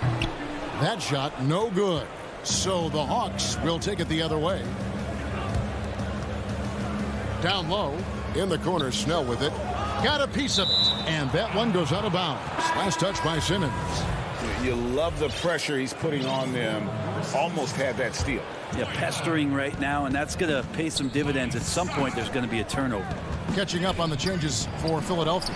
That shot no good. So the Hawks will take it the other way. Down low. In the corner, Snell with it. Got a piece of it. And that one goes out of bounds. Last touch by Simmons. You love the pressure he's putting on them. Almost had that steal. Yeah, pestering right now, and that's going to pay some dividends. At some point, there's going to be a turnover. Catching up on the changes for Philadelphia.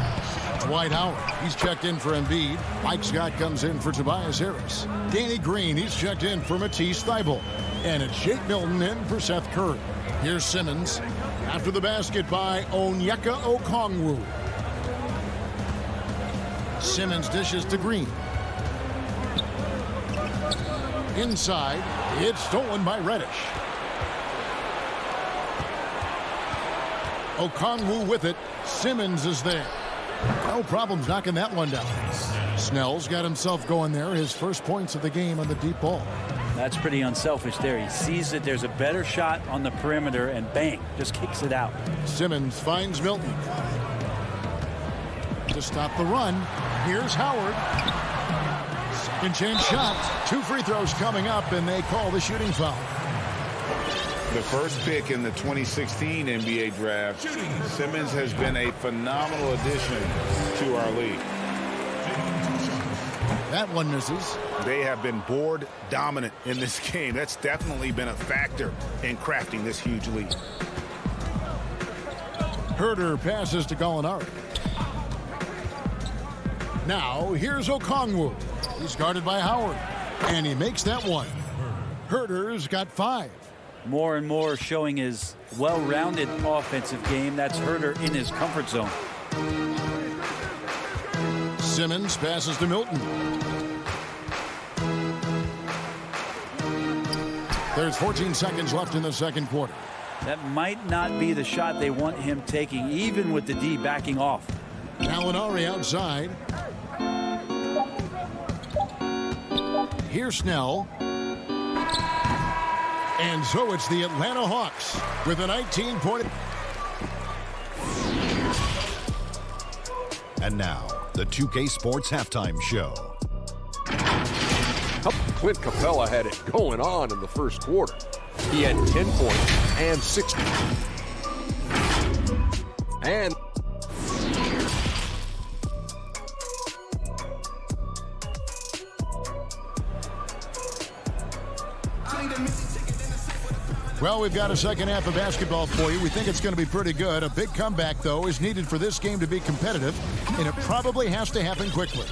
Dwight Howard, he's checked in for Embiid. Mike Scott comes in for Tobias Harris. Danny Green, he's checked in for Matisse Thybulle. And it's Shake Milton in for Seth Curry. Here's Simmons after the basket by Onyeka Okongwu. Simmons dishes to Green. Inside, it's stolen by Reddish. Okongwu with it. Simmons is there. No problems knocking that one down. Snell's got himself going there. His first points of the game on the deep ball. That's pretty unselfish there. He sees that there's a better shot on the perimeter and bang, just kicks it out. Simmons finds Milton. To stop the run, here's Howard. Second chance shot. 2 free throws coming up, and they call the shooting foul. The first pick in the 2016 NBA draft, Simmons has been a phenomenal addition to our league. That one misses. They have been board dominant in this game. That's definitely been a factor in crafting this huge lead. Herter passes to Gallinari. Now, here's Okongwu. He's guarded by Howard, and he makes that one. Herter's got 5. More and more showing his well-rounded offensive game. That's Herter in his comfort zone. Simmons passes to Milton. There's 14 seconds left in the second quarter. That might not be the shot they want him taking, even with the D backing off. Gallinari outside. Here's Snell. And so it's the Atlanta Hawks with a 19-point. And now, the 2K Sports Halftime Show. Clint Capella had it going on in the first quarter. He had 10 points and 6. And well, we've got a second half of basketball for you. We think it's going to be pretty good. A big comeback, though, is needed for this game to be competitive, and it probably has to happen quickly.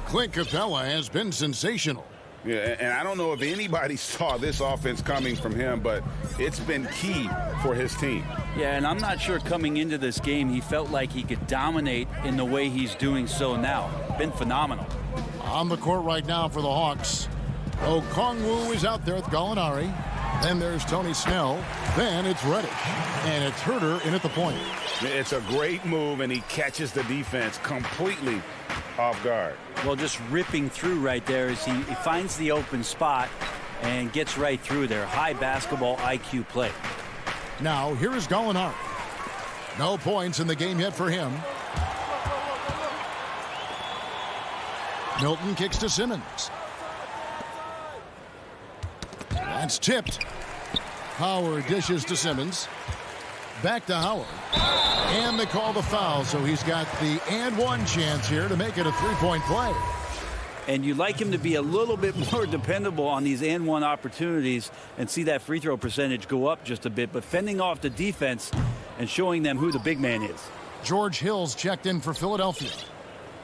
Clint Capella has been sensational. Yeah, and I don't know if anybody saw this offense coming from him, but it's been key for his team. Yeah, and I'm not sure coming into this game he felt like he could dominate in the way he's doing so now. Been phenomenal. On the court right now for the Hawks. Okongwu is out there with Gallinari. Then there's Tony Snell. Then it's Reddish. And it's Herter in at the point. It's a great move, and he catches the defense completely off guard. Well, just ripping through right there as he finds the open spot and gets right through there. High basketball IQ play. Now, here is Gallinari. No points in the game yet for him. Milton kicks to Simmons. That's tipped. Howard dishes to Simmons. Back to Howard. And they call the foul, so he's got the and one chance here to make it a three-point play. And you like him to be a little bit more dependable on these and one opportunities and see that free throw percentage go up just a bit, but fending off the defense and showing them who the big man is. George Hill's checked in for Philadelphia.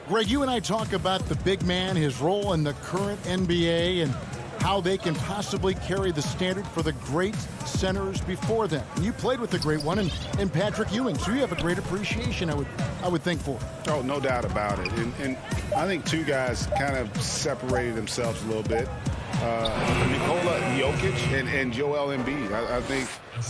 Greg, you and I talk about the big man, his role in the current NBA, and how they can possibly carry the standard for the great centers before them. And you played with the great one and Patrick Ewing, so you have a great appreciation, I would think, for. Oh, no doubt about it. And I think two guys kind of separated themselves a little bit. Nikola Jokic and Joel Embiid, I think,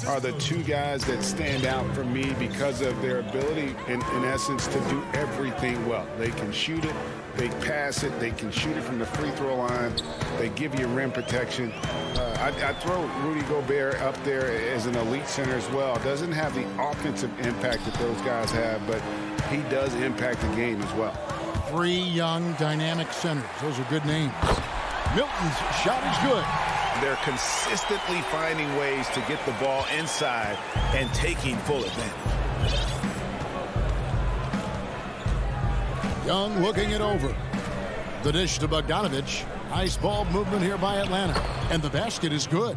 are the two guys that stand out for me because of their ability, in essence, to do everything well. They can shoot it, they pass it, they can shoot it from the free throw line, they give you rim protection. I throw Rudy Gobert up there as an elite center as well. Doesn't have the offensive impact that those guys have, but he does impact the game as well. Three young, dynamic centers. Those are good names. Milton's shot is good. They're consistently finding ways to get the ball inside and taking full advantage. Young looking it over. The dish to Bogdanovich. Nice ball movement here by Atlanta. And the basket is good.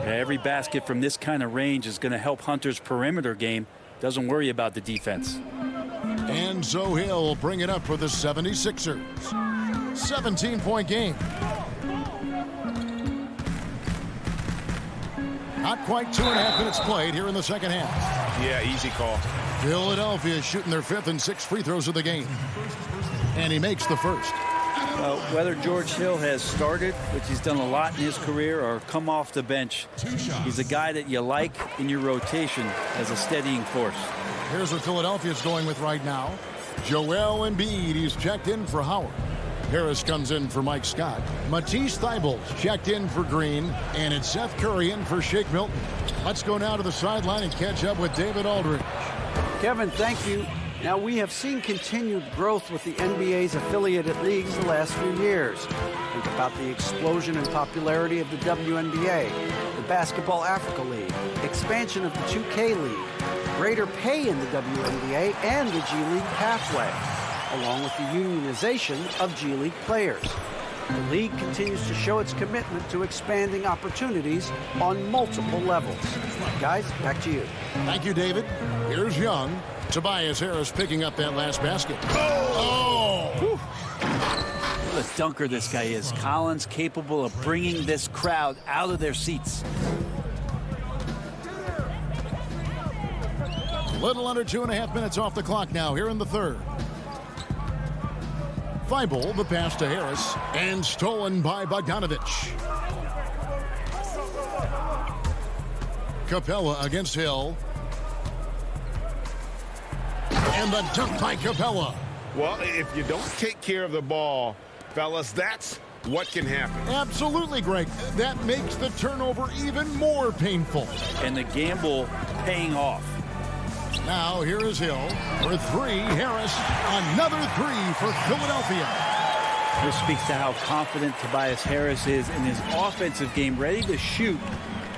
Every basket from this kind of range is going to help Hunter's perimeter game. Doesn't worry about the defense. And so he'll bring it up for the 76ers. 17-point game. Not quite 2.5 minutes played here in the second half. Yeah, easy call. Philadelphia shooting their 5th and 6th free throws of the game. And he makes the first. Whether George Hill has started, which he's done a lot in his career, or come off the bench, he's a guy that you like in your rotation as a steadying force. Here's what Philadelphia's going with right now. Joel Embiid, he's checked in for Howard. Harris comes in for Mike Scott. Matisse Thybulle's checked in for Green. And it's Seth Curry in for Shake Milton. Let's go now to the sideline and catch up with David Aldridge. Kevin, thank you. Now, we have seen continued growth with the NBA's affiliated leagues the last few years. Think about the explosion in popularity of the WNBA, the Basketball Africa League, expansion of the 2K League, greater pay in the WNBA and the G League pathway, along with the unionization of G League players. The league continues to show its commitment to expanding opportunities on multiple levels. Guys, back to you. Thank you, David. Here's Young. Tobias Harris picking up that last basket. Oh! What a dunker this guy is. Collins capable of bringing this crowd out of their seats. Little under 2.5 minutes off the clock now here in the third. Thibault, the pass to Harris, and stolen by Bogdanovich. Capella against Hill. And the dunk by Capella. Well, if you don't take care of the ball, fellas, that's what can happen. Absolutely, Greg. That makes the turnover even more painful. And the gamble paying off. Now here is Hill for three. Harris, another three for Philadelphia. This speaks to how confident Tobias Harris is in his offensive game, ready to shoot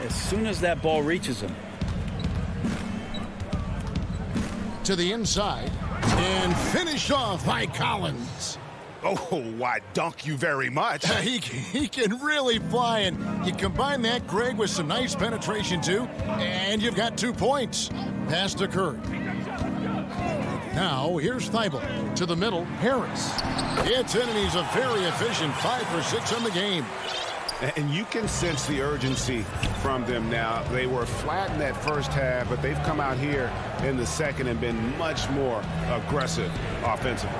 as soon as that ball reaches him. To the inside and finished off by Collins. Oh, why, dunk you very much. He can really fly, and you combine that, Greg, with some nice penetration, too, and you've got 2 points. Pass to Curry. Now, here's Thibault to the middle. Harris. It's in, and he's a very efficient 5 for 6 on the game. And you can sense the urgency from them now. They were flat in that first half, but they've come out here in the second and been much more aggressive offensively.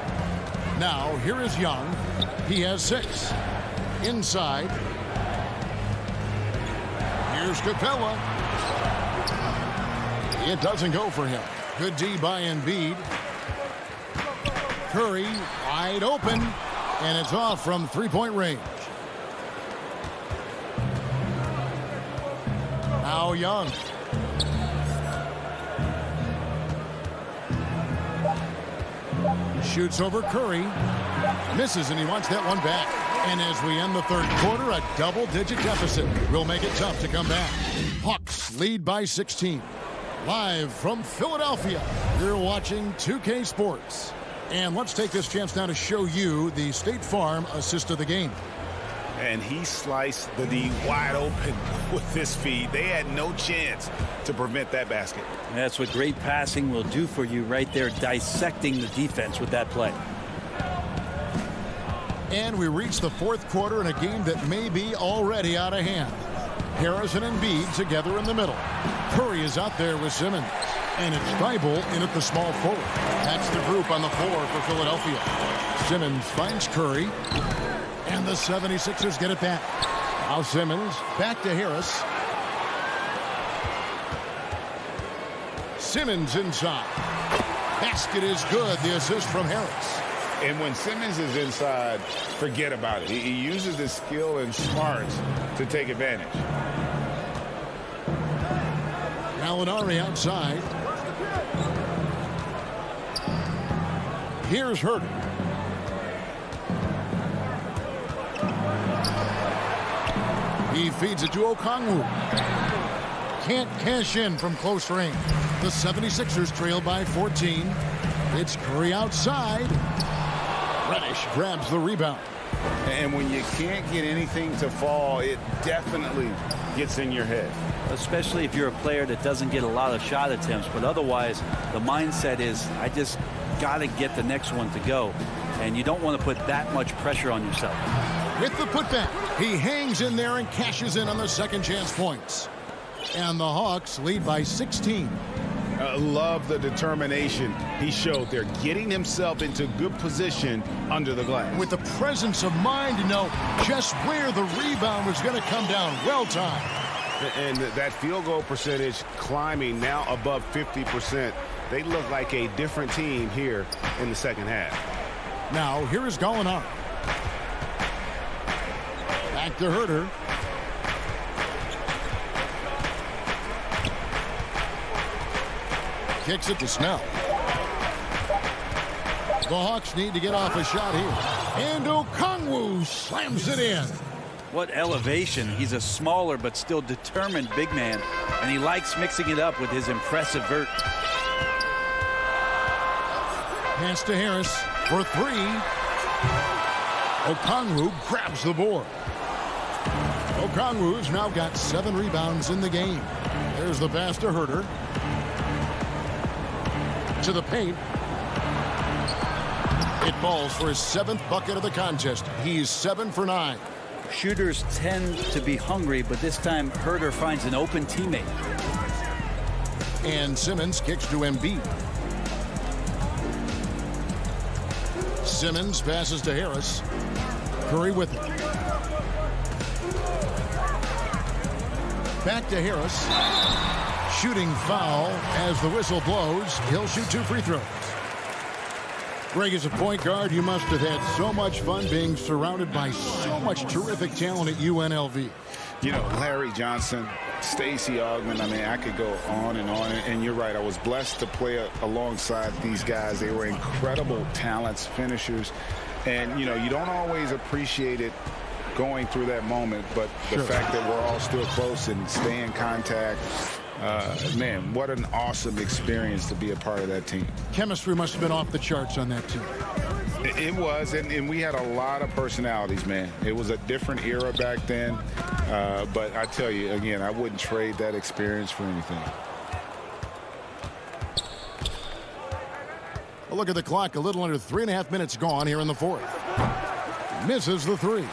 Now, here is Young. He has 6. Inside. Here's Capella. It doesn't go for him. Good D by Embiid. Curry wide open, and it's off from 3-point range. Now Young. Shoots over Curry. Misses, and he wants that one back. And as we end the third quarter, a double-digit deficit will make it tough to come back. Hawks lead by 16. Live from Philadelphia, you're watching 2K Sports. And let's take this chance now to show you the State Farm assist of the game. And he sliced the D wide open with this feed. They had no chance to prevent that basket. That's what great passing will do for you right there, dissecting the defense with that play. And we reach the fourth quarter in a game that may be already out of hand. Harris and Embiid together in the middle. Curry is out there with Simmons. And it's Thibault in at the small forward. That's the group on the floor for Philadelphia. Simmons finds Curry. And the 76ers get it back. Now Simmons back to Harris. Simmons inside. Basket is good. The assist from Harris. And when Simmons is inside, forget about it. He uses his skill and smarts to take advantage. Gallinari outside. Here's Herter. He feeds it to Okongwu. Can't cash in from close range. The 76ers trail by 14. It's Curry outside. Reddish grabs the rebound. And when you can't get anything to fall, it definitely gets in your head. Especially if you're a player that doesn't get a lot of shot attempts. But otherwise, the mindset is, I just got to get the next one to go. And you don't want to put that much pressure on yourself. With the putback, he hangs in there and cashes in on the second chance points. And the Hawks lead by 16. Love the determination he showed there, getting himself into good position under the glass. With the presence of mind to know just where the rebound was going to come down. Well timed. And that field goal percentage climbing now above 50%. They look like a different team here in the second half. Now, here is Gallinari. Back to Herter. Kicks it to Snell. The Hawks need to get off a shot here. And Okongwu slams it in. What elevation. He's a smaller but still determined big man. And he likes mixing it up with his impressive vert. Pass to Harris for three. Okongwu grabs the board. Okongwu's now got 7 rebounds in the game. There's the pass to Herter. To the paint. It falls for his 7th bucket of the contest. He's 7 for 9. Shooters tend to be hungry, but this time Herter finds an open teammate. And Simmons kicks to Embiid. Simmons passes to Harris. Curry with it. Back to Harris. Shooting foul as the whistle blows. He'll shoot 2 free throws. Greg, as a point guard, you must have had so much fun being surrounded by so much terrific talent at UNLV. You know, Larry Johnson, Stacey Augmon, I mean, I could go on. And you're right, I was blessed to play alongside these guys. They were incredible talents, finishers. And, you know, you don't always appreciate it going through that moment, but the fact that we're all still close and stay in contact, man, what an awesome experience to be a part of that team. Chemistry must have been off the charts on that team. It was, and we had a lot of personalities, man. It was a different era back then, but I tell you, again, I wouldn't trade that experience for anything. A look at the clock, a little under 3.5 minutes gone here in the fourth. Misses the 3.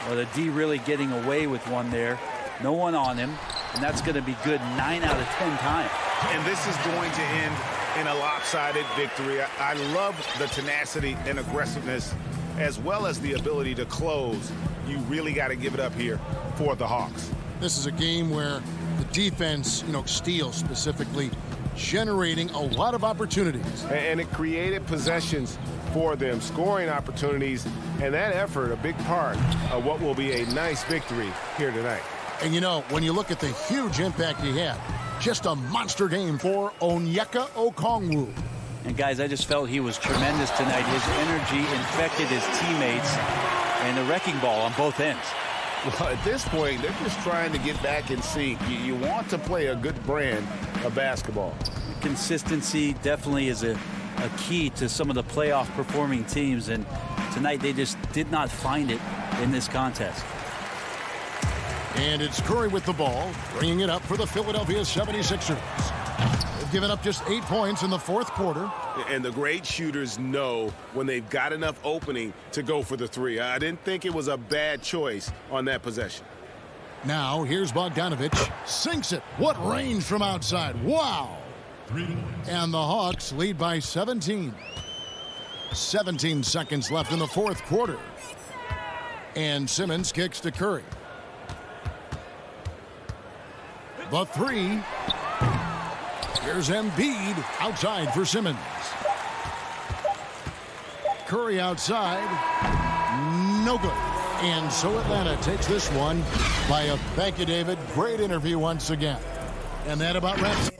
Well, the D really getting away with one there. No one on him, and that's going to be good 9 out of 10 times. And this is going to end in a lopsided victory. I love the tenacity and aggressiveness, as well as the ability to close. You really got to give it up here for the Hawks. This is a game where the defense, steals specifically, generating a lot of opportunities. And it created possessions for them, scoring opportunities, and that effort a big part of what will be a nice victory here tonight. And when you look at the huge impact he had, just a monster game for Onyeka Okongwu. And guys, I just felt he was tremendous tonight. His energy infected his teammates, and the wrecking ball on both ends. Well, at this point, they're just trying to get back in sync. You want to play a good brand of basketball. Consistency definitely is a key to some of the playoff performing teams, and tonight they just did not find it in this contest. And it's Curry with the ball, bringing it up for the Philadelphia 76ers. They've given up just 8 points in the fourth quarter. And the great shooters know when they've got enough opening to go for the 3. I didn't think it was a bad choice on that possession. Now, here's Bogdanovich. Sinks it. What range from outside. Wow. And the Hawks lead by 17. 17 seconds left in the fourth quarter. And Simmons kicks to Curry. The 3. Here's Embiid outside for Simmons. Curry outside. No good. And so Atlanta takes this one by a thank you, David. Great interview once again. And that about wraps it.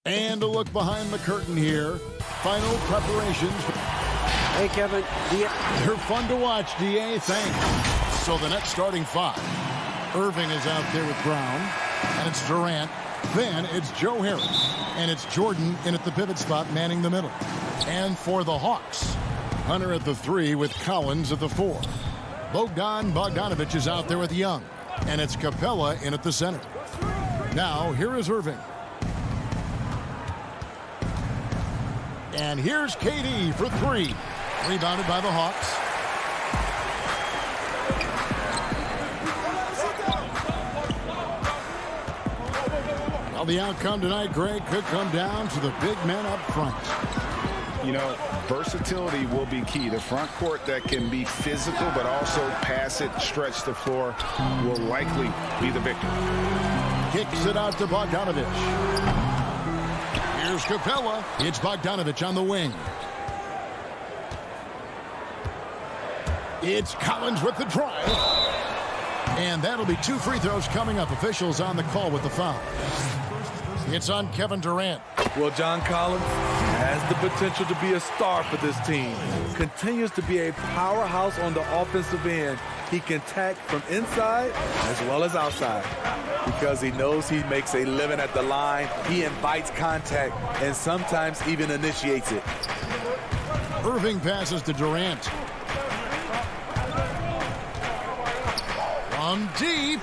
And a look behind the curtain here. Final preparations. Hey, Kevin. They're fun to watch, D.A. Thanks. So the next starting five. Irving is out there with Brown. And it's Durant. Then it's Joe Harris. And it's Jordan in at the pivot spot, manning the middle. And for the Hawks, Hunter at the 3 with Collins at the 4. Bogdanovich is out there with Young. And it's Capella in at the center. Now, here is Irving. And here's KD for 3. Rebounded by the Hawks. Well, the outcome tonight, Greg, could come down to the big men up front. You know, versatility will be key. The front court that can be physical but also pass it, stretch the floor will likely be the victor. Kicks it out to Bogdanovich. Here's Capella. It's Bogdanovich on the wing. It's Collins with the drive. And that'll be 2 free throws coming up. Officials on the call with the foul. It's on Kevin Durant. Well, John Collins has the potential to be a star for this team. Continues to be a powerhouse on the offensive end. He can attack from inside as well as outside. Because he knows he makes a living at the line, he invites contact and sometimes even initiates it. Irving passes to Durant. From deep.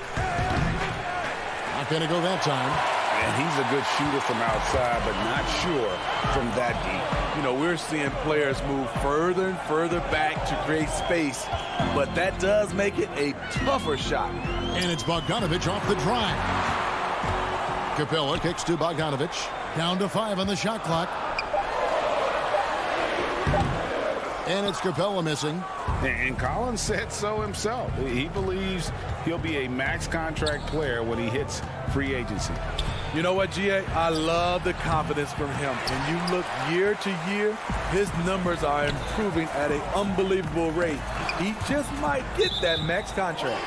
Not going to go that time. And he's a good shooter from outside, but not sure from that deep. You know, we're seeing players move further and further back to create space, but that does make it a tougher shot. And it's Bogdanovich off the drive. Capella kicks to Bogdanovich. Down to 5 on the shot clock. And it's Capella missing. And Collins said so himself. He believes he'll be a max contract player when he hits free agency. You know what, G.A.? I love the confidence from him. When you look year to year, his numbers are improving at an unbelievable rate. He just might get that max contract.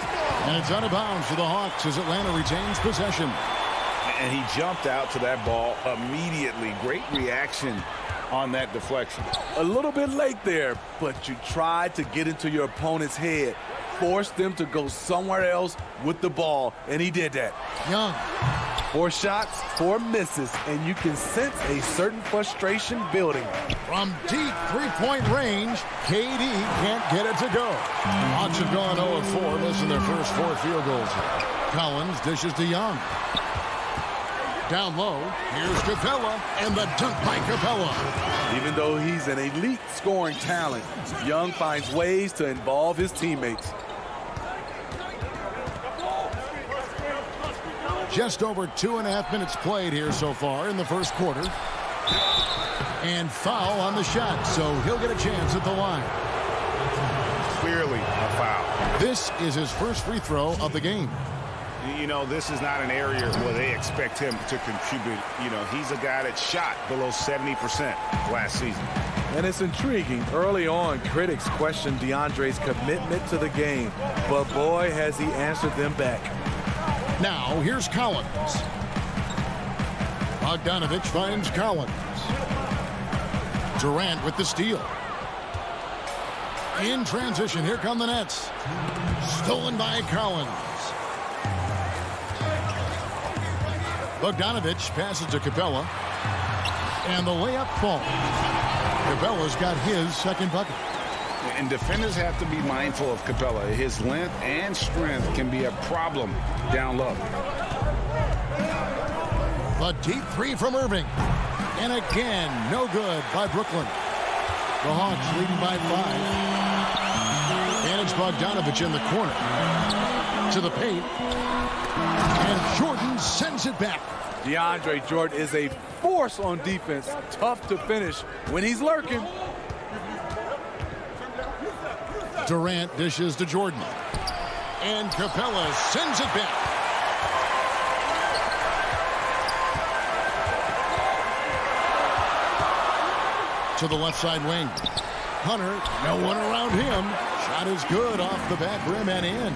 And it's out of bounds for the Hawks as Atlanta retains possession. And he jumped out to that ball immediately. Great reaction on that deflection. A little bit late there, but you tried to get into your opponent's head. Force them to go somewhere else with the ball, and he did that. Young 4 shots, 4 misses, and you can sense a certain frustration building. From deep three-point range, KD can't get it to go. Hawks have gone 0 of 4, missing their first 4 field goals. Collins dishes to Young. Down low, here's Capella, and the dunk by Capella. Even though he's an elite scoring talent, Young finds ways to involve his teammates. Just over 2.5 minutes played here so far in the first quarter. And foul on the shot, so he'll get a chance at the line. Clearly a foul. This is his first free throw of the game. You know, this is not an area where they expect him to contribute. You know, he's a guy that shot below 70% last season. And it's intriguing. Early on, critics questioned DeAndre's commitment to the game, but boy, has he answered them back. Now, here's Collins. Bogdanovich finds Collins. Durant with the steal. In transition, here come the Nets. Stolen by Collins. Bogdanovich passes to Capella. And the layup falls. Capella's got his second bucket. And defenders have to be mindful of Capella. His length and strength can be a problem down low. The deep three from Irving. And again, no good by Brooklyn. The Hawks leading by 5. And it's Bogdanovich in the corner. To the paint. And Jordan sends it back. DeAndre Jordan is a force on defense. Tough to finish when he's lurking. Durant dishes to Jordan. And Capella sends it back. To the left side wing. Hunter, no one around him. Shot is good off the back rim and in.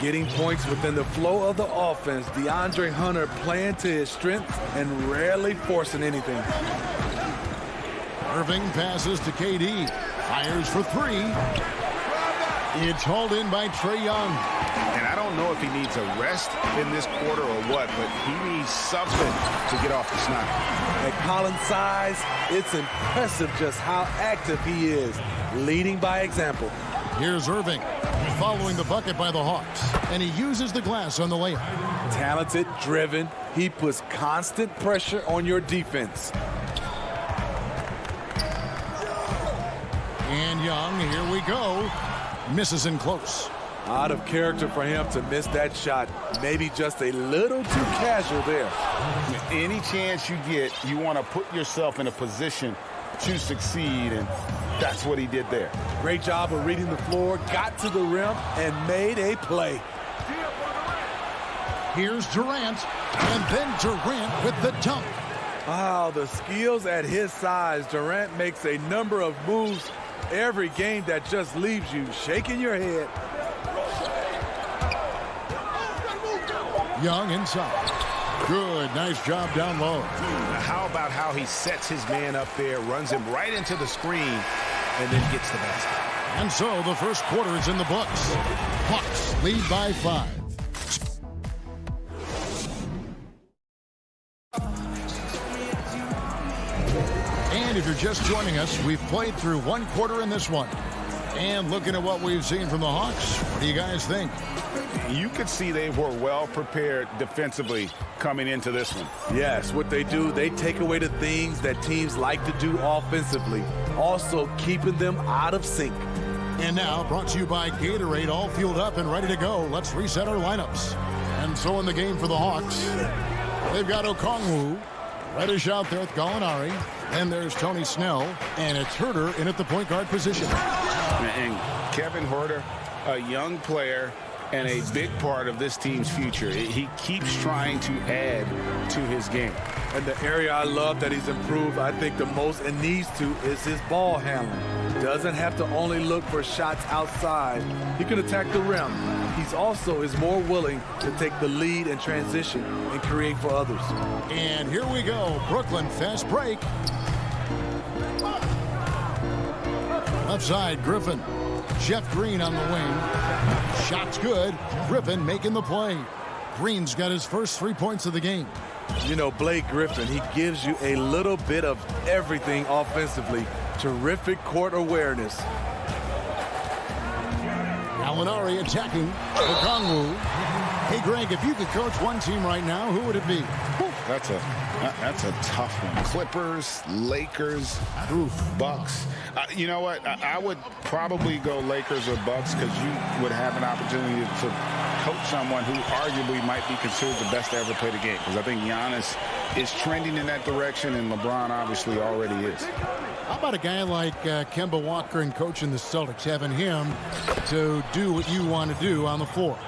Getting points within the flow of the offense. DeAndre Hunter playing to his strengths and rarely forcing anything. Irving passes to KD. Fires for 3. It's hauled in by Trae Young. And I don't know if he needs a rest in this quarter or what, but he needs something to get off the snot. At Collins' size, it's impressive just how active he is, leading by example. Here's Irving following the bucket by the Hawks, and he uses the glass on the layup. Talented, driven, he puts constant pressure on your defense. And Young, here we go. Misses in close. Out of character for him to miss that shot. Maybe just a little too casual there. Any chance you get, you want to put yourself in a position to succeed, and that's what he did there. Great job of reading the floor, got to the rim, and made a play. Here's Durant, and then Durant with the dunk. Wow, the skills at his size. Durant makes a number of moves every game that just leaves you shaking your head. Young inside. Good, nice job down low. How about how he sets his man up there, runs him right into the screen, and then gets the basket. And so the first quarter is in the books. Hawks lead by 5. And if you're just joining us, we've played through one quarter in this one. And looking at what we've seen from the Hawks, what do you guys think? You could see they were well prepared defensively coming into this one. Yes, what they do, they take away the things that teams like to do offensively, also keeping them out of sync. And now, brought to you by Gatorade, all fueled up and ready to go. Let's reset our lineups. And so in the game for the Hawks, they've got Okongwu, Reddish out there with Gallinari. Then there's Tony Snell, and it's Herter in at the point guard position. And Kevin Herter, a young player and a big part of this team's future. He keeps trying to add to his game. And the area I love that he's improved, I think the most and needs to, is his ball handling. Doesn't have to only look for shots outside. He can attack the rim. He's also is more willing to take the lead and transition and create for others. And here we go. Brooklyn fast break. Left side, Griffin. Jeff Green on the wing. Shot's good. Griffin making the play. Green's got his first 3 points of the game. You know, Blake Griffin, he gives you a little bit of everything offensively. Terrific court awareness. Gallinari attacking Okongwu. Hey, Greg, if you could coach one team right now, who would it be? That's a tough one. Clippers, Lakers, Bucks. You know what? I would probably go Lakers or Bucks because you would have an opportunity to coach someone who arguably might be considered the best to ever play the game. Because I think Giannis is trending in that direction, and LeBron obviously already is. How about a guy like Kemba Walker and coaching the Celtics, having him to do what you want to do on the floor?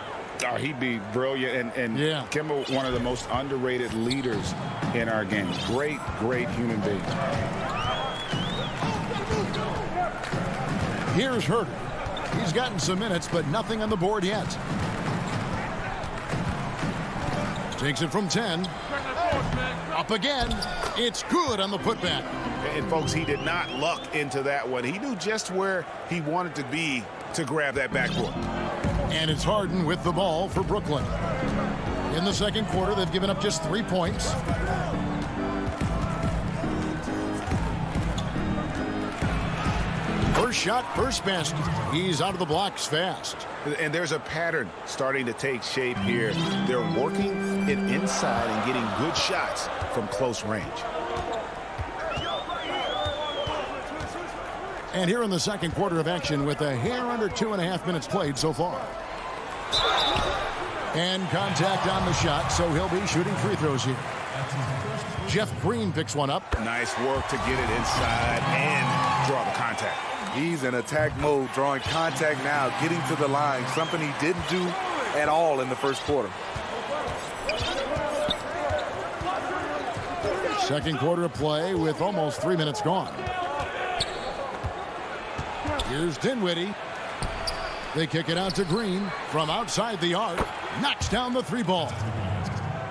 Oh, he'd be brilliant. And yeah. Kemba, one of the most underrated leaders in our game. Great, great human being. Here's Herter. He's gotten some minutes, but nothing on the board yet. Takes it from 10. Up again. It's good on the putback. And, folks, he did not luck into that one. He knew just where he wanted to be to grab that backboard. And it's Harden with the ball for Brooklyn. In the second quarter, they've given up just 3 points. First shot, first basket. He's out of the blocks fast. And there's a pattern starting to take shape here. They're working it inside and getting good shots from close range. And here in the second quarter of action with a hair under 2.5 minutes played so far. And contact on the shot, so he'll be shooting free throws here. Jeff Green picks one up. Nice work to get it inside and draw the contact. He's in attack mode, drawing contact now, getting to the line, something he didn't do at all in the first quarter. Second quarter of play with almost 3 minutes gone. Here's Dinwiddie. They kick it out to Green from outside the arc. Knocks down the 3 ball.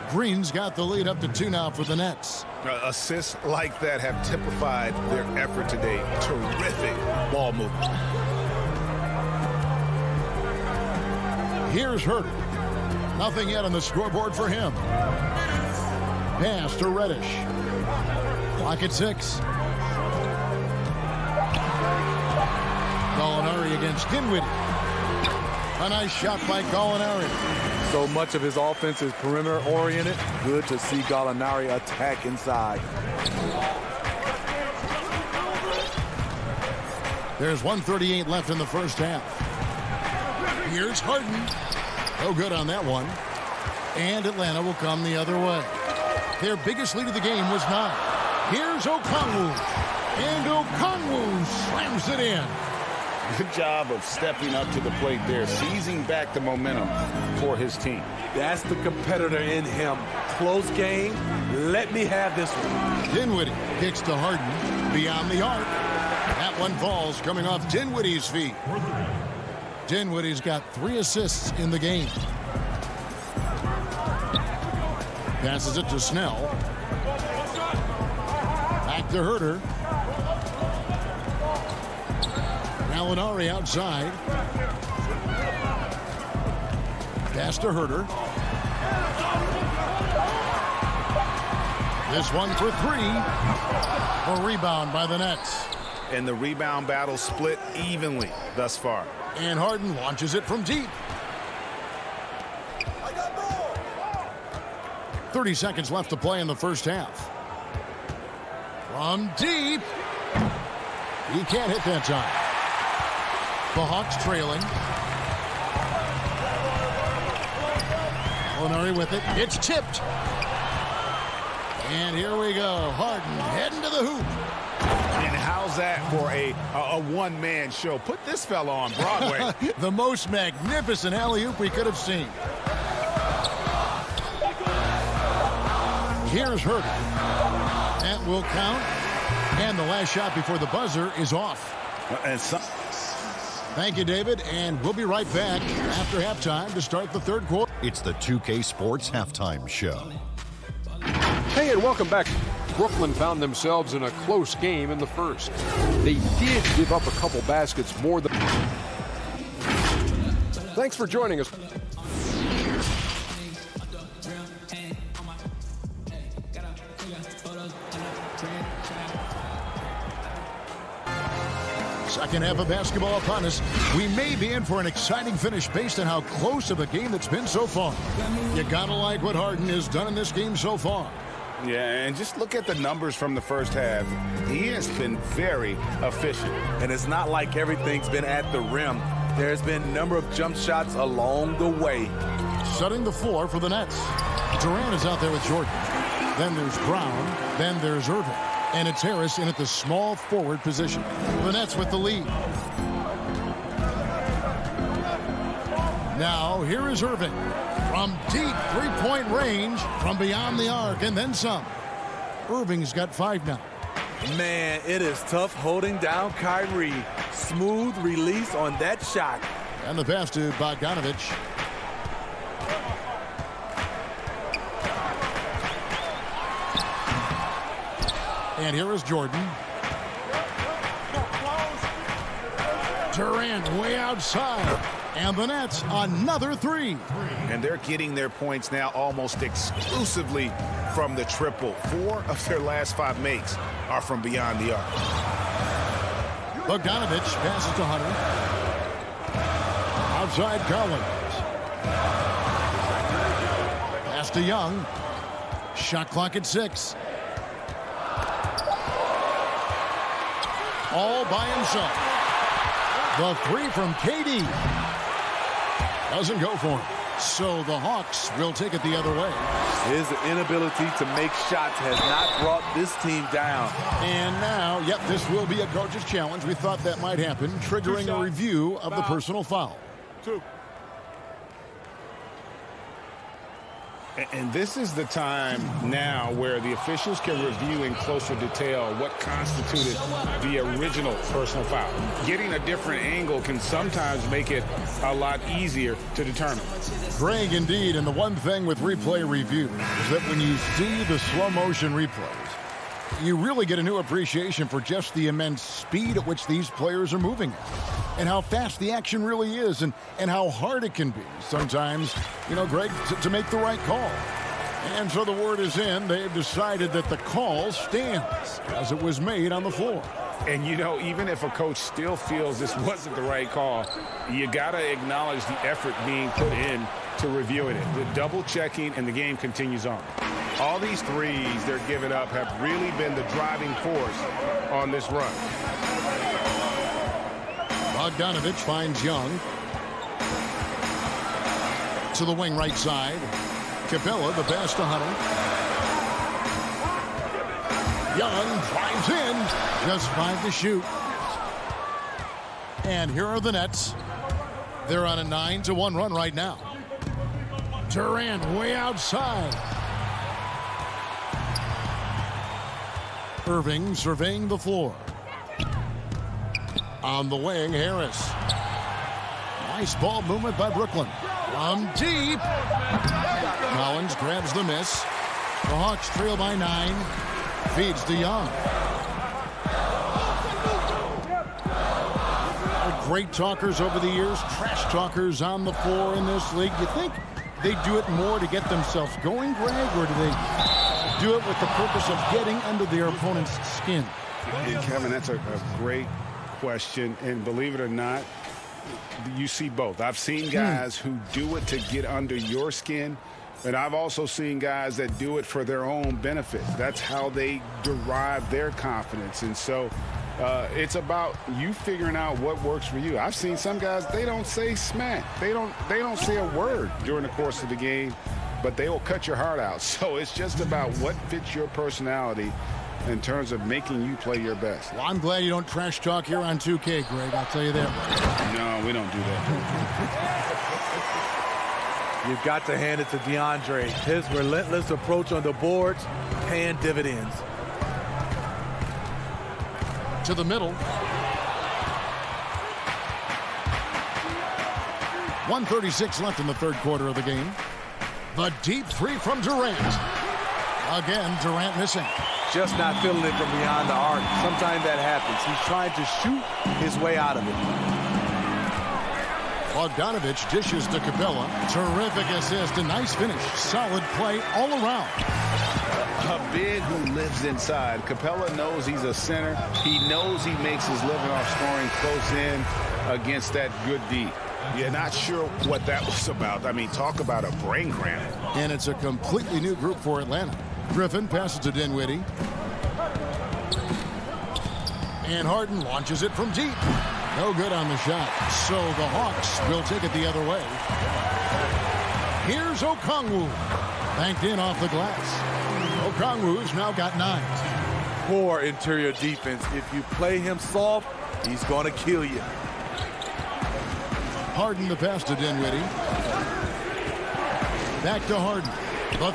Green's got the lead up to 2 now for the Nets. Assists like that have typified their effort today. Terrific ball movement. Here's Herter. Nothing yet on the scoreboard for him. Pass to Reddish. Clock at 6. Gallinari against Dinwiddie. A nice shot by Gallinari. So much of his offense is perimeter oriented. Good to see Gallinari attack inside. There's 1:38 left in the first half. Here's Harden. No good on that one. And Atlanta will come the other way. Their biggest lead of the game was 9. Here's Okongwu. And Okongwu slams it in. Good job of stepping up to the plate there, seizing back the momentum for his team. That's the competitor in him. Close game. Let me have this one. Dinwiddie kicks to Harden beyond the arc. That one falls coming off Dinwiddie's feet. Dinwiddie's got 3 assists in the game. Passes it to Snell. Back to Herter. Gallinari outside. Pass to Herter. This one for 3. A rebound by the Nets. And the rebound battle split evenly thus far. And Harden launches it from deep. 30 seconds left to play in the first half. From deep. He can't hit that time. The Hawks trailing. Gallinari with it. It's tipped. And here we go. Harden heading to the hoop. And how's that for a one-man show? Put this fella on Broadway. The most magnificent alley-oop we could have seen. Here's Herter. That will count. And the last shot before the buzzer is off. Thank you, David, and we'll be right back after halftime to start the third quarter. It's the 2K Sports Halftime Show. Hey, and welcome back. Brooklyn found themselves in a close game in the first. They did give up a couple baskets more than... Thanks for joining us. second half of basketball upon us. We may be in for an exciting finish based on how close of a game that's been so far. You gotta like what Harden has done in this game so far. Yeah, and just look at the numbers from the first half. He has been very efficient. And it's not like everything's been at the rim. There's been a number of jump shots along the way. Setting the floor for the Nets. Durant is out there with Jordan. Then there's Brown. Then there's Irving. And it's Harris in at the small forward position. The Nets with the lead. Now, here is Irving. From deep three-point range, from beyond the arc, and then some. Irving's got 5 now. Man, it is tough holding down Kyrie. Smooth release on that shot. And the pass to Bogdanovich. And here is Jordan. Durant way outside. And the Nets, another 3. And they're getting their points now almost exclusively from the triple. 4 of their last 5 makes are from beyond the arc. Bogdanovich passes to Hunter. Outside Collins. Pass to Young. Shot clock at 6. All by himself. The 3 from KD. Doesn't go for him. So the Hawks will take it the other way. His inability to make shots has not brought this team down. And now, yep, this will be a coach's challenge. We thought that might happen, triggering a review of the personal foul. 2. And this is the time now where the officials can review in closer detail what constituted the original personal foul. Getting a different angle can sometimes make it a lot easier to determine. Greg, indeed, and the one thing with replay review is that when you see the slow motion replays, you really get a new appreciation for just the immense speed at which these players are moving at. And how fast the action really is, and how hard it can be sometimes, you know, Greg, to make the right call. And so the word is in. They've decided that the call stands as it was made on the floor. And, you know, even if a coach still feels this wasn't the right call, you got to acknowledge the effort being put in to reviewing it. The double checking, and the game continues on. All these threes they're giving up have really been the driving force on this run. Bogdanovich finds Young. To the wing right side. Capella, the pass to Hunter. Young drives in. Just 5 to shoot. And here are the Nets. They're on a 9-1 run right now. Durant way outside. Irving surveying the floor. On the wing, Harris. Nice ball movement by Brooklyn. From deep. Collins grabs the miss. The Hawks trail by 9. Feeds to Young. Great talkers over the years. Trash talkers on the floor in this league. You think they do it more to get themselves going, Greg, or do they do it with the purpose of getting under their opponent's skin? And Kevin, that's a great question, and believe it or not, you see both. I've seen guys who do it to get under your skin, and I've also seen guys that do it for their own benefit. That's how they derive their confidence. And so it's about you figuring out what works for you. I've seen some guys, they don't say smack. They don't say a word during the course of the game, but they will cut your heart out. So it's just about what fits your personality in terms of making you play your best. Well, I'm glad you don't trash talk here on 2K, Greg. I'll tell you that. No, we don't do that. You've got to hand it to DeAndre. His relentless approach on the boards, paying dividends. To the middle. 1:36 left in the third quarter of the game. The deep 3 from Durant. Again, Durant missing. Just not feeling it from beyond the arc. Sometimes that happens. He's trying to shoot his way out of it. Bogdanovich dishes to Capella. Terrific assist. A nice finish. Solid play all around. A big who lives inside. Capella knows he's a center. He knows he makes his living off scoring close in against that good D. Yeah, not sure what that was about. I mean, talk about a brain cramp. And it's a completely new group for Atlanta. Griffin passes to Dinwiddie. And Harden launches it from deep. No good on the shot. So the Hawks will take it the other way. Here's Okongwu. Banked in off the glass. Okongwu's now got 9. Poor interior defense. If you play him soft, he's going to kill you. Harden the pass to Dinwiddie. Back to Harden. The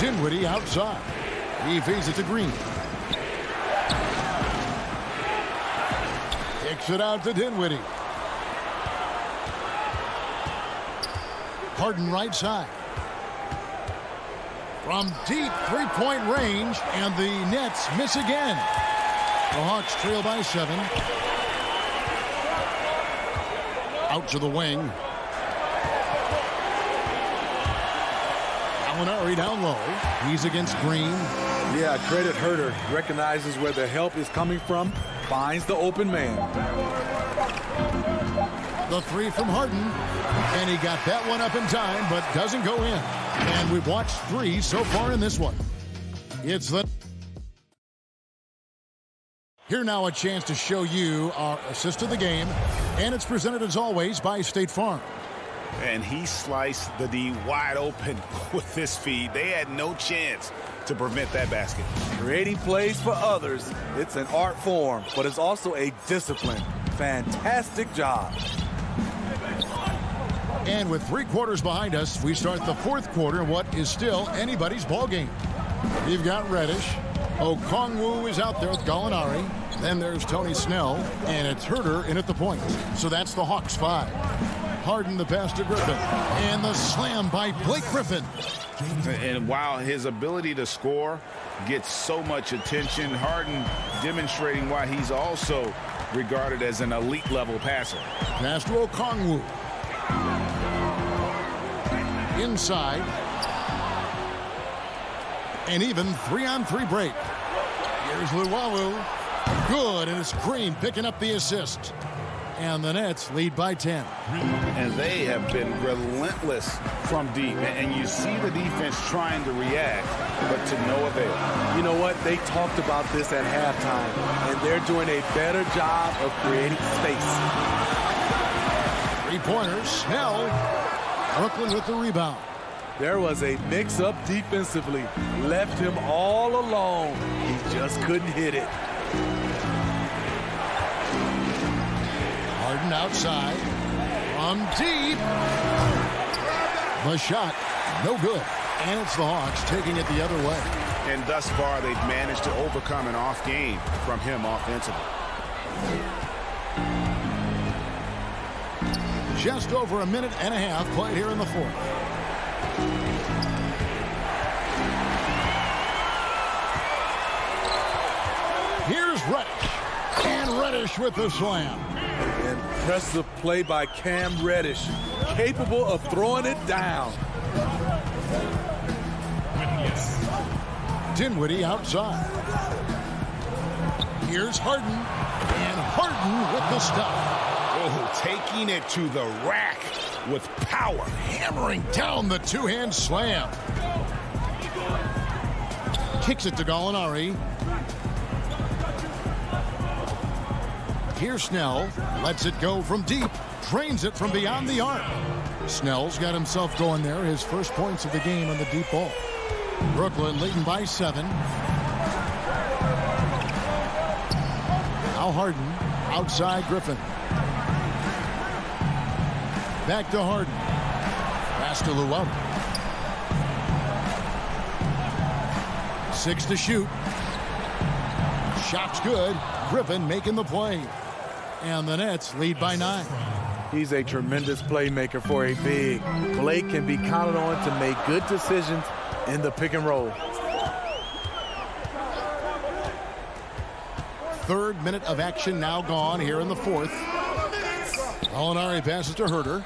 3. Dinwiddie outside. He feeds it to Green. Kicks it out to Dinwiddie. Harden right side. From deep three-point range, and the Nets miss again. The Hawks trail by 7. Out to the wing. Gallinari down low. He's against Green. Yeah, credit Herter. Recognizes where the help is coming from. Finds the open man. The 3 from Harden. And he got that one up in time, but doesn't go in. And we've watched 3 so far in this one. It's the... Here now a chance to show you our assist of the game. And it's presented as always by State Farm. And he sliced the D wide open with this feed. They had no chance to prevent that basket. Creating plays for others. It's an art form, but it's also a discipline. Fantastic job. And with 3 quarters behind us, we start the 4th quarter in what is still anybody's ball game. You've got Reddish. Okongwu is out there with Gallinari. Then there's Tony Snell, and it's Herter in at the point. So that's the Hawks 5. Harden the pass to Griffin. And the slam by Blake Griffin. And while his ability to score gets so much attention, Harden demonstrating why he's also regarded as an elite level passer. Pass to Okongwu. Inside. And even 3-on-3 break. Here's Luwawu. Good, and it's Green picking up the assist. And the Nets lead by 10. And they have been relentless from deep. And you see the defense trying to react, but to no avail. You know what? They talked about this at halftime, and they're doing a better job of creating space. 3-pointers. Snell. Brooklyn with the rebound. There was a mix-up defensively. Left him all alone. He just couldn't hit it. Harden outside. From deep. The shot. No good. And it's the Hawks taking it the other way. And thus far, they've managed to overcome an off game from him offensively. Just over a minute and a half played here in the 4th. Here's Reddish. And Reddish with the slam. Impressive play by Cam Reddish. Capable of throwing it down. Dinwiddie outside. Here's Harden. And Harden with the stop. Oh, taking it to the rack with power. Hammering down the 2-hand slam. Kicks it to Gallinari. Here's Snell. Lets it go from deep. Drains it from beyond the arc. Snell's got himself going there. His first points of the game on the deep ball. Brooklyn leading by 7. Now Harden. Outside Griffin. Back to Harden. Pass to Luwawu. 6 to shoot. Shot's good. Griffin making the play. And the Nets lead by 9. He's a tremendous playmaker for a big. Blake can be counted on to make good decisions in the pick and roll. 3rd minute of action now gone here in the 4th. Gallinari passes to Herter.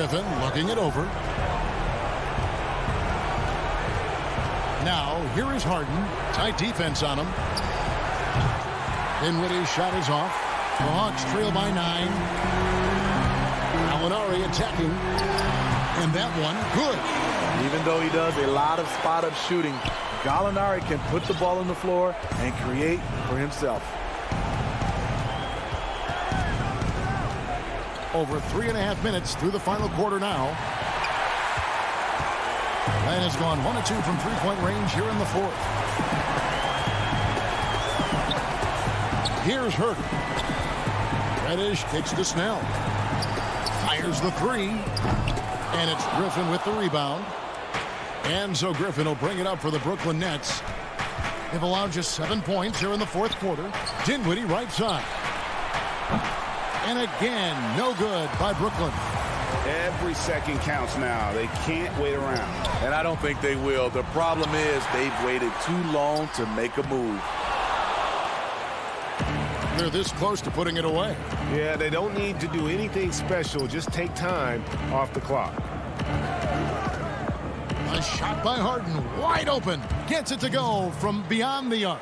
Griffin looking it over. Now, here is Harden. Tight defense on him. Dinwiddie's shot is off. The Hawks trail by 9. Gallinari attacking. And that one, good. Even though he does a lot of spot-up shooting, Gallinari can put the ball on the floor and create for himself. Over 3.5 minutes through the final quarter now. That has gone 1 of 2 from three-point range here in the fourth. Here's Hurd. Reddish kicks to Snell. Fires the three. And it's Griffin with the rebound. And so Griffin will bring it up for the Brooklyn Nets. They've allowed just 7 points here in the fourth quarter. Dinwiddie right side. And again, no good by Brooklyn. Every second counts now. They can't wait around. And I don't think they will. The problem is they've waited too long to make a move. They're this close to putting it away. Yeah, they don't need to do anything special. Just take time off the clock. A shot by Harden, wide open. Gets it to go from beyond the arc.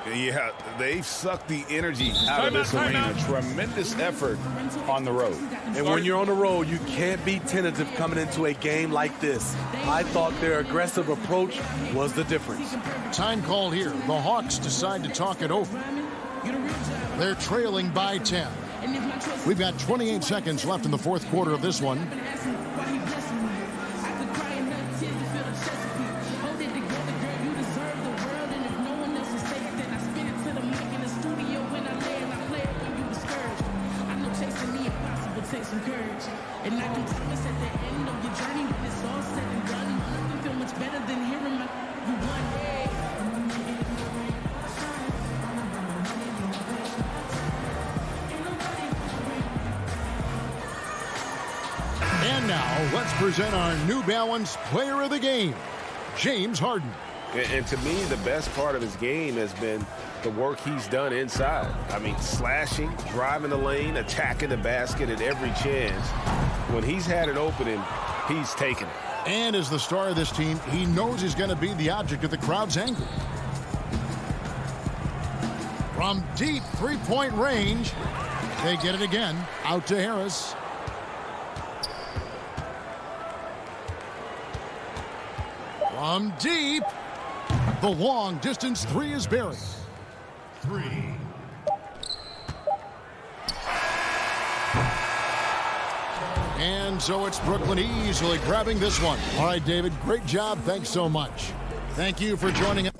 Yeah, they've sucked the energy out of this arena. Tremendous effort on the road. And when you're on the road, you can't be tentative coming into a game like this. I thought their aggressive approach was the difference. Time call here. The Hawks decide to talk it over. They're trailing by 10. We've got 28 seconds left in the fourth quarter of this one. And now, let's present our New Balance Player of the Game, James Harden. And to me, the best part of his game has been the work he's done inside. I mean, slashing, driving the lane, attacking the basket at every chance. When he's had an opening, he's taken it. And as the star of this team, he knows he's going to be the object of the crowd's anger. From deep three-point range, they get it again. Out to Harris. From deep, the long-distance three is buried. 3. And so it's Brooklyn easily grabbing this one. All right, David, great job. Thanks so much. Thank you for joining us.